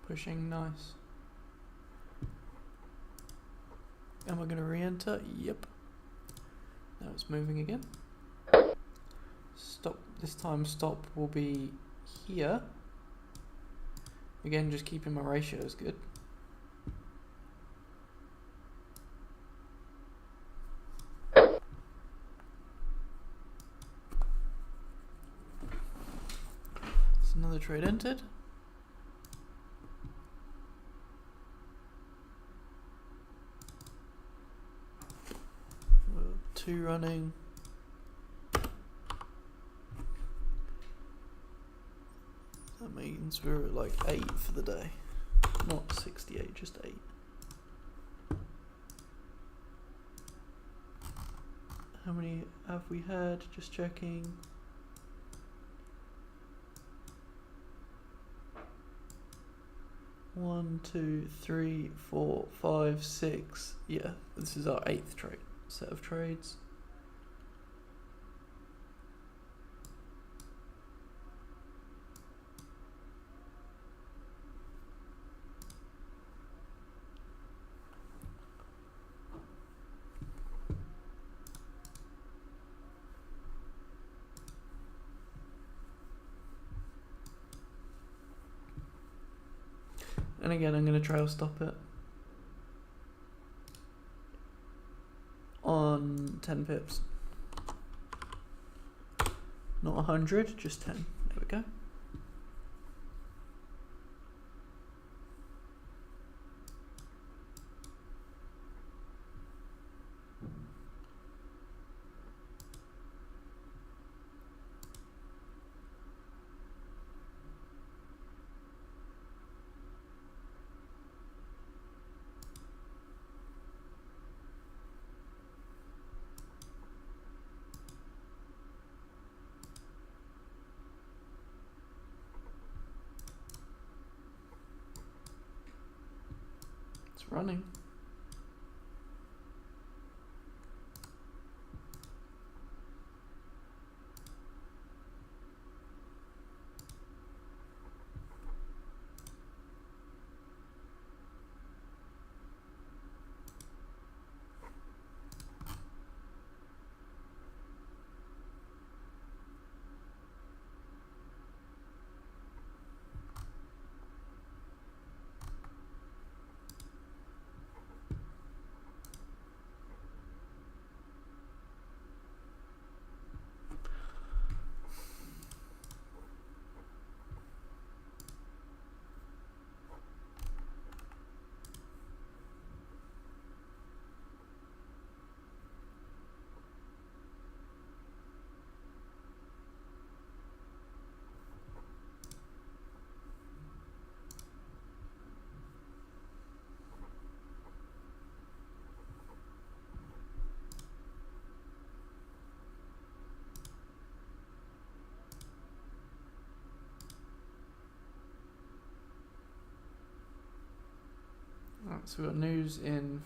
Pushing, nice. Am I going to re-enter? Yep. Now it's moving again. Stop. This time stop will be here. Again, just keeping my ratios good. There's another trade entered. Two running. That means we're at like 8 for the day. Not 68, just 8. How many have we had? Just checking. One, two, three, four, five, six. Yeah, this is our 8th set of trades. And again, I'm going to trail stop it on 10 pips. Not 100, just 10. There we go. It's running. Alright, so we've got news in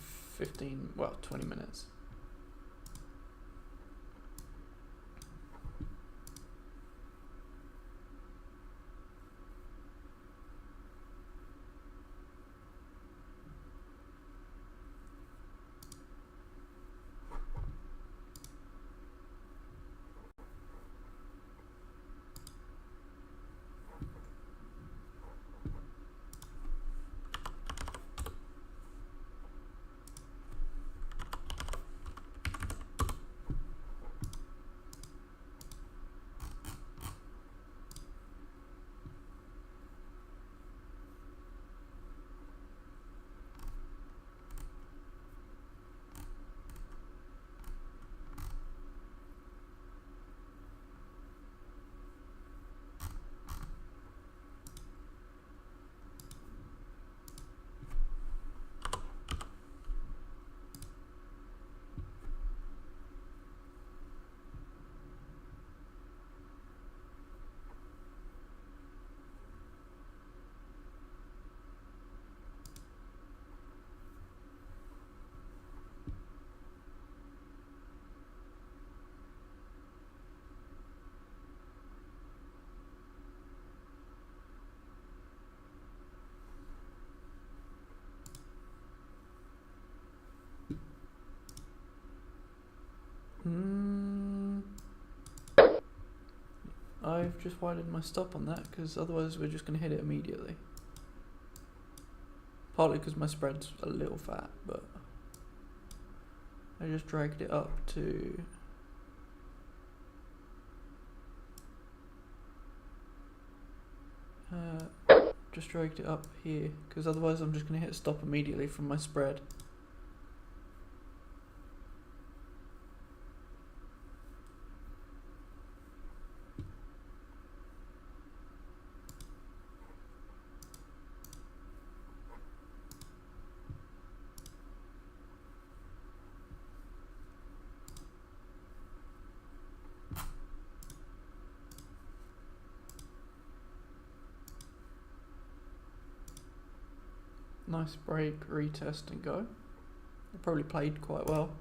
20 minutes. I've just widened my stop on that because otherwise we're just going to hit it immediately. Partly because my spread's a little fat, but I just dragged it up to just dragged it up here because otherwise I'm just going to hit stop immediately from my spread. Nice break, retest and go. They probably played quite well.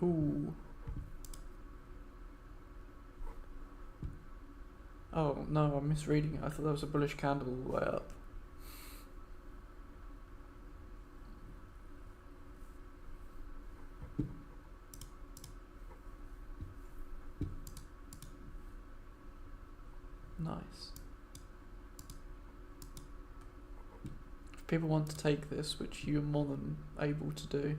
Ooh. Oh no, I'm misreading it. I thought that was a bullish candle all the way up. Nice. If people want to take this, which you're more than able to do,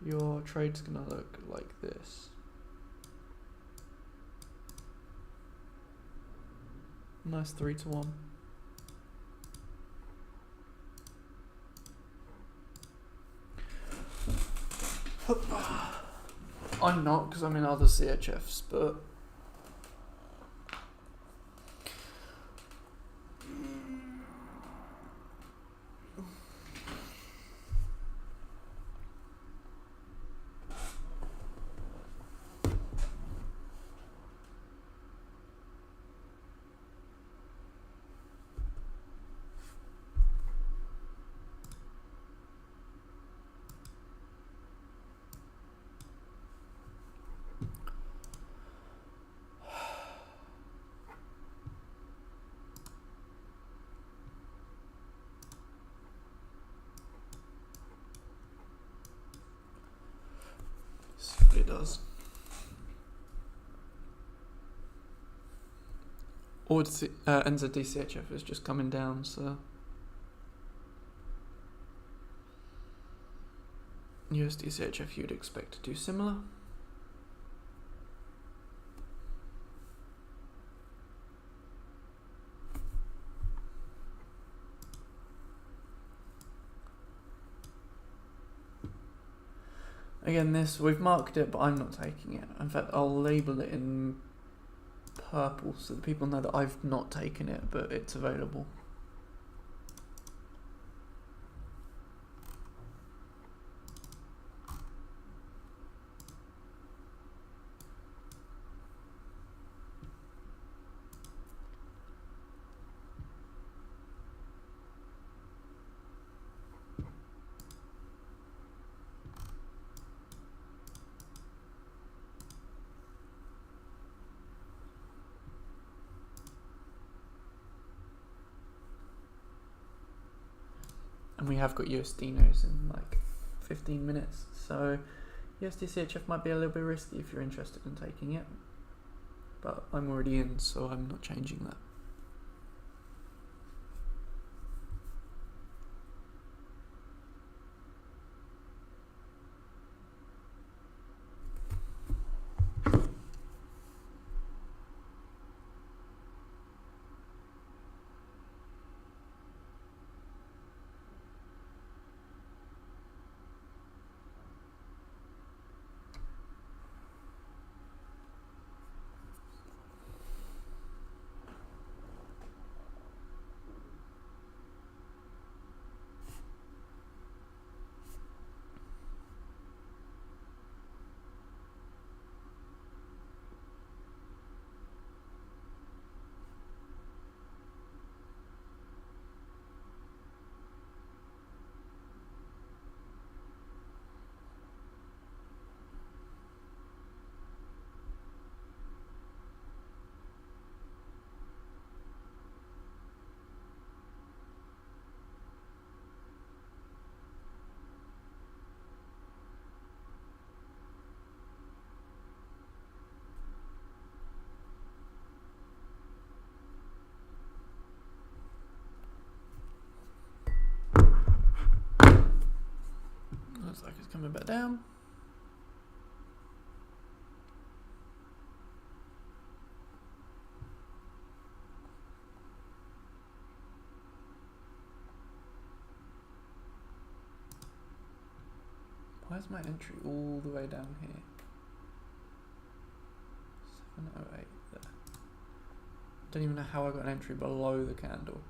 your trade's gonna look like this. Nice 3-1. I'm not, because I'm in other CHFs, but it does. Or NZDCHF is just coming down, so USDCHF you'd expect to do similar. Again, this, we've marked it, but I'm not taking it. In fact, I'll label it in purple so that people know that I've not taken it, but it's available. And we have got USDinos in like 15 minutes, so USDCHF might be a little bit risky if you're interested in taking it, but I'm already in, so I'm not changing that. Looks like it's coming back down. Why is my entry all the way down here? 708 there. Don't even know how I got an entry below the candle.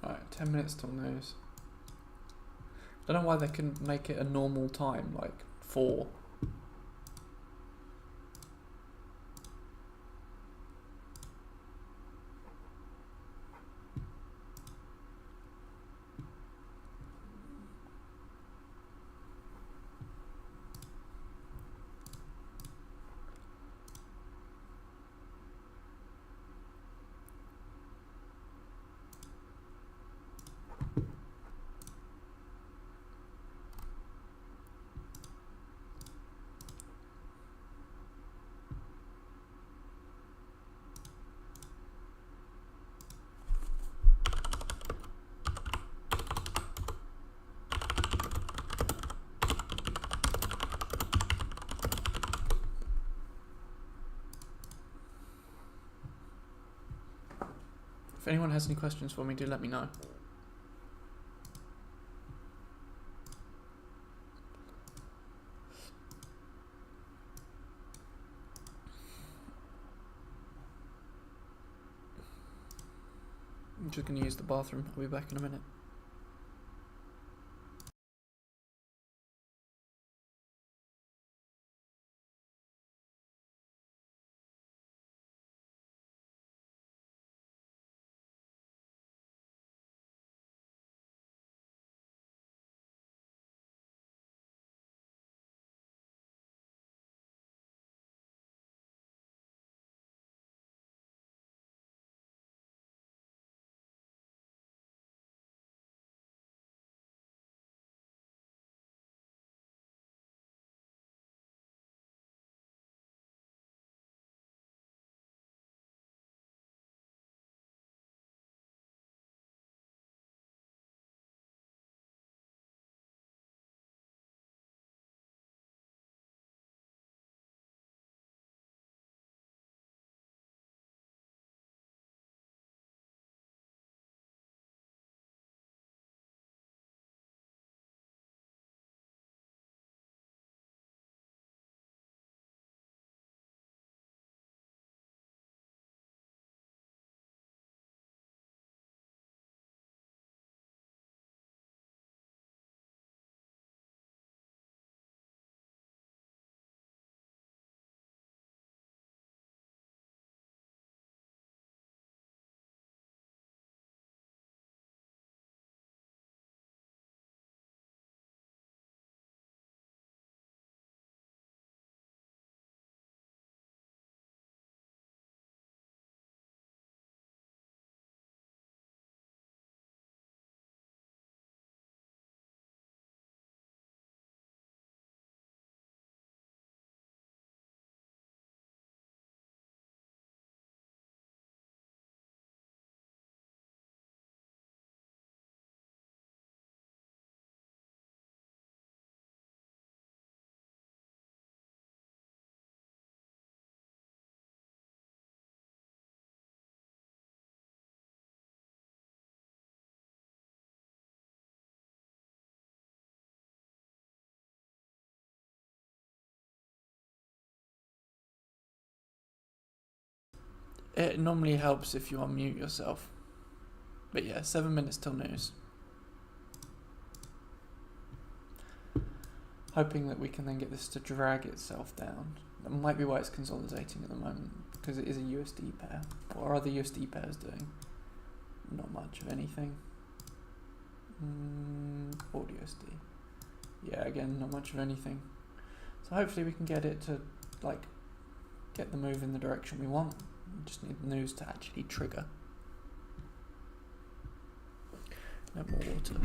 Alright, 10 minutes till news. Don't know why they couldn't make it a normal time, like 4. If anyone has any questions for me, do let me know. I'm just going to use the bathroom. I'll be back in a minute. It normally helps if you unmute yourself. But yeah, 7 minutes till news. hoping that we can then get this to drag itself down. That might be why it's consolidating at the moment, because it is a USD pair. What are other USD pairs doing? Not much of anything. AUD USD. Yeah, again, not much of anything. So hopefully we can get it to, like, get the move in the direction we want. We just need the news to actually trigger. No more water.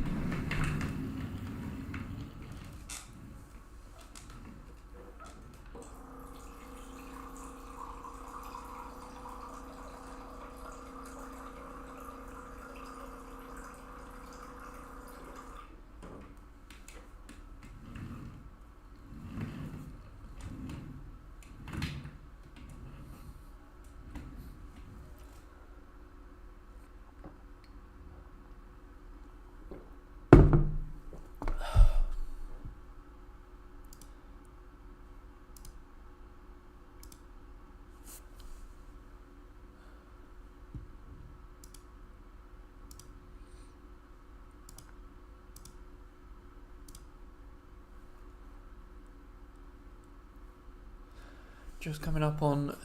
Just coming up on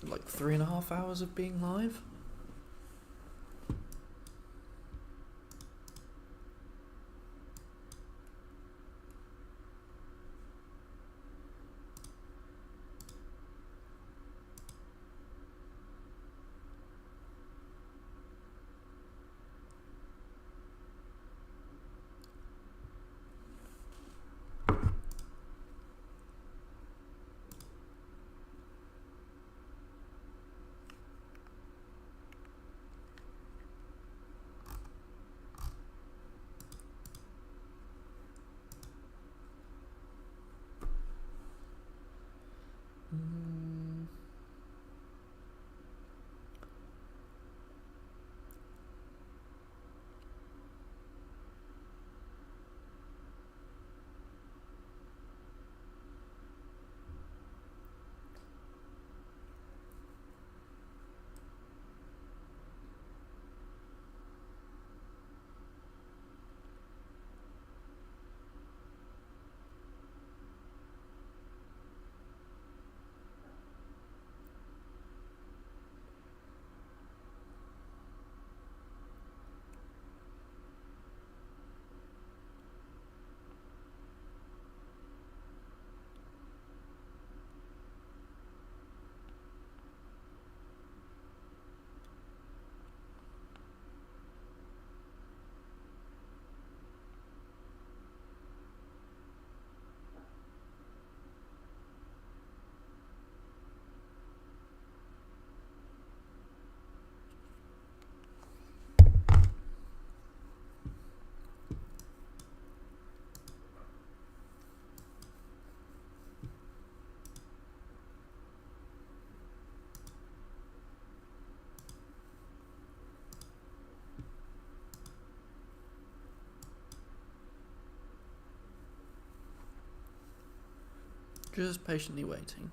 like 3.5 hours of being live. Just patiently waiting.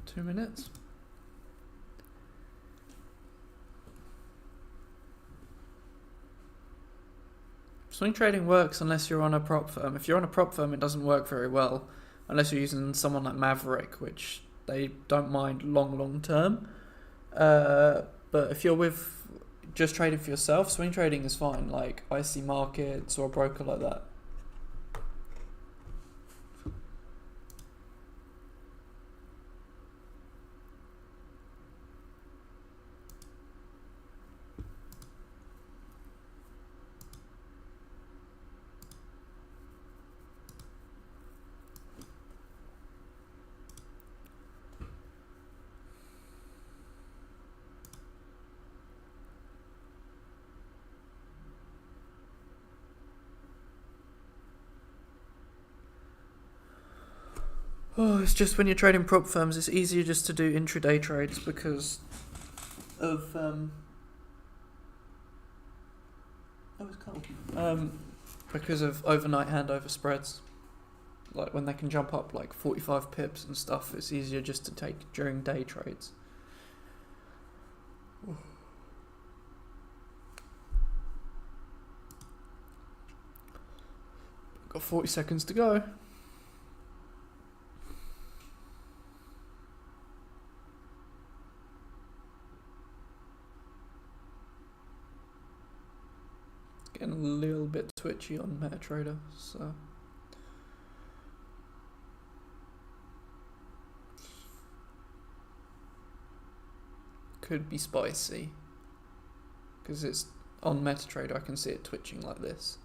Two minutes. Swing trading works unless you're on a prop firm. If you're on a prop firm, it doesn't work very well unless you're using someone like Maverick, which they don't mind long term. But if you're with just trading for yourself, swing trading is fine, like IC Markets or a broker like that. Oh, it's just when you're trading prop firms, it's easier just to do intraday trades because of oh, it's cold. Because of overnight handover spreads. Like when they can jump up like 45 pips and stuff, it's easier just to take during day trades. Got 40 seconds to go. Getting a little bit twitchy on MetaTrader, so could be spicy because it's on MetaTrader. I can see it twitching like this.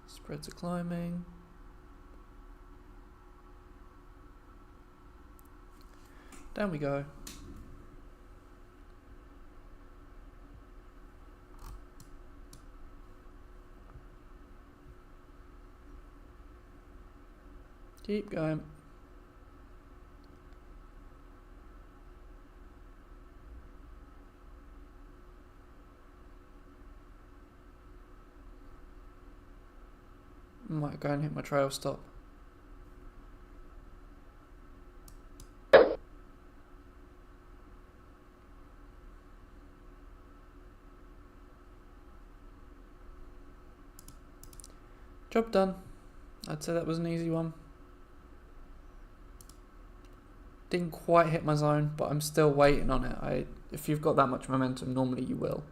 Spreads are climbing. Down we go. Keep going. Might go and hit my trail stop. Job done. I'd say that was an easy one. Didn't quite hit my zone, but I'm still waiting on it. If you've got that much momentum, normally you will.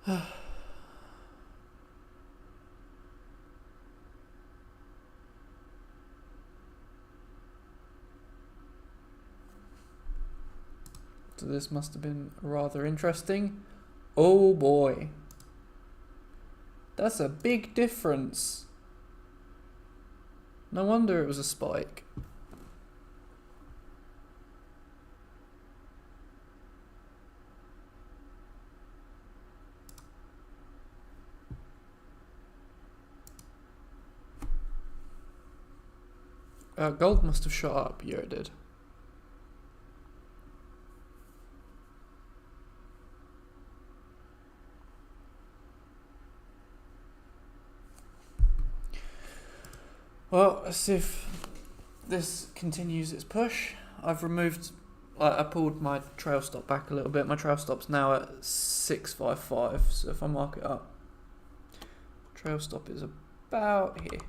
So this must have been rather interesting. Oh boy. That's a big difference. No wonder it was a spike. Gold must have shot up. Yeah, it did. Well, let's see if this continues its push. I've removed, I pulled my trail stop back a little bit. My trail stop's now at 655, so if I mark it up, trail stop is about here.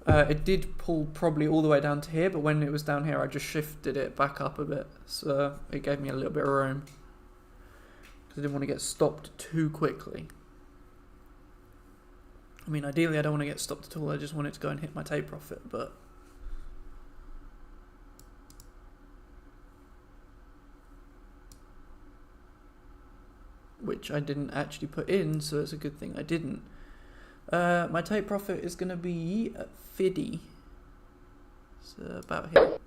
It did pull probably all the way down to here, but when it was down here I just shifted it back up a bit, so it gave me a little bit of room because I didn't want to get stopped too quickly. I mean, ideally I don't want to get stopped at all, I just want it to go and hit my take profit, but which I didn't actually put in, so it's a good thing I didn't. My take profit is going to be at 50, so about here.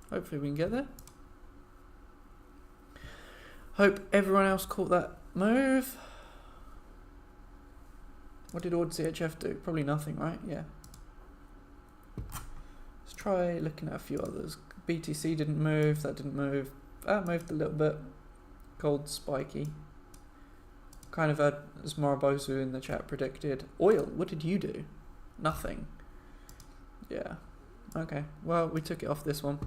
Hopefully we can get there. Hope everyone else caught that move. What did Ord CHF do? Probably nothing, right? Yeah. Let's try looking at a few others. BTC didn't move, that didn't move. That moved a little bit. Gold spiky. Kind of had, as Morobosu in the chat predicted. Oil, what did you do? Nothing. Yeah. Okay, well, we took it off this one.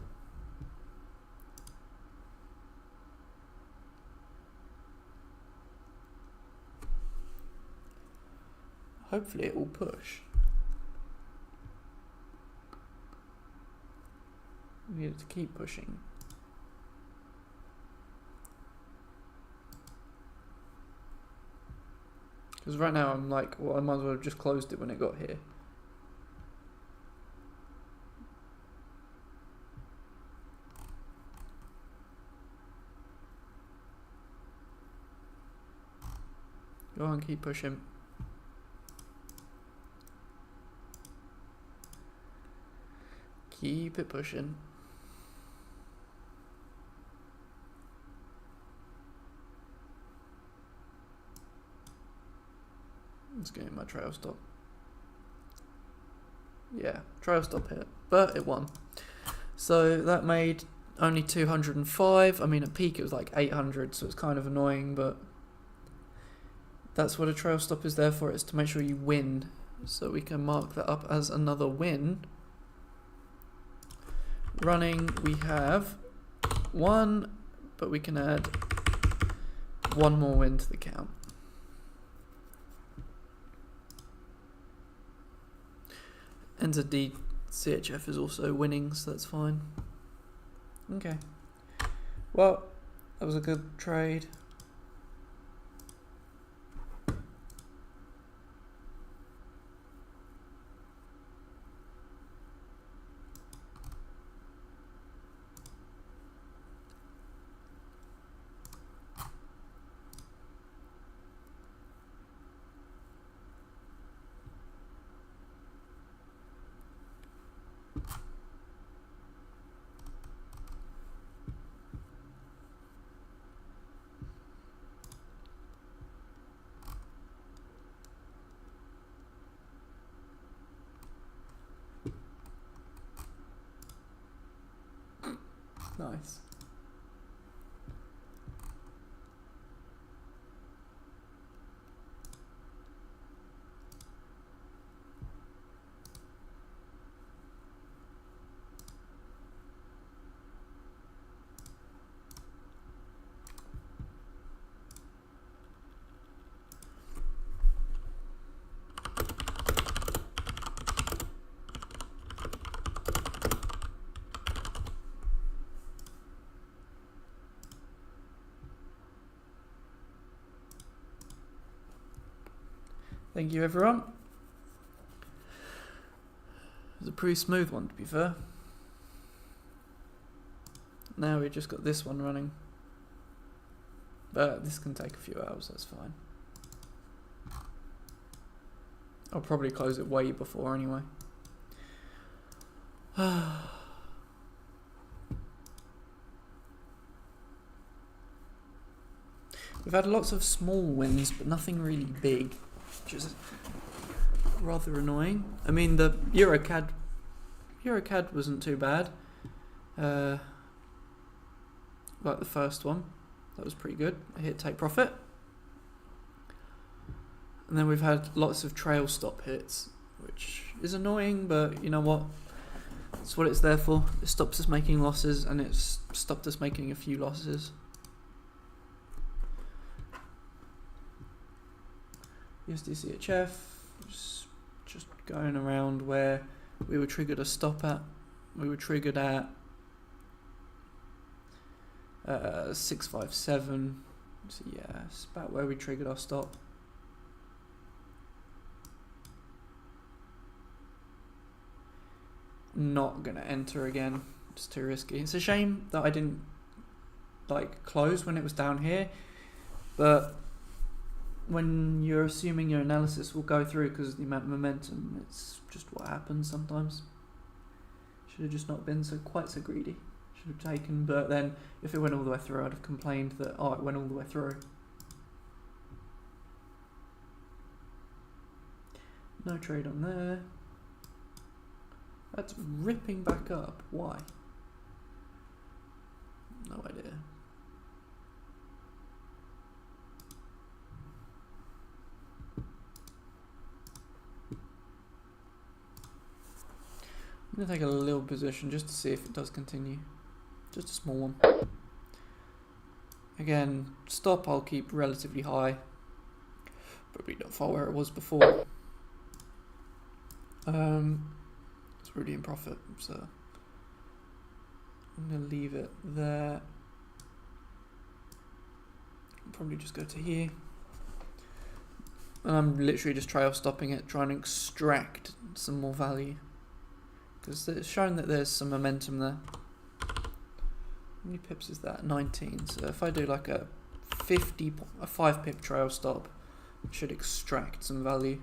hopefully it will push. We need it to keep pushing. Because right now I'm like, well, I might as well have just closed it when it got here. Go on, keep pushing. Keep it pushing. Let's get in my trail stop. Yeah, trail stop hit, but it won. So that made only 205. I mean, at peak it was like 800, so it's kind of annoying, but that's what a trail stop is there for. It's to make sure you win. So we can mark that up as another win. Running, we have 1, but we can add 1 more win to the count. NZD CHF is also winning, so that's fine. Okay. Well, that was a good trade. Nice. Thank you, everyone. It was a pretty smooth one, to be fair. Now we've just got this one running. But this can take a few hours, that's fine. I'll probably close it way before anyway. We've had lots of small wins, but nothing really big, which is rather annoying. I mean, the Eurocad wasn't too bad. Like the first one, that was pretty good. I hit take profit. And then we've had lots of trail stop hits, which is annoying, but you know what? That's what it's there for. It stops us making losses, and it's stopped us making a few losses. USDCHF, just going around where we were triggered a stop at. We were triggered at 657. So yeah, it's about where we triggered our stop. Not gonna enter again. It's too risky. It's a shame that I didn't like close when it was down here, but when you're assuming your analysis will go through because of the amount of momentum, it's just what happens sometimes. Should have just not been quite so greedy. Should have taken, but then if it went all the way through, I'd have complained that it went all the way through. No trade on there. That's ripping back up. Why? No idea. I'm going to take a little position just to see if it does continue. Just a small one. Again, stop I'll keep relatively high. Probably not far where it was before. It's already in profit, so I'm gonna leave it there. I'll probably just go to here. And I'm literally just trail stopping it, trying to extract some more value. Because it's shown that there's some momentum there. How many pips is that? 19. So if I do like a 5 pip trail stop, it should extract some value.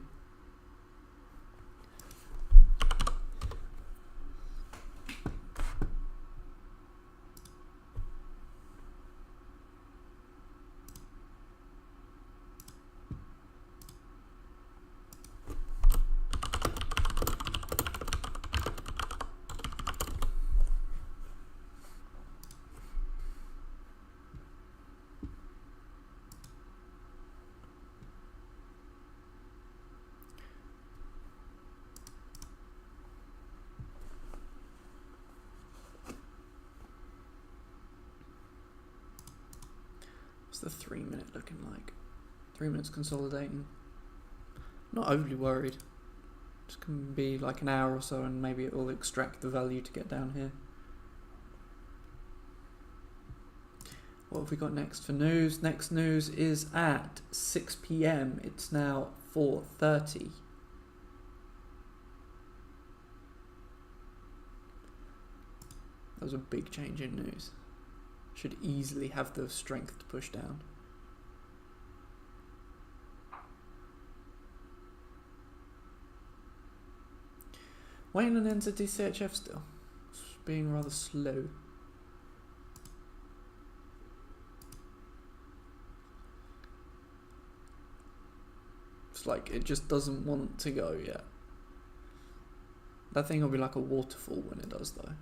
What's the 3 minute looking like? 3 minutes consolidating. Not overly worried. Just can be like an hour or so and maybe it will extract the value to get down here. What have we got next for news? Next news is at 6 PM. It's now 4:30. That was a big change in news. Should easily have the strength to push down. Waiting on NZDCHF still. It's being rather slow. It's like it just doesn't want to go yet. That thing will be like a waterfall when it does though.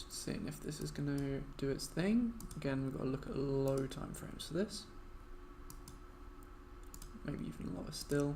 Seeing if this is going to do its thing. Again, we've got to look at low time frames for this. Maybe even lower still.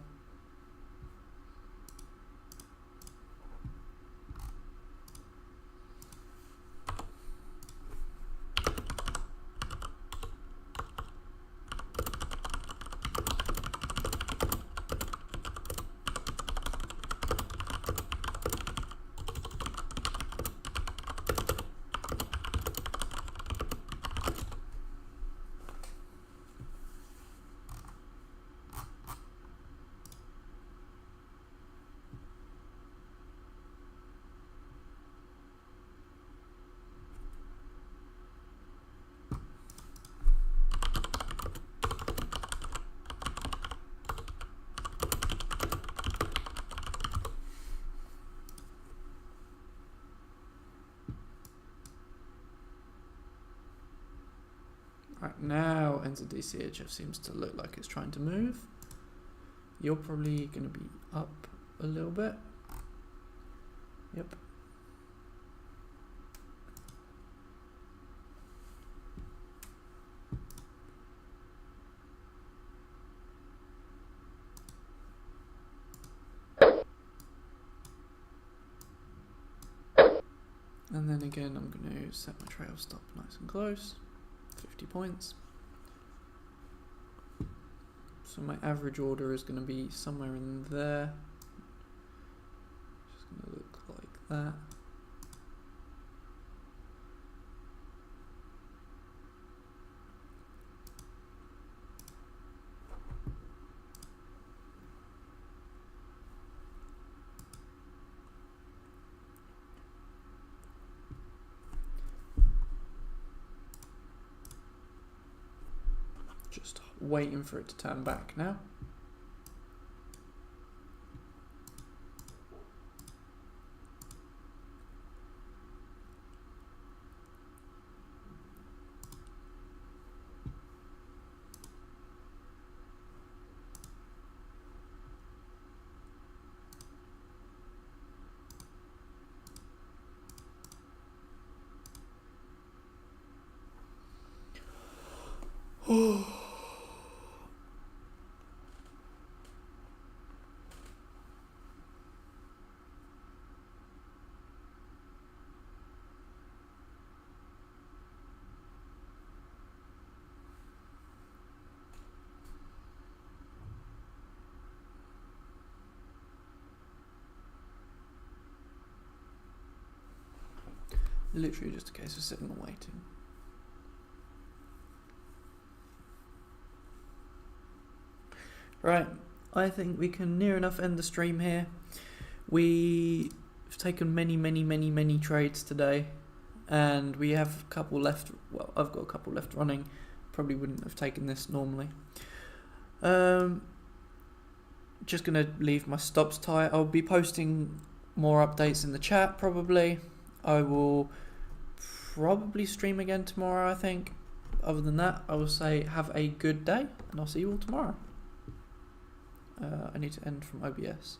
Right now, NZDCHF seems to look like it's trying to move. You're probably going to be up a little bit. Yep. And then again, I'm going to set my trail stop nice and close. 50 points. So my average order is going to be somewhere in there. Just going to look like that. Just waiting for it to turn back now. literally just a case of sitting and waiting. Right, I think we can near enough end the stream here. We've taken many trades today, and we have a couple left. Well, I've got a couple left running. Probably wouldn't have taken this normally. Just gonna leave my stops tight. I'll be posting more updates in the chat probably. I will probably stream again tomorrow, I think. Other than that, I will say have a good day, and I'll see you all tomorrow. I need to end from OBS.